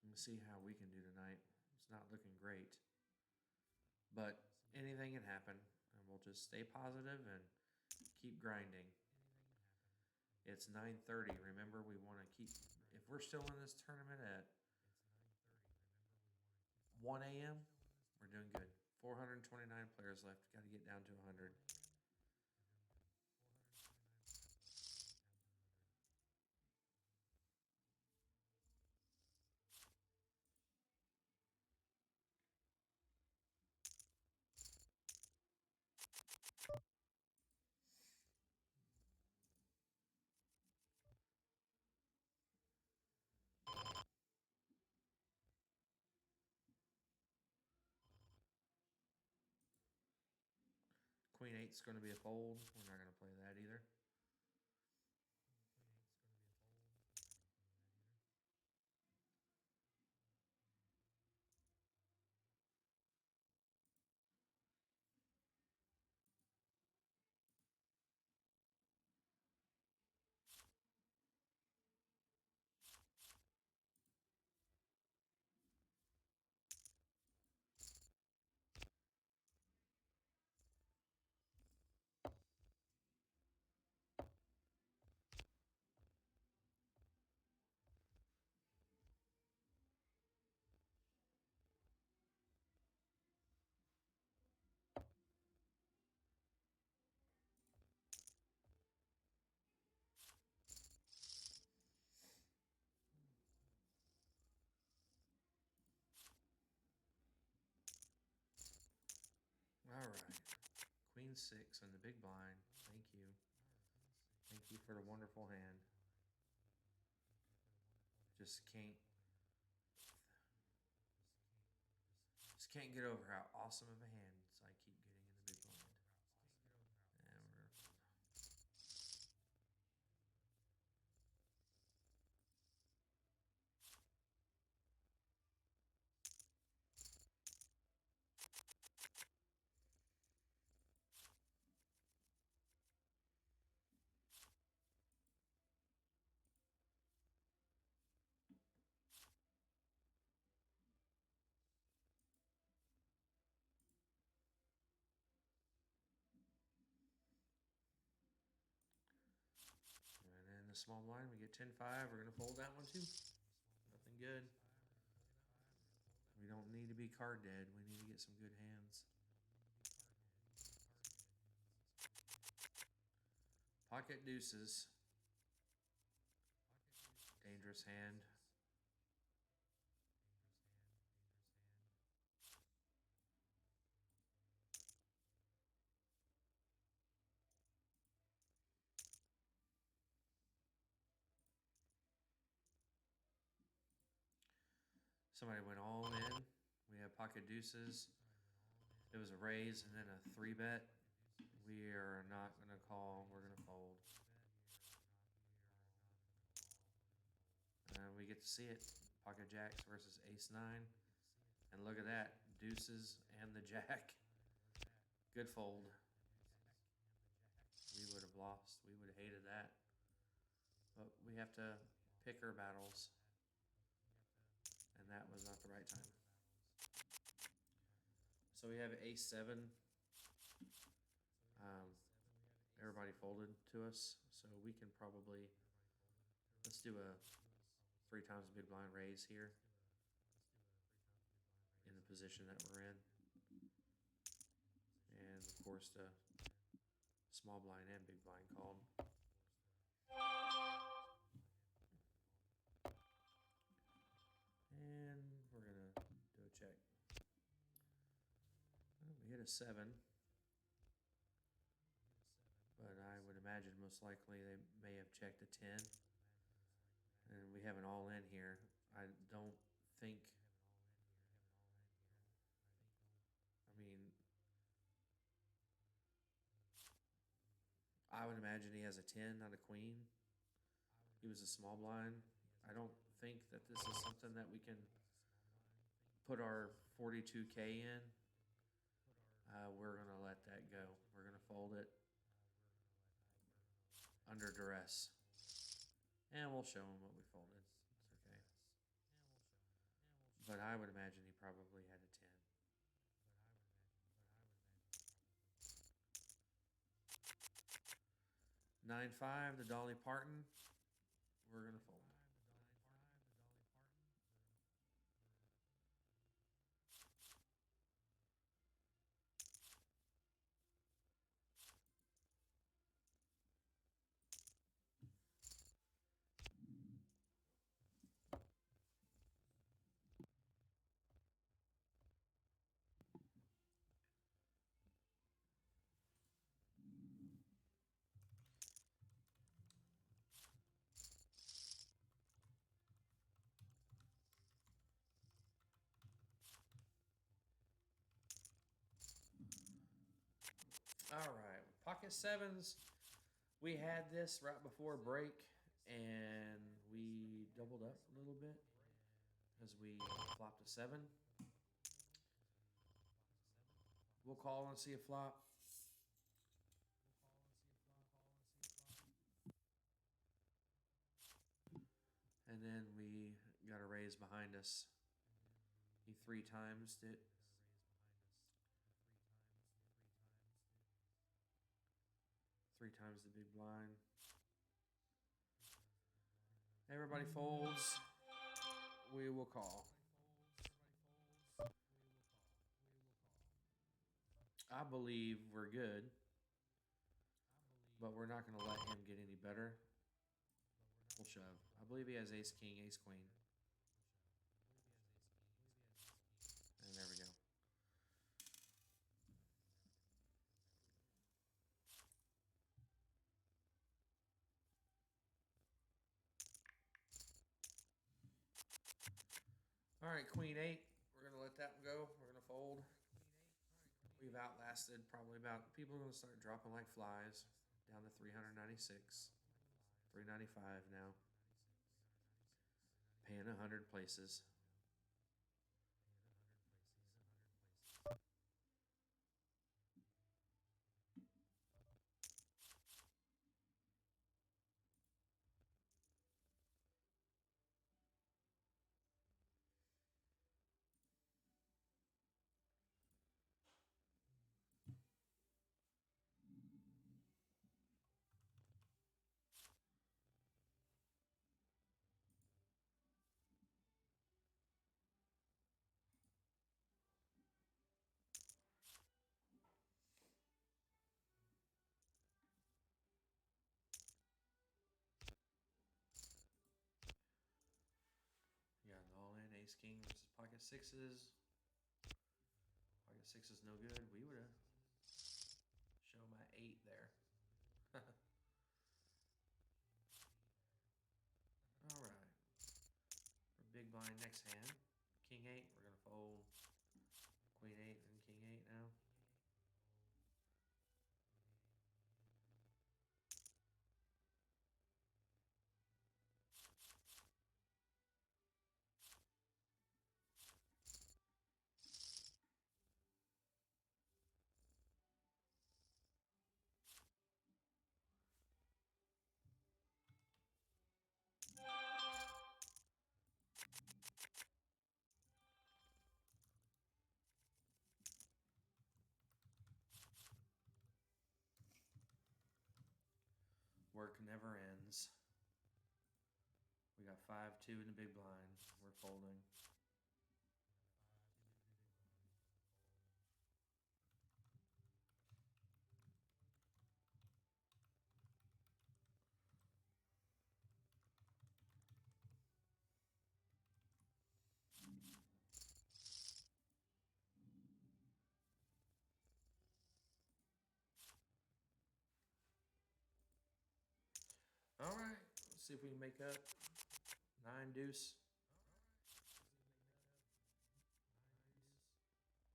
Let's see how we can do tonight. It's not looking great, but anything can happen, and we'll just stay positive and keep grinding. It's 9:30. Remember, we want to keep. If we're still in this tournament at 1 a.m., we're doing good. 429 players left. Got to get down to 100. Queen 8's going to be a fold. We're not going to play that either. All right. Queen 6 and the big blind. Thank you. Thank you for the wonderful hand. Just can't get over how awesome of a hand I keep getting in the big blind. And we're small blind. We get 10-5. We're going to fold that one too. Nothing good. We don't need to be card dead. We need to get some good hands. Pocket deuces. Dangerous hand. Somebody went all in. We have pocket deuces. It was a raise and then a 3-bet. We are not going to call. We're going to fold. And we get to see it. Pocket jacks versus ace 9. And look at that. Deuces and the jack. Good fold. We would have lost. We would have hated that. But we have to pick our battles. And that was not the right time. So we have ace 7. Everybody folded to us. So we can probably, let's do a 3 times the big blind raise here. In the position that we're in. And of course the small blind and big blind called. And we're going to do a check. Well, we hit a 7. But I would imagine most likely they may have checked a 10. And we have an all in here. I don't think, I mean, I would imagine he has a 10, not a queen. He was a small blind. I don't think that this is something that we can put our 42K in. We're going to let that go. We're going to fold it under duress. And we'll show him what we folded. It's okay. But I would imagine he probably had a 10. Nine five, the Dolly Parton. We're going to fold. All right, pocket sevens. We had this right before break, and we doubled up a little bit as we flopped a 7. We'll call and see a flop. And then we got a raise behind us. He 3 times it. Three times the big blind. Everybody folds. We will call. I believe we're good. But we're not going to let him get any better. We'll shove. I believe he has ace king, ace queen. And there we go. All right, queen 8. We're going to let that one go. We're going to fold. We've outlasted probably about, people are going to start dropping like flies down to 396. 395 now. Paying 100 places. king versus pocket sixes. Pocket six is no good. We would have shown my 8 there. All right. For big blind next hand, king 8. We're gonna fold queen 8 and king 8 now. Work never ends. We got 5-2 in the big blind. We're folding. All right, let's see if we can make up 9 deuce.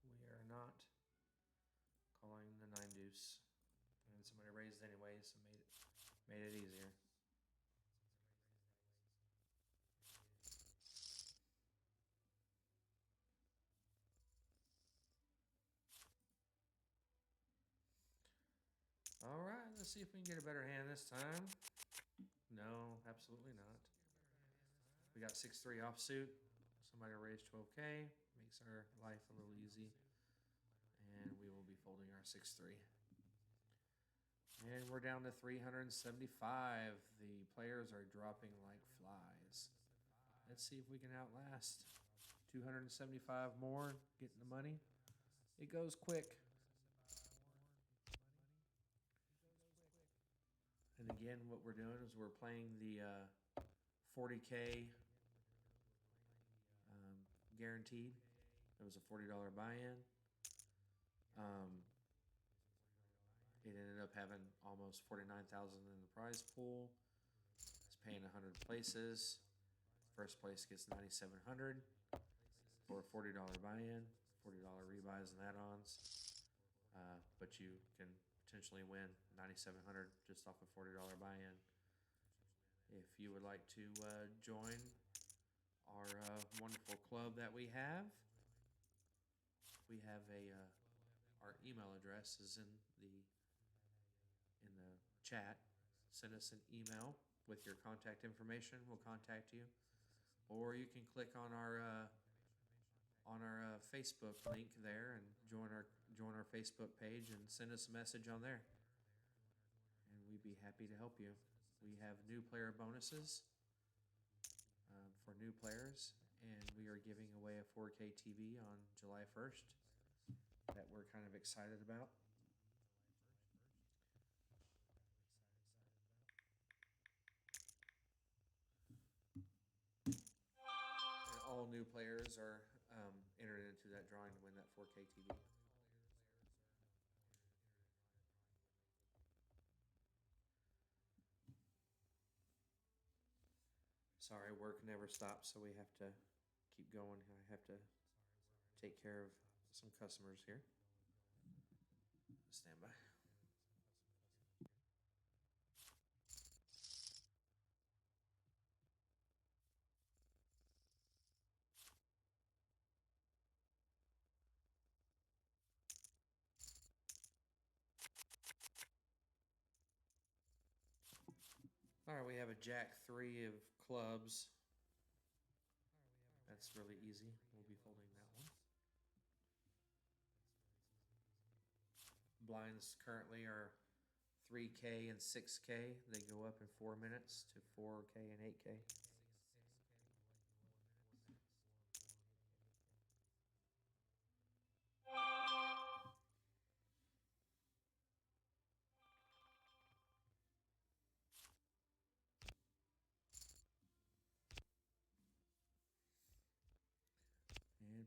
We are not calling the 9 deuce. And somebody raised anyway, so made it easier. All right, let's see if we can get a better hand this time. No, absolutely not. We got 6-3 offsuit. Somebody raised 12K. Makes our life a little easy. And we will be folding our 6-3. And we're down to 375. The players are dropping like flies. Let's see if we can outlast. 275 more, getting the money. It goes quick. And again, what we're doing is we're playing the 40K guaranteed. It was a $40 buy-in. It ended up having almost 49,000 in the prize pool. It's paying 100 places. First place gets 9,700 for a $40 buy-in, $40 rebuys and add-ons. But you can potentially win 9,700 just off a $40 buy-in. If you would like to join our wonderful club that we have our email address is in the chat. Send us an email with your contact information. We'll contact you, or you can click on our Facebook link there and join our Facebook page and send us a message on there, and we'd be happy to help you. We have new player bonuses for new players, and we are giving away a 4K TV on July 1st that we're kind of excited about. And all new players are entered into that drawing to win that 4K TV. Sorry, work never stops, so we have to keep going. I have to take care of some customers here. Stand by. All right, we have a Jack 3 of clubs. That's really easy. We'll be folding that one. Blinds currently are 3K and 6K. They go up in 4 minutes to 4K and 8K.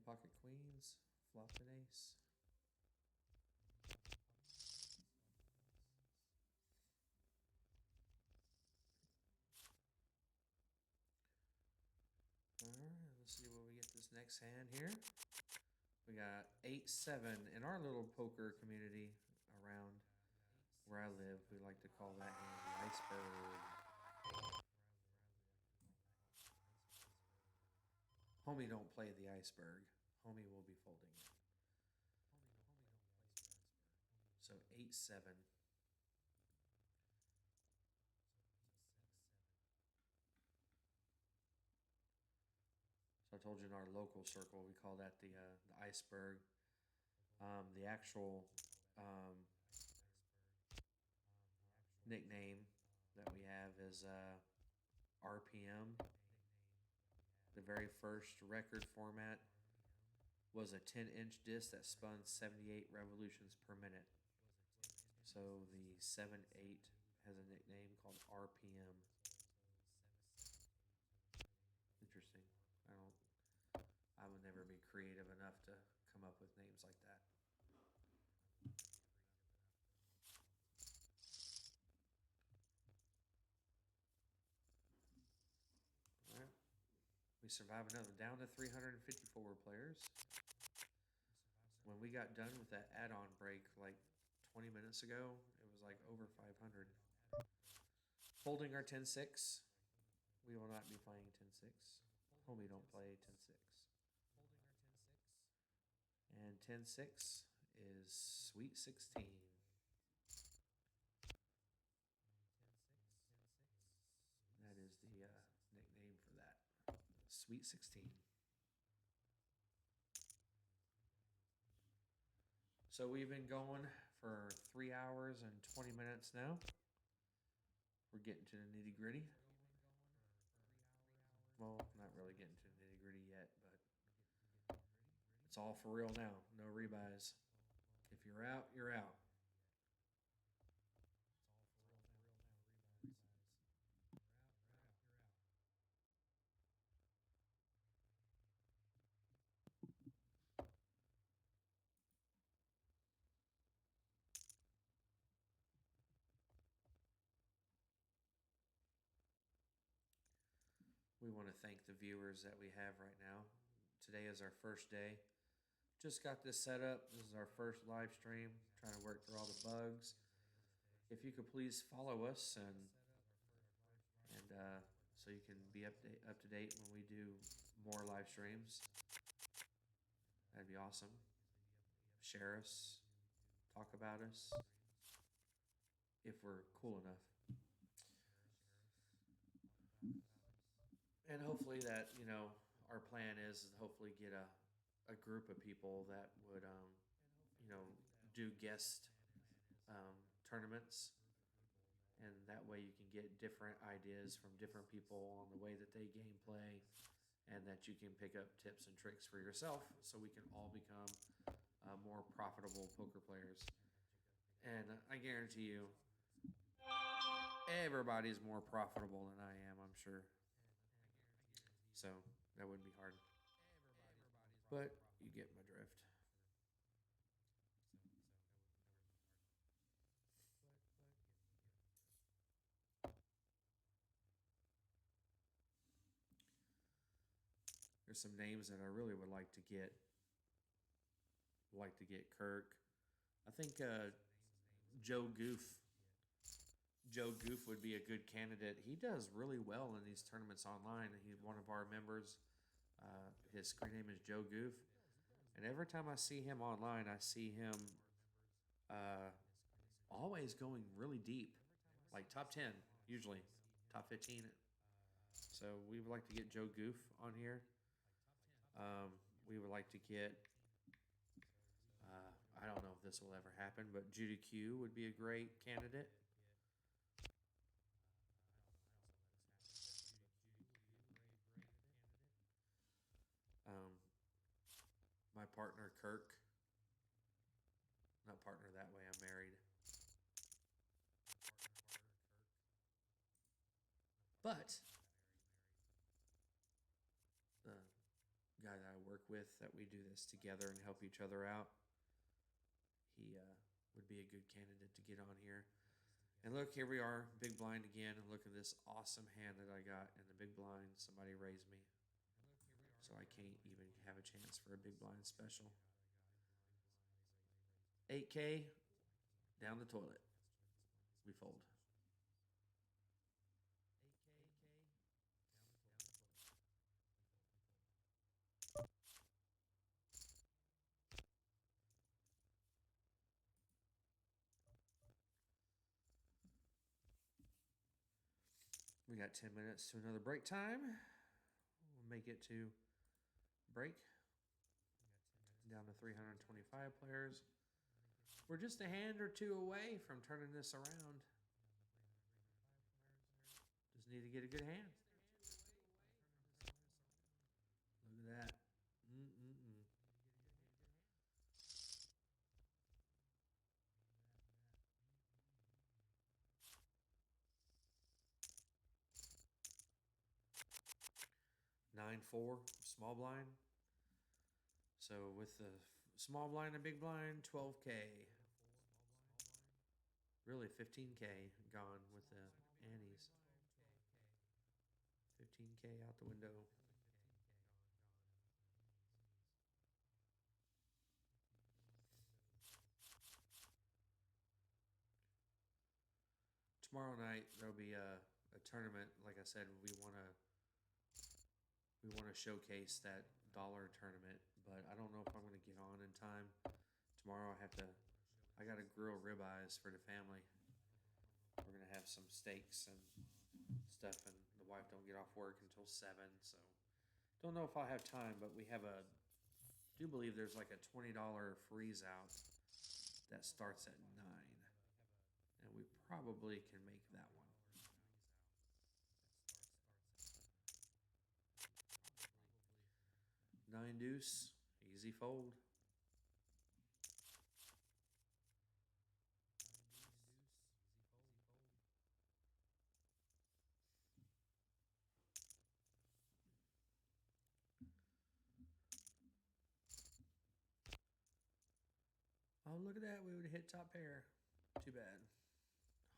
pocket queens, flop and ace. Alright, let's see what we get this next hand here. We got 8-7 in our little poker community around where I live. We like to call that hand the iceberg. Homie don't play the iceberg. Homie will be folding it. So 8-7. So I told you in our local circle we call that the iceberg. The actual nickname that we have is RPM. The very first record format was a 10-inch disc that spun 78 revolutions per minute. So the 7-8 has a nickname called RPM. Interesting. I would never be creative enough to come up with names like that. All right. We survived another down to 354 players. When we got done with that add-on break like 20 minutes ago, it was like over 500. Folding our 10-6. We will not be playing 10-6. Homie don't play 10-6. And 10-6 is Sweet 16. That is the nickname for that. Sweet 16. So we've been going for 3 hours and 20 minutes now. We're getting to the nitty gritty. Well, not really getting to the nitty gritty yet, but it's all for real now. No rebuys. If you're out, you're out. We want to thank the viewers that we have right now. Today is our first day. Just got this set up. This is our first live stream. Trying to work through all the bugs. If you could please follow us and so you can be up to date when we do more live streams. That'd be awesome. Share us. Talk about us. If we're cool enough. And hopefully that, our plan is to hopefully get a group of people that would, do guest tournaments. And that way you can get different ideas from different people on the way that they gameplay, and that you can pick up tips and tricks for yourself so we can all become more profitable poker players. And I guarantee you, everybody's more profitable than I am, I'm sure. So that wouldn't be hard. But you get my drift. There's some names that I really would like to get. Kirk. I think Joe Goof. Joe Goof would be a good candidate. He does really well in these tournaments online. He's one of our members. His screen name is Joe Goof. And every time I see him online, I see him always going really deep. Like top 10, usually. Top 15. So we would like to get Joe Goof on here. We would like to get, I don't know if this will ever happen, but Judy Q would be a great candidate. My partner, Kirk. Not partner that way, I'm married. But the guy that I work work with, that we do this together and help each other out, he would be a good candidate to get on here. And look, here we are, big blind again. And look at this awesome hand that I got in the big blind. Somebody raised me, so I can't even have a chance for a big blind special. 8K down the toilet. We fold. 8K. We got 10 minutes to another break time. We'll make it to break. Down to 325 players. We're just a hand or two away from turning this around. Just need to get a good hand. Look at that. 9-4 small blind. So with the small blind and big blind, 12K. Really 15K gone with the antes. 15K out the window. Tomorrow night there'll be a tournament. Like I said, we want to showcase that dollar tournament, but I don't know if I'm going to get on in time. Tomorrow I got to grill ribeyes for the family. We're going to have some steaks and stuff, and the wife don't get off work until 7, so don't know if I'll have time, but I do believe there's like a $20 freeze out that starts at 9, and we probably can make that one. Nine deuce, easy fold. Oh, look at that. We would have hit top pair. Too bad.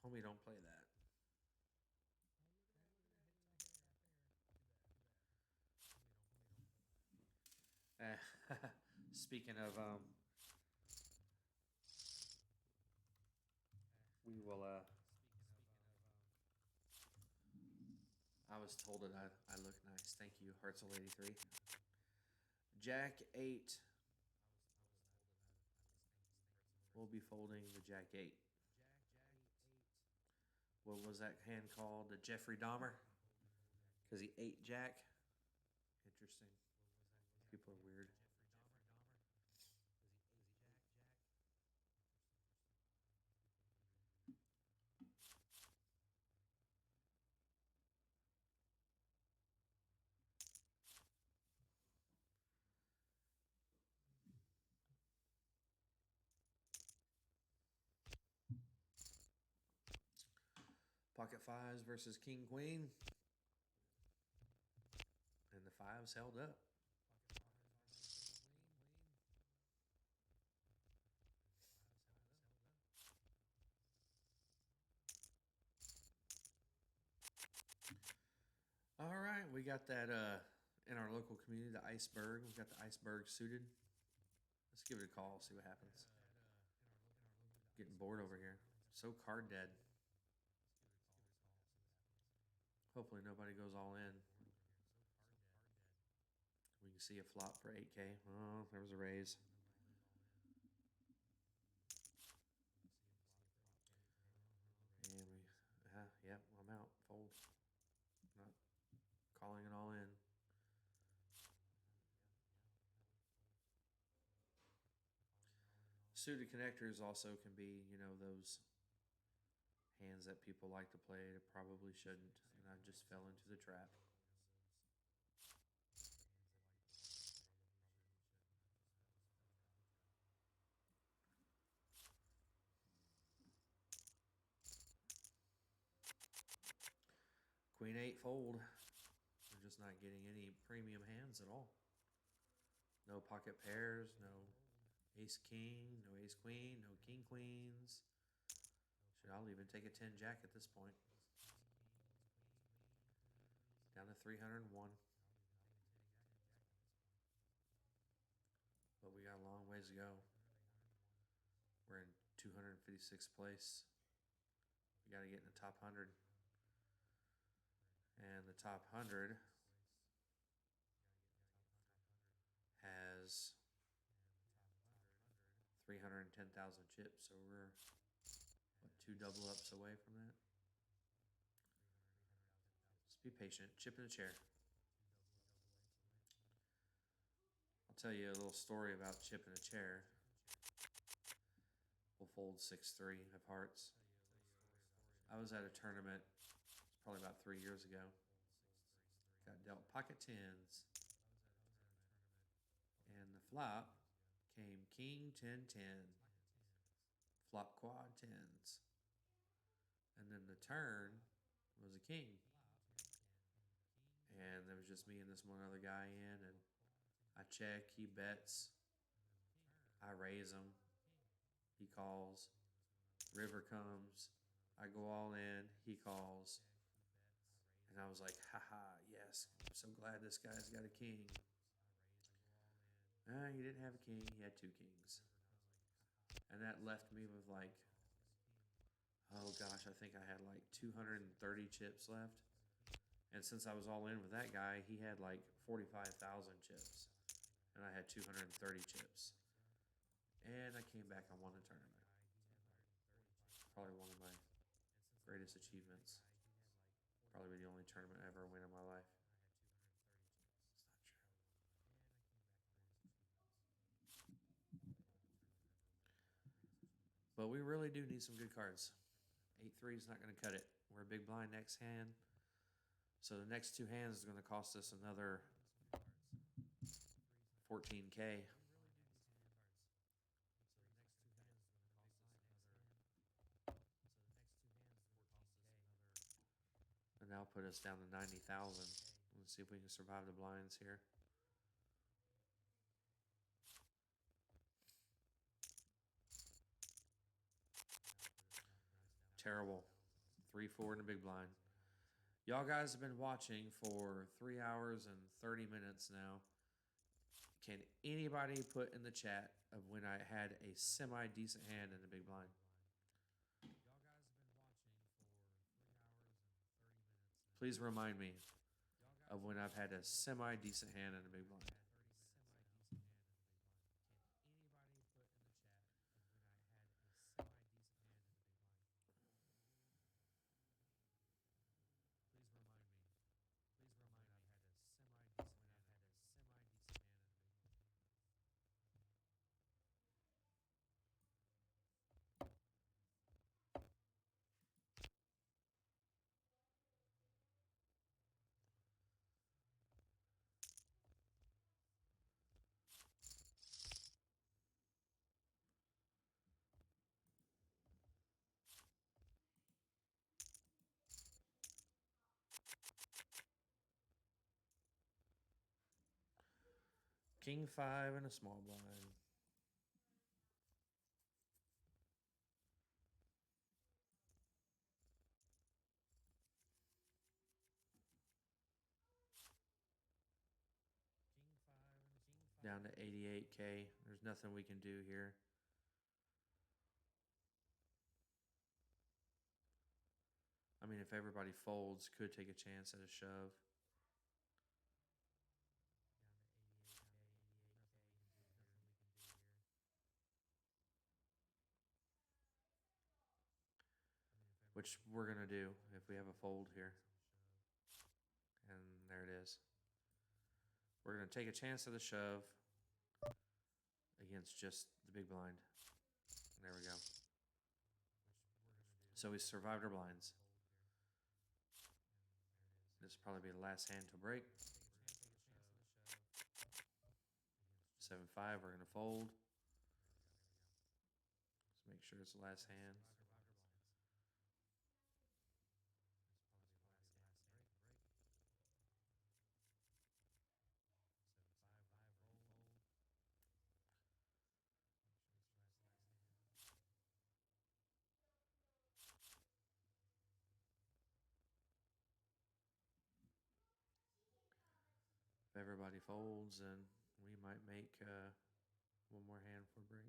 Homie don't play that. Speaking of, we will, I was told that I look nice. Thank you, Heartsel 83. Jack 8. We'll be folding the Jack 8. What was that hand called? The Jeffrey Dahmer? Because he ate Jack? Interesting. People are weird. Pocket fives versus king queen. And the fives held up. All right, we got that in our local community, the iceberg. We've got the iceberg suited. Let's give it a call, see what happens. Getting bored over here. So card dead. Hopefully nobody goes all in. We can see a flop for 8K. Oh, there was a raise. And yep, I'm out. Fold. Not calling it all in. Suited connectors also can be, those hands that people like to play that probably shouldn't, and I just fell into the trap. Queen 8 fold. We're just not getting any premium hands at all. No pocket pairs, no ace king, no ace queen, no king queens. Should I'll even take a 10 jack at this point. Down to 301. But we got a long ways to go. We're in 256th place. We got to get in the top 100. And the top 100 has 310,000 chips. So we're, what, 2 double ups away from that? Just be patient. Chip in the chair. I'll tell you a little story about chip in a chair. We'll fold 6-3 of hearts. I was at a tournament, it's probably about 3 years ago. Got dealt pocket tens. And the flop came king 10-10. Flop quad tens. And then the turn was a king. And there was just me and this one other guy in. And I check, he bets. I raise him. He calls. River comes. I go all in. He calls. And I was like, haha, yes. I'm so glad this guy's got a king. He didn't have a king. He had 2 kings. And that left me with like, oh gosh, I think I had like 230 chips left. And since I was all in with that guy, he had like 45,000 chips. And I had 230 chips. And I came back and won the tournament. Probably one of my greatest achievements. Probably the only tournament I ever win in my life. It's not true. But we really do need some good cards. 8-3 is not going to cut it. We're a big blind next hand. So the next 2 hands is going to cost us another 14K. And that'll put us down to 90,000. Let's see if we can survive the blinds here. Terrible. 3-4 in the big blind. Y'all guys have been watching for 3 hours and 30 minutes now. Can anybody put in the chat of when I had a semi-decent hand in the big blind? Please remind me of when I've had a semi-decent hand in the big blind. King 5 and a small blind. Down to 88K. There's nothing we can do here. I mean, if everybody folds, could take a chance at a shove. Which we're going to do if we have a fold here. And there it is. We're going to take a chance at a shove against just the big blind. And there we go. So we survived our blinds. This will probably be the last hand to break. 7-5, we're going to fold. Just make sure it's the last hand. everybody folds, and we might make one more hand for break.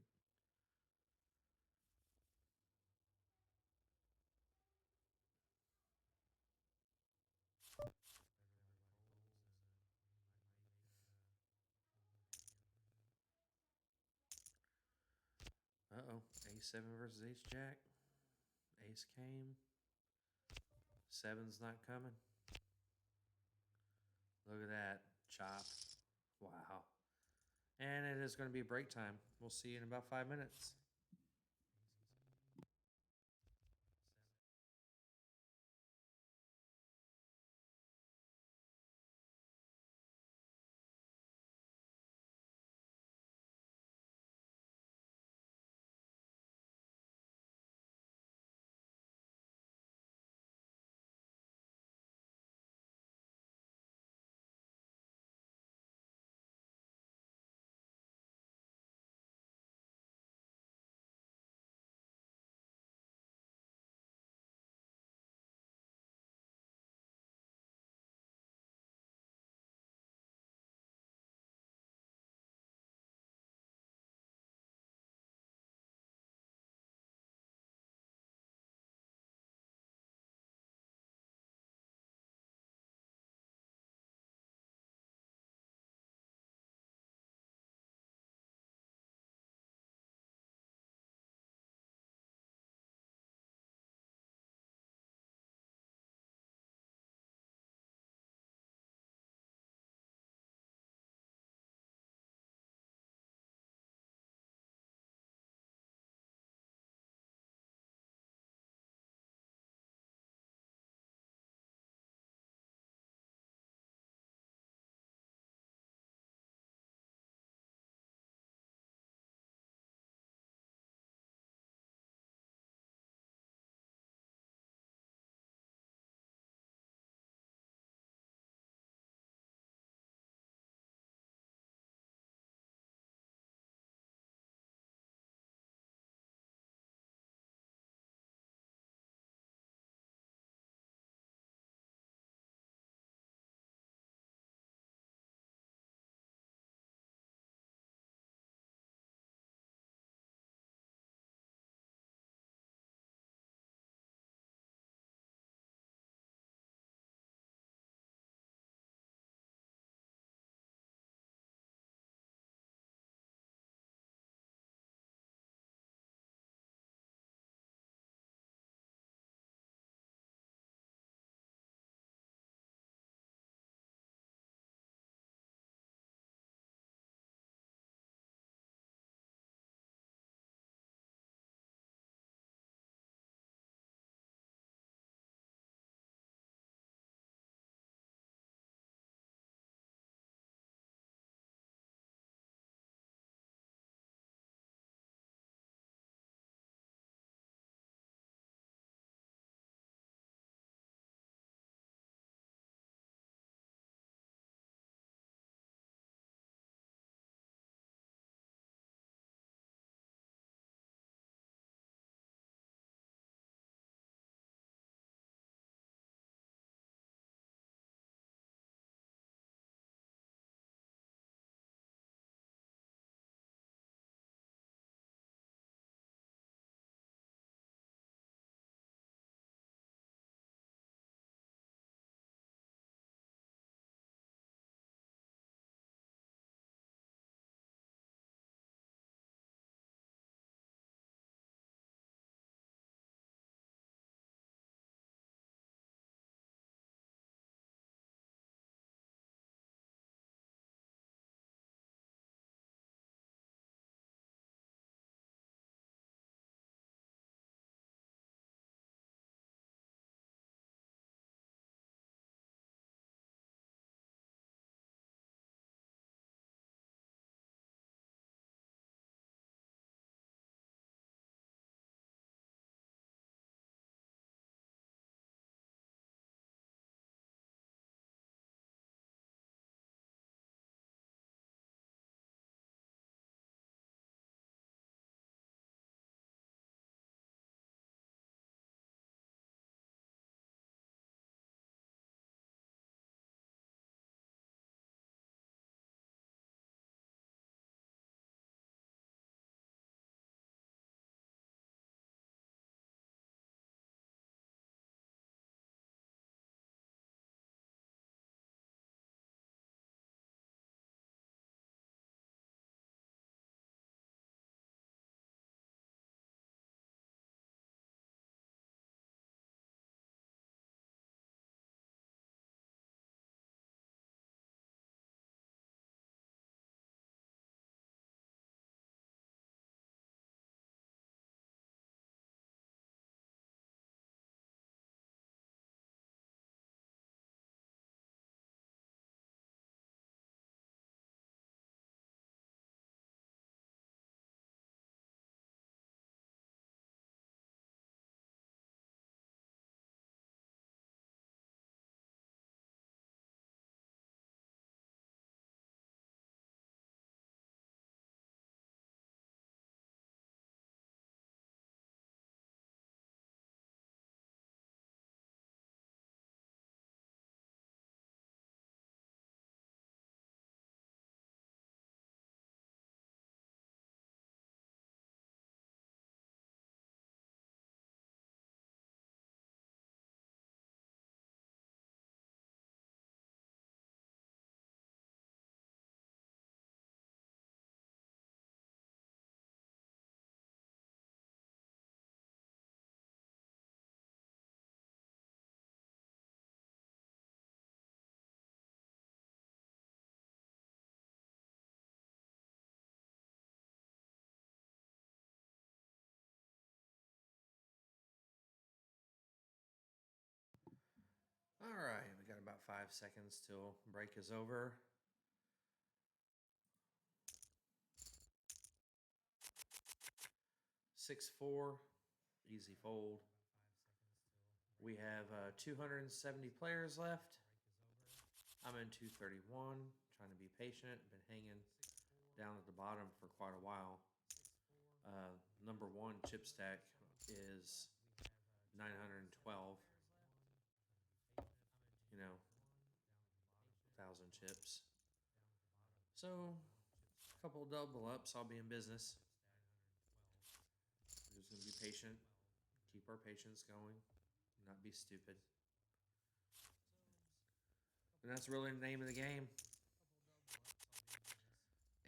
Uh-oh. Ace-7 versus Ace-Jack. Ace came. 7's not coming. Look at that. Chop. Wow. And it is going to be break time. We'll see you in about 5 minutes. 5 seconds till break is over. Six, 4, easy fold. We have 270 players left. I'm in 231, trying to be patient. Been hanging down at the bottom for quite a while. Number 1 chip stack is 912. You know, 1,000 chips. So, a couple double ups, I'll be in business. We're just going to be patient, keep our patience going, not be stupid. And that's really the name of the game.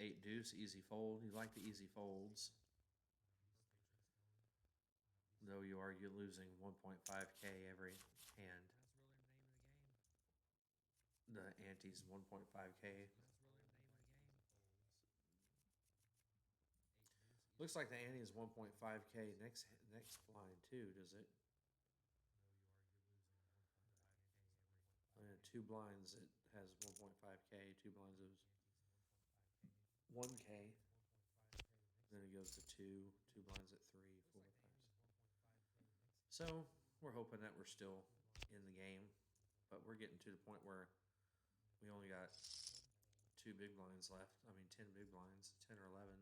8 deuce, easy fold. You like the easy folds. Though you are losing 1.5K every hand. The ante's 1.5K. Looks like the ante is 1.5K next blind too, does it? 2 blinds it has 1.5K, 2 blinds it was 1K. Then it goes to 2 blinds at 3, 4, 5. So we're hoping that we're still in the game, but we're getting to the point where we only got 2 big blinds left. I mean 10 big blinds, 10 or 11.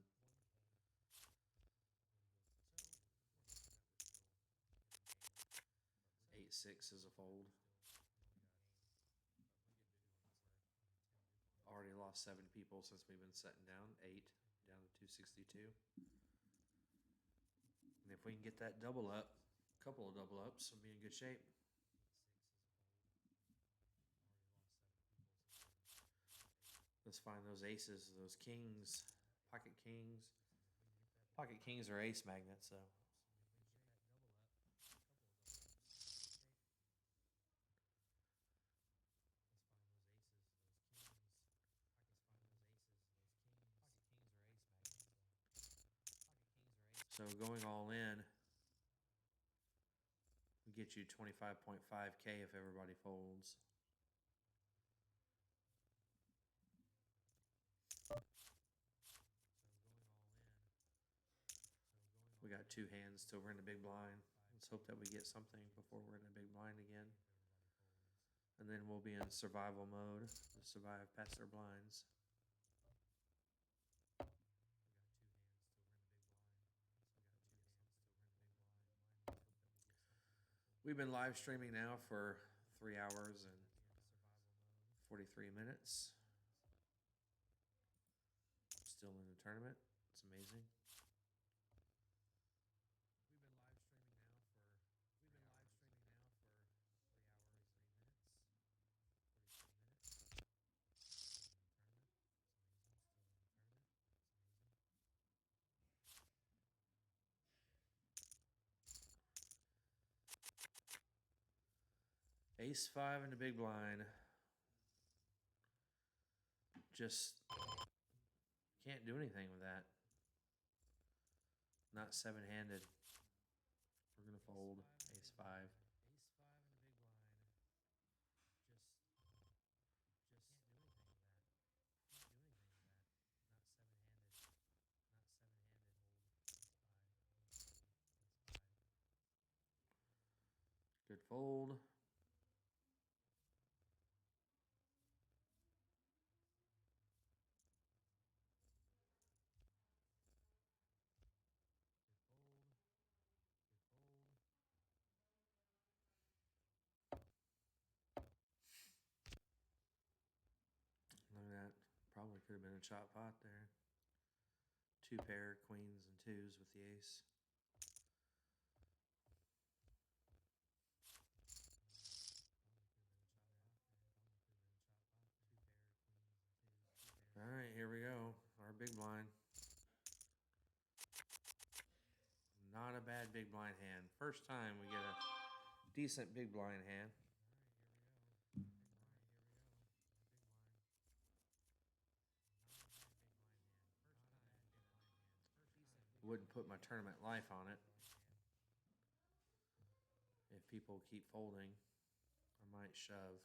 8-6 is a fold. Already lost 7 people since we've been sitting down. 8 down to 262. And if we can get that double up, a couple of double ups, we'll be in good shape. Let's find those aces, those kings, pocket kings. Pocket kings are ace magnets, so. So going all in, we get you 25.5K if everybody folds. We got 2 hands till we're in the big blind. Let's hope that we get something before we're in the big blind again. And then we'll be in survival mode to survive past their blinds. We've been live streaming now for 3 hours and 43 minutes. Still in the tournament. It's amazing. Ace 5 in the big blind. Just can't do anything with that. Not 7-handed. We're going to fold ace 5. Good fold. Look at that. Probably could have been a chop pot there. 2 pair, queens and 2s with the ace. All right, here we go. Our big blind. Not a bad big blind hand. First time we get a decent big blind hand. Wouldn't put my tournament life on it. If people keep folding, I might shove.